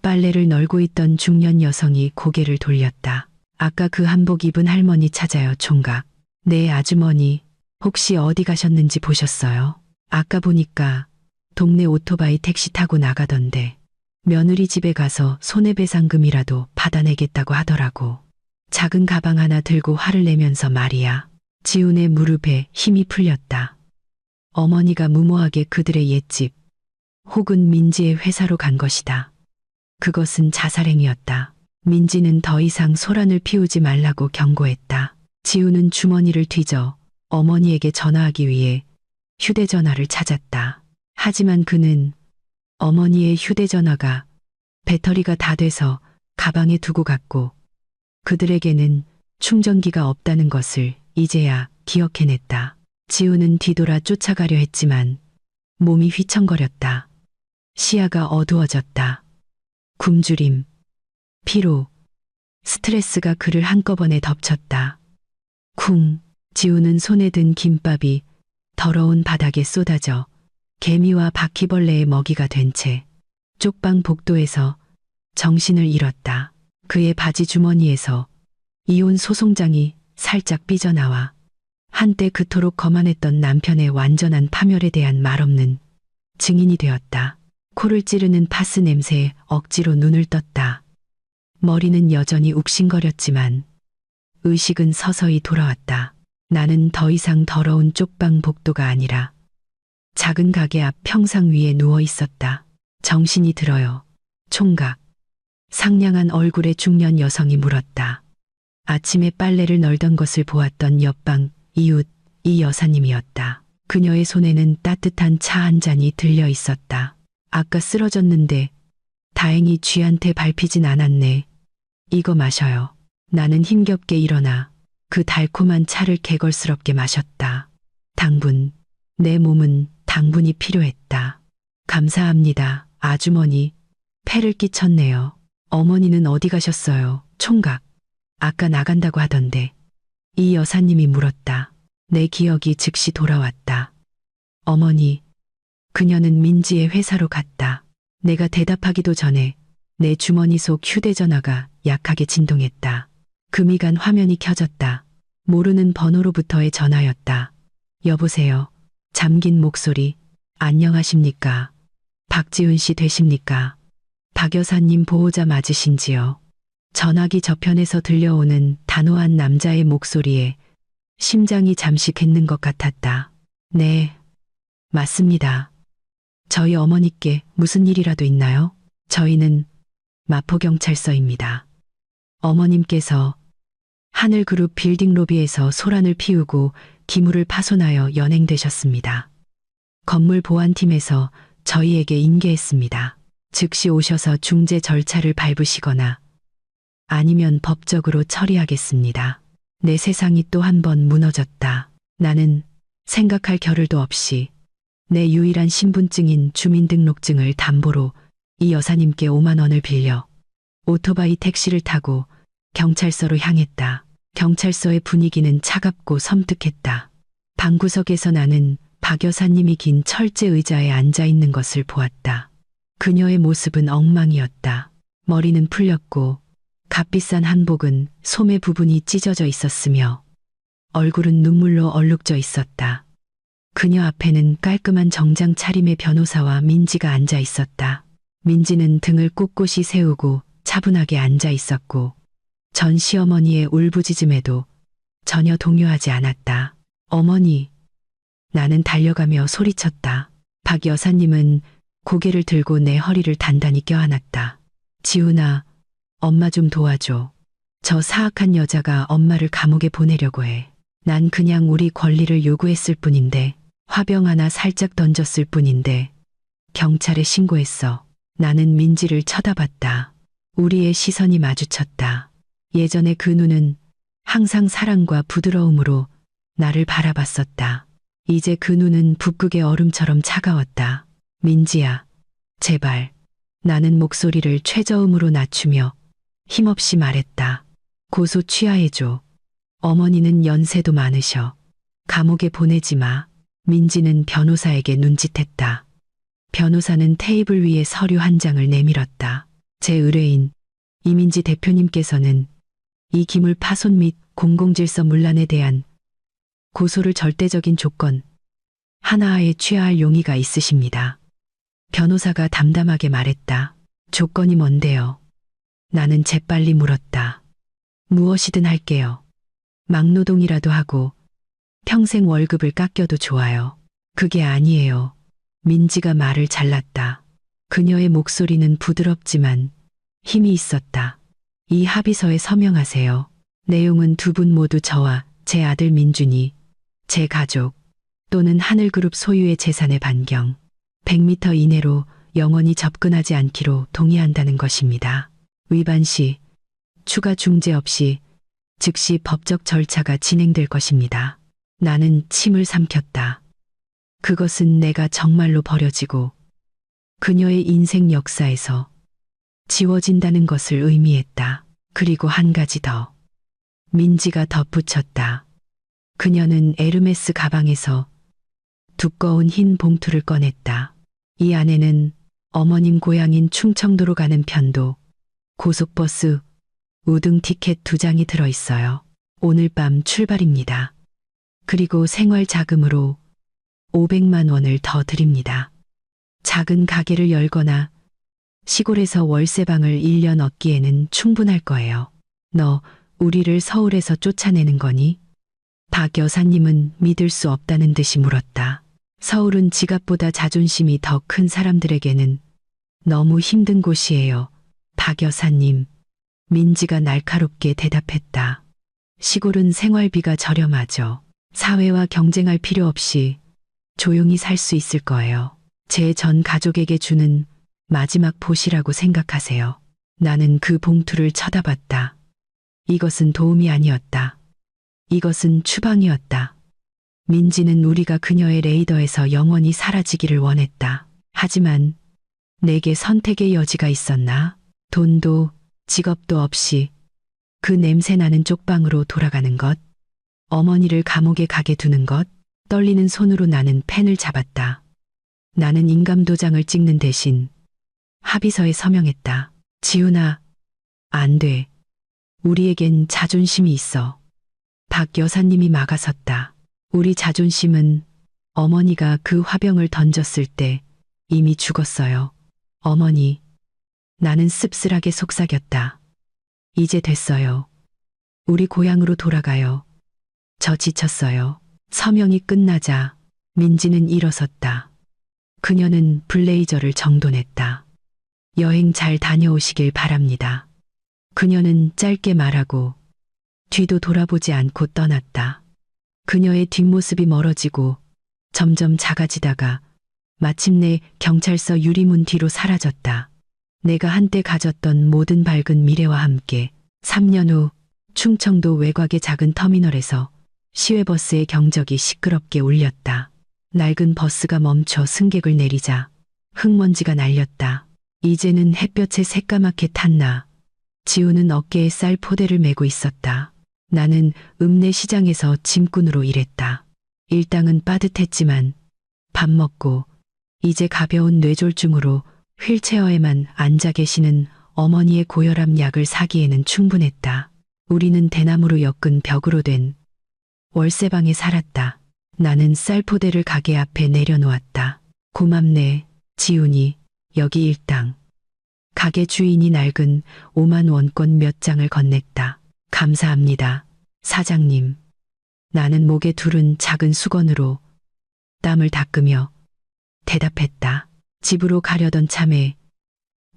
빨래를 널고 있던 중년 여성이 고개를 돌렸다. 아까 그 한복 입은 할머니 찾아요, 총각. 네, 아주머니. 혹시 어디 가셨는지 보셨어요? 아까 보니까 동네 오토바이 택시 타고 나가던데 며느리 집에 가서 손해배상금이라도 받아내겠다고 하더라고. 작은 가방 하나 들고 화를 내면서 말이야. 지훈의 무릎에 힘이 풀렸다. 어머니가 무모하게 그들의 옛집 혹은 민지의 회사로 간 것이다. 그것은 자살행위였다. 민지는 더 이상 소란을 피우지 말라고 경고했다. 지훈은 주머니를 뒤져 어머니에게 전화하기 위해 휴대전화를 찾았다. 하지만 그는 어머니의 휴대전화가 배터리가 다 돼서 가방에 두고 갔고 그들에게는 충전기가 없다는 것을 이제야 기억해냈다. 지훈은 뒤돌아 쫓아가려 했지만 몸이 휘청거렸다. 시야가 어두워졌다. 굶주림, 피로, 스트레스가 그를 한꺼번에 덮쳤다. 쿵. 지훈은 손에 든 김밥이 더러운 바닥에 쏟아져 개미와 바퀴벌레의 먹이가 된 채 쪽방 복도에서 정신을 잃었다. 그의 바지 주머니에서 이혼 소송장이 살짝 삐져나와 한때 그토록 거만했던 남편의 완전한 파멸에 대한 말없는 증인이 되었다. 코를 찌르는 파스 냄새에 억지로 눈을 떴다. 머리는 여전히 욱신거렸지만 의식은 서서히 돌아왔다. 나는 더 이상 더러운 쪽방 복도가 아니라 작은 가게 앞 평상 위에 누워 있었다. 정신이 들어요, 총각. 상냥한 얼굴의 중년 여성이 물었다. 아침에 빨래를 널던 것을 보았던 옆방 이웃 이 여사님이었다. 그녀의 손에는 따뜻한 차 한 잔이 들려 있었다. 아까 쓰러졌는데 다행히 쥐한테 밟히진 않았네. 이거 마셔요. 나는 힘겹게 일어나 그 달콤한 차를 개걸스럽게 마셨다. 당분 내 몸은 당분이 필요했다. 감사합니다, 아주머니. 폐를 끼쳤네요. 어머니는 어디 가셨어요, 총각? 아까 나간다고 하던데. 이 여사님이 물었다. 내 기억이 즉시 돌아왔다. 어머니, 그녀는 민지의 회사로 갔다. 내가 대답하기도 전에 내 주머니 속 휴대전화가 약하게 진동했다. 금이간 화면이 켜졌다. 모르는 번호로부터의 전화였다. 여보세요. 잠긴 목소리. 안녕하십니까? 박지훈 씨 되십니까? 박 여사님 보호자 맞으신지요? 전화기 저편에서 들려오는 단호한 남자의 목소리에 심장이 잠시 갰는 것 같았다. 네, 맞습니다. 저희 어머니께 무슨 일이라도 있나요? 저희는 마포경찰서입니다. 어머님께서 하늘그룹 빌딩 로비에서 소란을 피우고 기물을 파손하여 연행되셨습니다. 건물 보안팀에서 저희에게 인계했습니다. 즉시 오셔서 중재 절차를 밟으시거나 아니면 법적으로 처리하겠습니다. 내 세상이 또 한 번 무너졌다. 나는 생각할 겨를도 없이 내 유일한 신분증인 주민등록증을 담보로 이 여사님께 5만 원을 빌려 오토바이 택시를 타고 경찰서로 향했다. 경찰서의 분위기는 차갑고 섬뜩했다. 방구석에서 나는 박 여사님이 긴 철제 의자에 앉아 있는 것을 보았다. 그녀의 모습은 엉망이었다. 머리는 풀렸고 값비싼 한복은 소매 부분이 찢어져 있었으며 얼굴은 눈물로 얼룩져 있었다. 그녀 앞에는 깔끔한 정장 차림의 변호사와 민지가 앉아 있었다. 민지는 등을 꼿꼿이 세우고 차분하게 앉아 있었고 전 시어머니의 울부짖음에도 전혀 동요하지 않았다. 어머니. 나는 달려가며 소리쳤다. 박 여사님은 고개를 들고 내 허리를 단단히 껴안았다. 지훈아, 엄마 좀 도와줘. 저 사악한 여자가 엄마를 감옥에 보내려고 해. 난 그냥 우리 권리를 요구했을 뿐인데, 화병 하나 살짝 던졌을 뿐인데, 경찰에 신고했어. 나는 민지를 쳐다봤다. 우리의 시선이 마주쳤다. 예전에 그 눈은 항상 사랑과 부드러움으로 나를 바라봤었다. 이제 그 눈은 북극의 얼음처럼 차가웠다. 민지야, 제발. 나는 목소리를 최저음으로 낮추며 힘없이 말했다. 고소 취하해줘. 어머니는 연세도 많으셔. 감옥에 보내지 마. 민지는 변호사에게 눈짓했다. 변호사는 테이블 위에 서류 한 장을 내밀었다. 제 의뢰인 이민지 대표님께서는 이 기물 파손 및 공공질서 문란에 대한 고소를 절대적인 조건 하나하에 취하할 용의가 있으십니다. 변호사가 담담하게 말했다. 조건이 뭔데요? 나는 재빨리 물었다. 무엇이든 할게요. 막노동이라도 하고 평생 월급을 깎여도 좋아요. 그게 아니에요. 민지가 말을 잘랐다. 그녀의 목소리는 부드럽지만 힘이 있었다. 이 합의서에 서명하세요. 내용은 두 분 모두 저와 제 아들 민준이, 제 가족 또는 하늘그룹 소유의 재산의 반경 100m 이내로 영원히 접근하지 않기로 동의한다는 것입니다. 위반 시 추가 중재 없이 즉시 법적 절차가 진행될 것입니다. 나는 침을 삼켰다. 그것은 내가 정말로 버려지고 그녀의 인생 역사에서 지워진다는 것을 의미했다. 그리고 한 가지 더. 민지가 덧붙였다. 그녀는 에르메스 가방에서 두꺼운 흰 봉투를 꺼냈다. 이 안에는 어머님 고향인 충청도로 가는 편도, 고속버스, 우등 티켓 2장이 들어있어요. 오늘 밤 출발입니다. 그리고 생활 자금으로 500만 원을 더 드립니다. 작은 가게를 열거나 시골에서 월세방을 1년 얻기에는 충분할 거예요. 너 우리를 서울에서 쫓아내는 거니? 박 여사님은 믿을 수 없다는 듯이 물었다. 서울은 지갑보다 자존심이 더 큰 사람들에게는 너무 힘든 곳이에요. 박 여사님. 민지가 날카롭게 대답했다. 시골은 생활비가 저렴하죠. 사회와 경쟁할 필요 없이 조용히 살 수 있을 거예요. 제 전 가족에게 주는 마지막 보시라고 생각하세요. 나는 그 봉투를 쳐다봤다. 이것은 도움이 아니었다. 이것은 추방이었다. 민지는 우리가 그녀의 레이더에서 영원히 사라지기를 원했다. 하지만 내게 선택의 여지가 있었나? 돈도 직업도 없이 그 냄새나는 쪽방으로 돌아가는 것, 어머니를 감옥에 가게 두는 것, 떨리는 손으로 나는 펜을 잡았다. 나는 인감도장을 찍는 대신 합의서에 서명했다. 지훈아, 안 돼. 우리에겐 자존심이 있어. 박 여사님이 막아섰다. 우리 자존심은 어머니가 그 화병을 던졌을 때 이미 죽었어요. 어머니, 나는 씁쓸하게 속삭였다. 이제 됐어요. 우리 고향으로 돌아가요. 저 지쳤어요. 서명이 끝나자 민지는 일어섰다. 그녀는 블레이저를 정돈했다. 여행 잘 다녀오시길 바랍니다. 그녀는 짧게 말하고 뒤도 돌아보지 않고 떠났다. 그녀의 뒷모습이 멀어지고 점점 작아지다가 마침내 경찰서 유리문 뒤로 사라졌다. 내가 한때 가졌던 모든 밝은 미래와 함께 3년 후 충청도 외곽의 작은 터미널에서 시외버스의 경적이 시끄럽게 울렸다. 낡은 버스가 멈춰 승객을 내리자 흙먼지가 날렸다. 이제는 햇볕에 새까맣게 탔나. 지우는 어깨에 쌀 포대를 메고 있었다. 나는 읍내 시장에서 짐꾼으로 일했다. 일당은 빠듯했지만 밥 먹고 이제 가벼운 뇌졸중으로 휠체어에만 앉아 계시는 어머니의 고혈압 약을 사기에는 충분했다. 우리는 대나무로 엮은 벽으로 된 월세방에 살았다. 나는 쌀포대를 가게 앞에 내려놓았다. 고맙네, 지훈이. 여기 일당. 가게 주인이 낡은 5만 원권 몇 장을 건넸다. 감사합니다, 사장님. 나는 목에 두른 작은 수건으로 땀을 닦으며 대답했다. 집으로 가려던 참에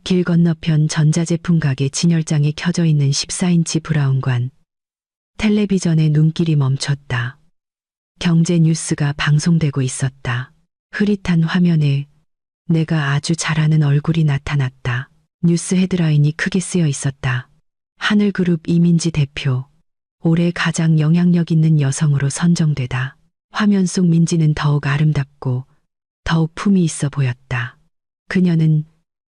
길 건너편 전자제품 가게 진열장에 켜져 있는 14인치 브라운관 텔레비전에 눈길이 멈췄다. 경제 뉴스가 방송되고 있었다. 흐릿한 화면에 내가 아주 잘 아는 얼굴이 나타났다. 뉴스 헤드라인이 크게 쓰여 있었다. 하늘그룹 이민지 대표, 올해 가장 영향력 있는 여성으로 선정되다. 화면 속 민지는 더욱 아름답고 더욱 품이 있어 보였다. 그녀는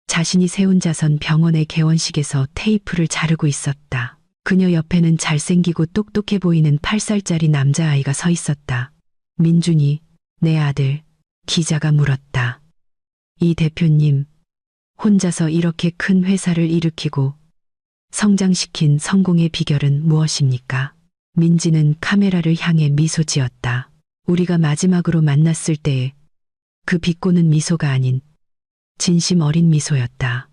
자신이 세운 자선 병원의 개원식에서 테이프를 자르고 있었다. 그녀 옆에는 잘생기고 똑똑해 보이는 8살짜리 남자아이가 서 있었다. 민준이, 내 아들, 기자가 물었다. 이 대표님, 혼자서 이렇게 큰 회사를 일으키고 성장시킨 성공의 비결은 무엇입니까? 민지는 카메라를 향해 미소 지었다. 우리가 마지막으로 만났을 때의 그 비꼬는 미소가 아닌 진심 어린 미소였다.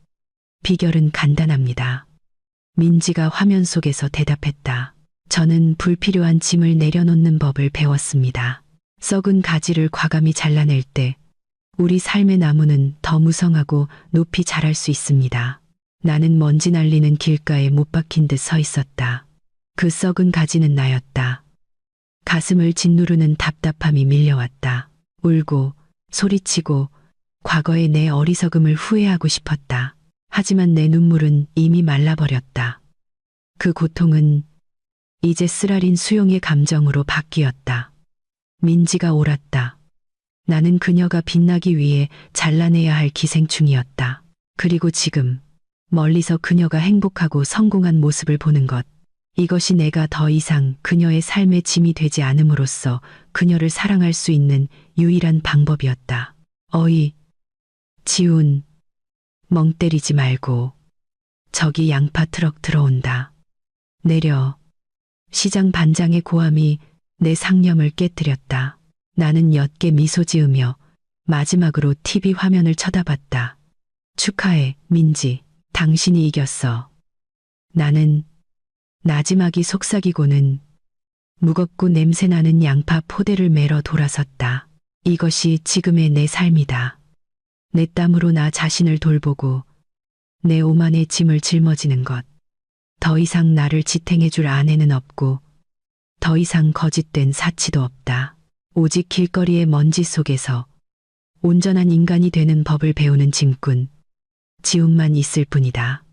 비결은 간단합니다. 민지가 화면 속에서 대답했다. 저는 불필요한 짐을 내려놓는 법을 배웠습니다. 썩은 가지를 과감히 잘라낼 때 우리 삶의 나무는 더 무성하고 높이 자랄 수 있습니다. 나는 먼지 날리는 길가에 못 박힌 듯 서 있었다. 그 썩은 가지는 나였다. 가슴을 짓누르는 답답함이 밀려왔다. 울고 소리치고 과거의 내 어리석음을 후회하고 싶었다. 하지만 내 눈물은 이미 말라버렸다. 그 고통은 이제 쓰라린 수용의 감정으로 바뀌었다. 민지가 옳았다. 나는 그녀가 빛나기 위해 잘라내야 할 기생충이었다. 그리고 지금 멀리서 그녀가 행복하고 성공한 모습을 보는 것. 이것이 내가 더 이상 그녀의 삶의 짐이 되지 않음으로써 그녀를 사랑할 수 있는 유일한 방법이었다. 어이, 지훈, 멍 때리지 말고. 저기 양파 트럭 들어온다. 내려. 시장 반장의 고함이 내 상념을 깨뜨렸다. 나는 옅게 미소 지으며 마지막으로 TV 화면을 쳐다봤다. 축하해, 민지. 당신이 이겼어. 나는 나지막이 속삭이고는 무겁고 냄새나는 양파 포대를 메러 돌아섰다. 이것이 지금의 내 삶이다. 내 땀으로 나 자신을 돌보고 내 오만의 짐을 짊어지는 것. 더 이상 나를 지탱해줄 아내는 없고 더 이상 거짓된 사치도 없다. 오직 길거리의 먼지 속에서 온전한 인간이 되는 법을 배우는 짐꾼, 지훈만 있을 뿐이다.